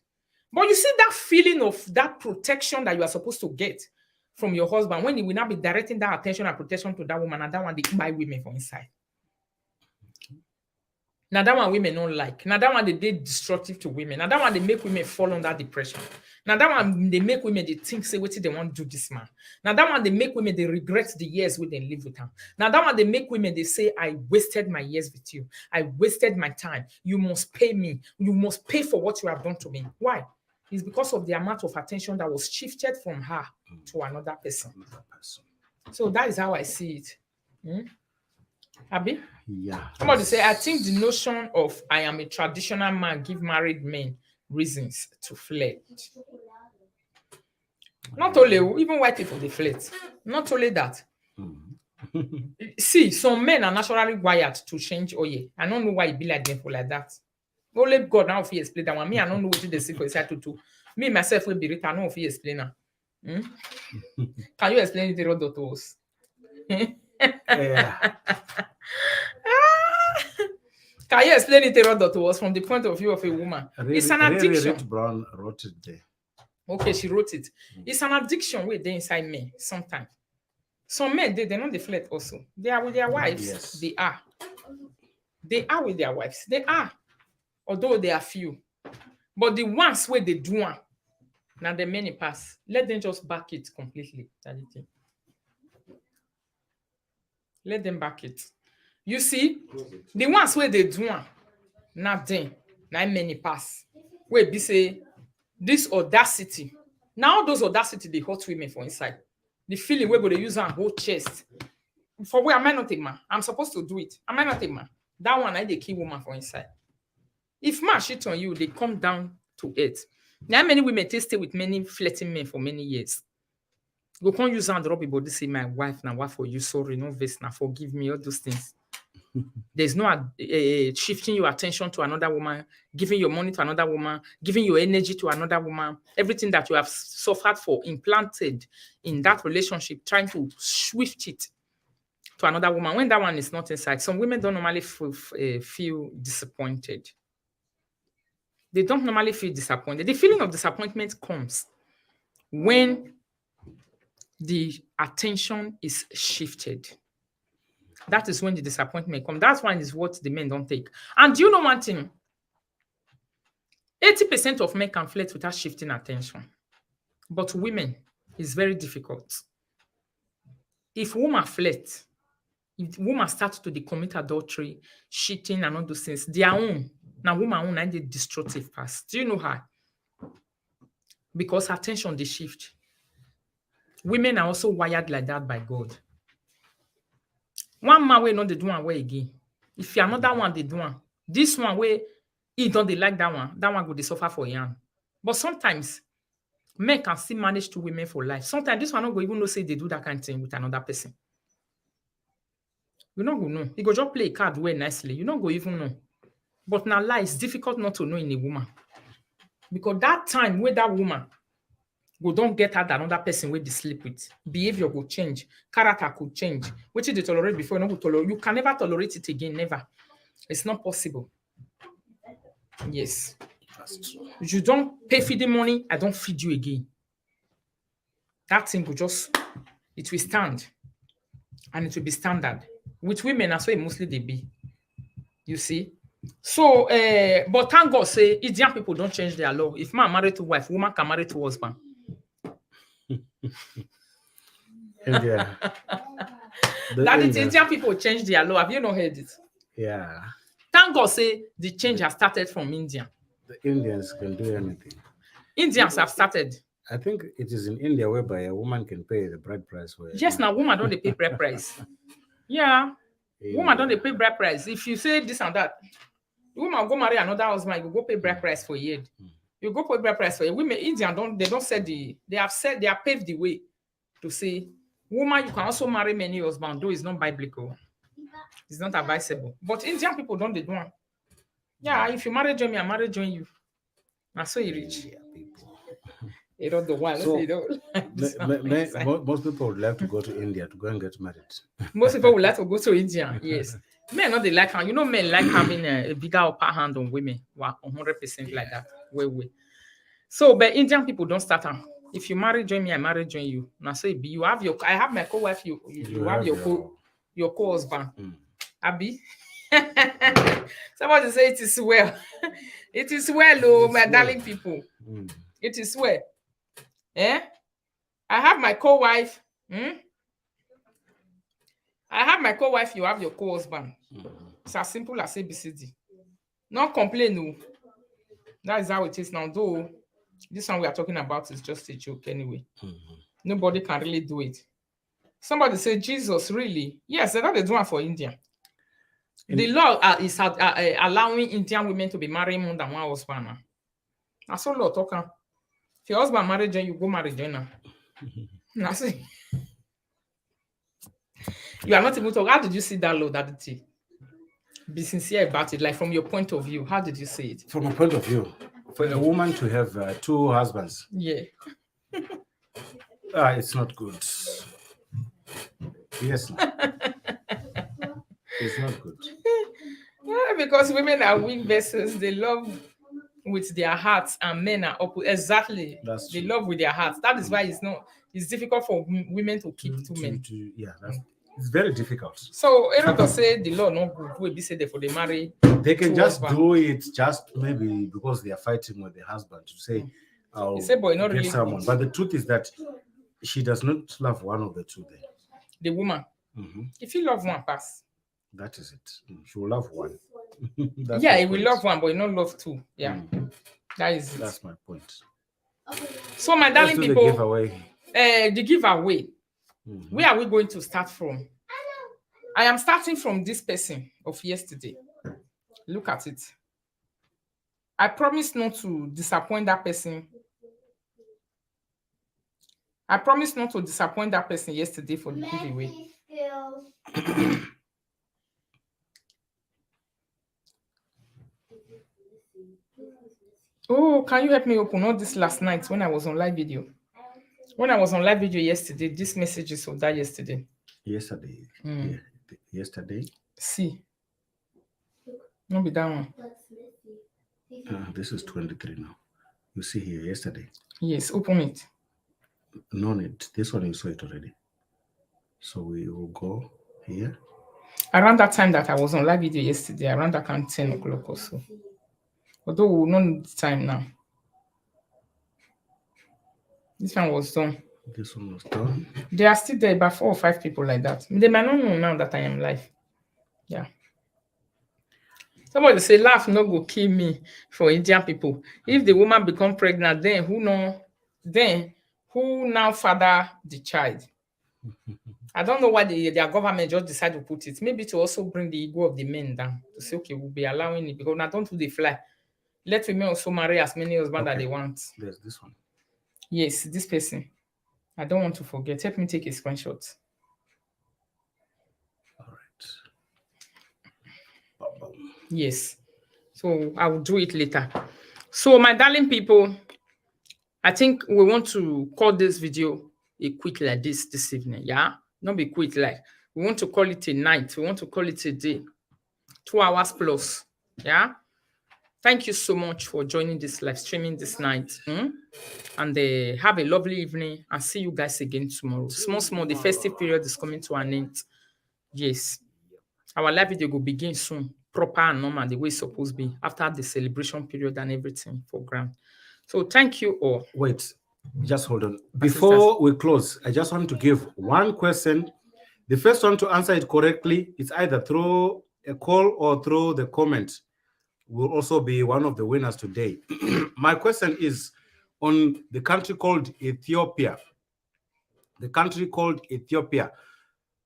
But you see that feeling of that protection that you are supposed to get from your husband when he will not be directing that attention and protection to that woman, and that one they buy women for inside. Now that one women don't like. Now that one they destructive to women. Now that one they make women fall under depression. Now that one they make women they think say what they want to do this man. Now that one they make women they regret the years we they live with him. Now that one they make women they say I wasted my years with you. I wasted my time. You must pay me. You must pay for what you have done to me. Why? It's because of the amount of attention that was shifted from her to another person. So that is how I see it. Abi? Yeah. Somebody say, I think the notion of I am a traditional man give married men reasons to flirt. Not only, even white people, they flirt. Not only that. See, some men are naturally wired to change. Oh, yeah. I don't know why it be like them for like that. Only God now if he explain that one. Me, I don't know what they say for inside to. Me, myself, will be written. I don't know if he explain now. Can you explain it to us? Yeah. Can you explain it to us from the point of view of a woman? It's an addiction. Rich Brown wrote it there. Okay, she wrote it. It's an addiction where they inside men sometimes. Some men, they know they flirt also. They are with their wives. Yes. They are. They are with their wives. They are. Although they are few. But the ones where they do one, now the many pass. Let them just back it completely. Let them back it. You see, the ones where they do one, nothing, now many pass. Where be say this audacity. Now those audacity they hurt women for inside. The feeling where they use on whole chest. For where am I not a man? I'm supposed to do it. Am I not a man? That one I they kill woman for inside. If man shit on you, they come down to it. Now many women stay with many flirting men for many years. You can't use and drop body say my wife now what for you sorry no this now forgive me all those things. There's no shifting your attention to another woman, giving your money to another woman, giving your energy to another woman. Everything that you have suffered for, implanted in that relationship, trying to shift it to another woman. When that one is not inside, some women don't normally feel disappointed. They don't normally feel disappointed. The feeling of disappointment comes when the attention is shifted. That is when the disappointment comes. That one is what the men don't take. And do you know one thing? 80% of men can flirt without shifting attention. But women, it's very difficult. If women flirt, if women start to commit adultery, cheating, and all those things, their own, now woman own and the destructive past. Do you know how? Because attention, they shift. Women are also wired like that by God. One man way not the do one way again. If you another one, they do one. This one way he don't they like that one go they suffer for young. But sometimes men can still manage two women for life. Sometimes this one not go even know say they do that kind of thing with another person. You don't go know. You go just play a card way nicely. You don't go even know. But now lie is difficult not to know in a woman. Because that time where that woman go don't get at another person where they sleep with. Behavior will change. Character could change. Which you tolerate before, you can never tolerate it again. Never. It's not possible. Yes. You don't pay feeding money, I don't feed you again. That thing will just, it will stand. And it will be standard. With women, that's why mostly they be. You see? So, but thank God say, Indian people don't change their law. If man married to wife, woman can marry to husband. India. That is Indian people change their law. Have you not heard it? Yeah. Thank God say the change has started from India. The Indians can do anything. Indians have started. I think it is in India whereby a woman can pay the bride price. Yes, now woman don't they pay bride price. Yeah. Woman don't they pay bride price. If you say this and that, the woman go marry another husband, you go pay bride price for a year. You go pay bride price for a women. Indian don't set they have paved the way to say, woman, you can also marry many husbands, though it's not biblical. It's not advisable. But Indian people don't they do one. Yeah, if you marry join me, I marry join you. That's so you reach. You don't know why. So, You don't like this one inside. most people would like to go to India to go and get married. Most people would like to go to India. Yes, men not they like. You know, men like having a bigger upper hand on women. Wow, 100% like that. Way. So, but Indian people don't start am. If you marry join me, I marry join you. Now say be you have your. I have my co-wife. You have your co-husband. Abi. Somebody say it is well. It is well, oh my darling people. It is well. Eh? I have my co-wife. I have my co-wife, you have your co-husband. It's as simple as ABCD. Not complain, no. That is how it is now. Though this one we are talking about is just a joke anyway. Nobody can really do it. Somebody say, Jesus, really? Yes, they're not the one for India. The law is allowing Indian women to be marrying more than one husband. That's all law talking. If your husband married Jen, you go marry Jen. That's it. You are not able to. How did you see that law, that it? Be sincere about it, like from your point of view. How did you see it? From a point of view, for a woman to have two husbands, yeah, it's not good. Yes, it's not good. Yeah, because women are weak vessels. They love with their hearts, and men are exactly. That's they true. love with their hearts. That is why it's difficult for women to keep two men. It's very difficult. So Erod say the law no good. We be say for the marry. They can just do it just maybe because they are fighting with the husband to say, "I'll say, boy, not get really someone." good. But the truth is that she does not love one of the two. There, the woman. If you love one, pass. That is it. She will love one. Yeah, he will love one, but he not love two. Yeah, that's my point. So, my darling people, the giveaway. The giveaway. Where are we going to start from? I am starting from this person of yesterday. Look at it. I promise not to disappoint that person. I promised not to disappoint that person yesterday for the giveaway. Oh, can you help me open all this last night when I was on live video? When I was on live video yesterday, these messages of that yesterday. Yesterday. Yeah. Yesterday. See. No be that one. This is 23 now. You see here yesterday. Yes, open it. No need. This one you saw it already. So we will go here. Around that time that I was on live video yesterday, around that time 10 o'clock or so. Although we will not need the time now. This one was done. This one was done. They are still there, about 4 or 5 people like that. They might not know now that I am live. Yeah. Somebody say, laugh no go kill me for Indian people. If the woman become pregnant, then who now father the child? I don't know why their government just decided to put it. Maybe to also bring the ego of the men down. To say, okay, we'll be allowing it because now don't do the fly. Let women also marry as many husbands that they want. There's this one. Yes, this person. I don't want to forget. Help me take a screenshot. All right. Yes. So I will do it later. So my darling people, I think we want to call this video a quick like this evening. Yeah. Not be quick like. We want to call it a night. We want to call it a day. 2 hours plus. Yeah. Thank you so much for joining this live streaming this night. And have a lovely evening and see you guys again tomorrow. Small, the festive period is coming to an end. Yes. Our live video will begin soon. Proper and normal, the way it's supposed to be. After the celebration period and everything for grand. So thank you all. Wait, just hold on. Before we close, I just want to give one question. The first one to answer it correctly, it's either through a call or through the comment. Will also be one of the winners today. My question is on the country called Ethiopia. The country called Ethiopia.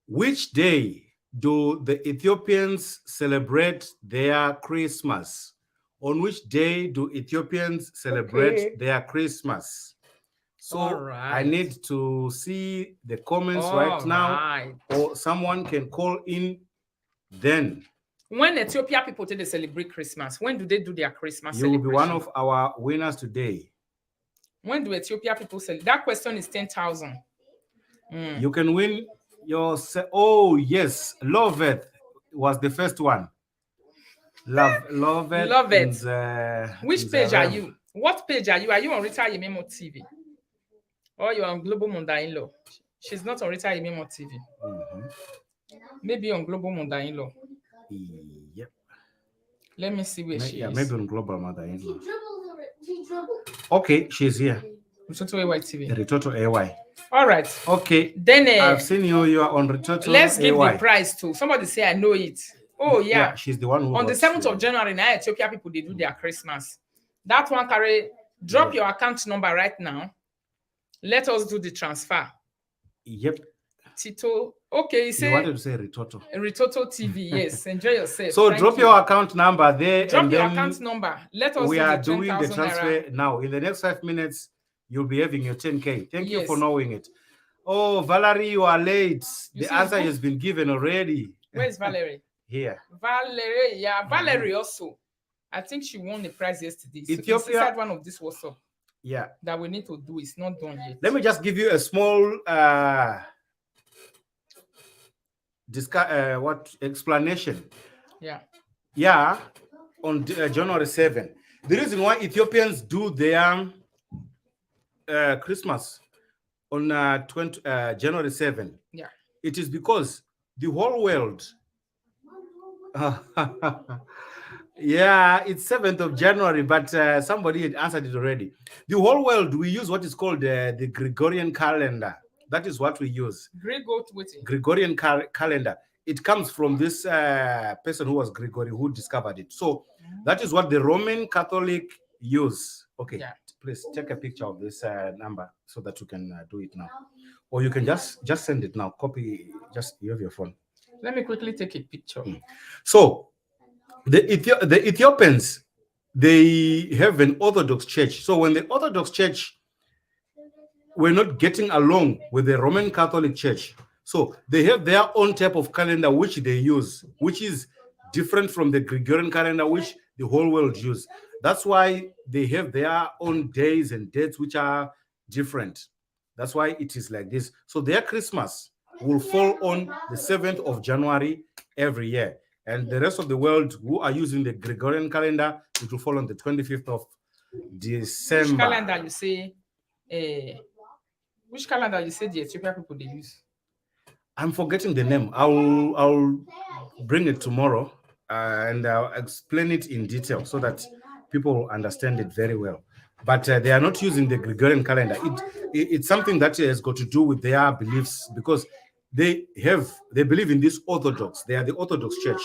Which day do the Ethiopians celebrate their Christmas? On which day do Ethiopians celebrate their Christmas? So I need to see the comments right now, or someone can call in then. When Ethiopia people they celebrate Christmas, when do they do their Christmas celebration? You will be one of our winners today. When do Ethiopia people sell it? That question is 10,000. You can win your. Oh yes, Loveth was the first one. Loveth. Love it. Which in page are Zarem. you? What page are you? Are you on Rita Yememo TV? Or you're on Global Munda In Law? She's not on Rita Yememo TV. Maybe on Global Munda In Law. Yep. Let me see where she Yeah, is. maybe on Global Mother-in-Law. Okay, she's here. Ritoto AY TV. Ritoto AY. All right. Okay. Then I've seen you. You are on Ritoto let's give AY. the prize to somebody. Say I know it. Oh yeah. She's the one who on the got, 7th of January now, Ethiopia people they do their Christmas. That one carry drop your account number right now. Let us do the transfer. Yep. Tito. Okay, you say You wanted to say Ritoto. Ritoto TV. Yes, enjoy yourself. So Thank drop you. your account number there. Drop and your then account number. Let us we do are the doing the 10,000 transfer naira. now. In the next 5 minutes, you'll be having your 10K. Thank you Yes. for knowing it. Oh, Valerie, you are late. You The see, answer has been given already. Where is Valerie? Here. Valerie, yeah, Valerie also. I think she won the prize yesterday. So Ethiopia- it's inside one of this WhatsApp Yeah. that we need to do. It's not done yet. Let me just give you a small explanation. Yeah. Yeah, on January 7th. The reason why Ethiopians do their Christmas on January 7th, Yeah. it is because the whole world. Yeah, it's 7th of January, but somebody had answered it already. The whole world, we use what is called the Gregorian calendar. That is what we use. Gregorian calendar. It comes from this person who was Gregory who discovered it. So that is what the Roman Catholic use. Okay, Yeah. please take a picture of this number so that you can do it now. Or you can just send it now. Copy, just you have your phone. Let me quickly take a picture. So the Ethiopians, they have an Orthodox church. So when the Orthodox church were not getting along with the Roman Catholic Church, so they have their own type of calendar which they use, which is different from the Gregorian calendar which the whole world use. That's why they have their own days and dates which are different. That's why it is like this. So their Christmas will fall on the 7th of January every year. And the rest of the world who are using the Gregorian calendar, it will fall on the 25th of December. Which calendar you say? Which calendar you say the Ethiopian people they use? I'm forgetting the name. I'll bring it tomorrow and I'll explain it in detail so that people will understand it very well. But they are not using the Gregorian calendar. It's something that has got to do with their beliefs because they believe in this Orthodox. They are the Orthodox Church,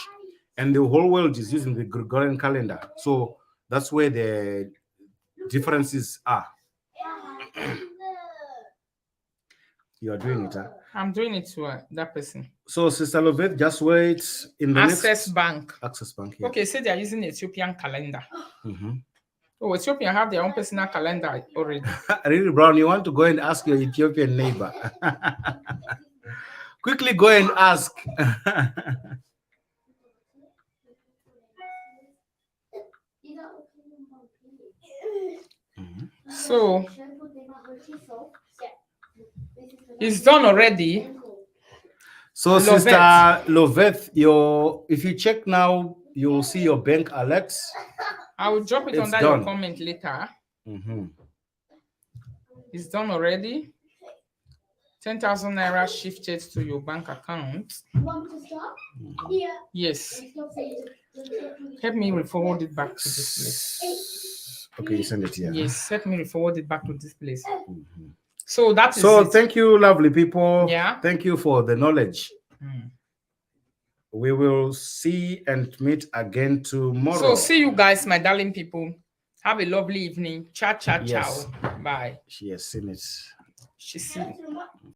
and the whole world is using the Gregorian calendar. So that's where the differences are. You are doing it, huh? I'm doing it to that person. So, Sister Loveth, just wait in the Access Bank. Access Bank. Yeah. Okay, say they are using Ethiopian calendar. Mm-hmm. Oh, Ethiopian have their own personal calendar already. Really, Brown, you want to go and ask your Ethiopian neighbor? Quickly go and ask. So it's done already. So, Sister Loveth, if you check now, you'll see your bank alerts. I will drop it under your comment later. Mm-hmm. It's done already. 10,000 naira shifted to your bank account. Yes. Help me forward it back to this place. Okay, you send it here. Yes, help me forward it back to this place. Mm-hmm. So that is so it. Thank you, lovely people. Yeah. Thank you for the knowledge. We will see and meet again tomorrow. So see you guys, my darling people. Have a lovely evening. Ciao, ciao, Yes. ciao. Bye. She has seen it. She's seen it.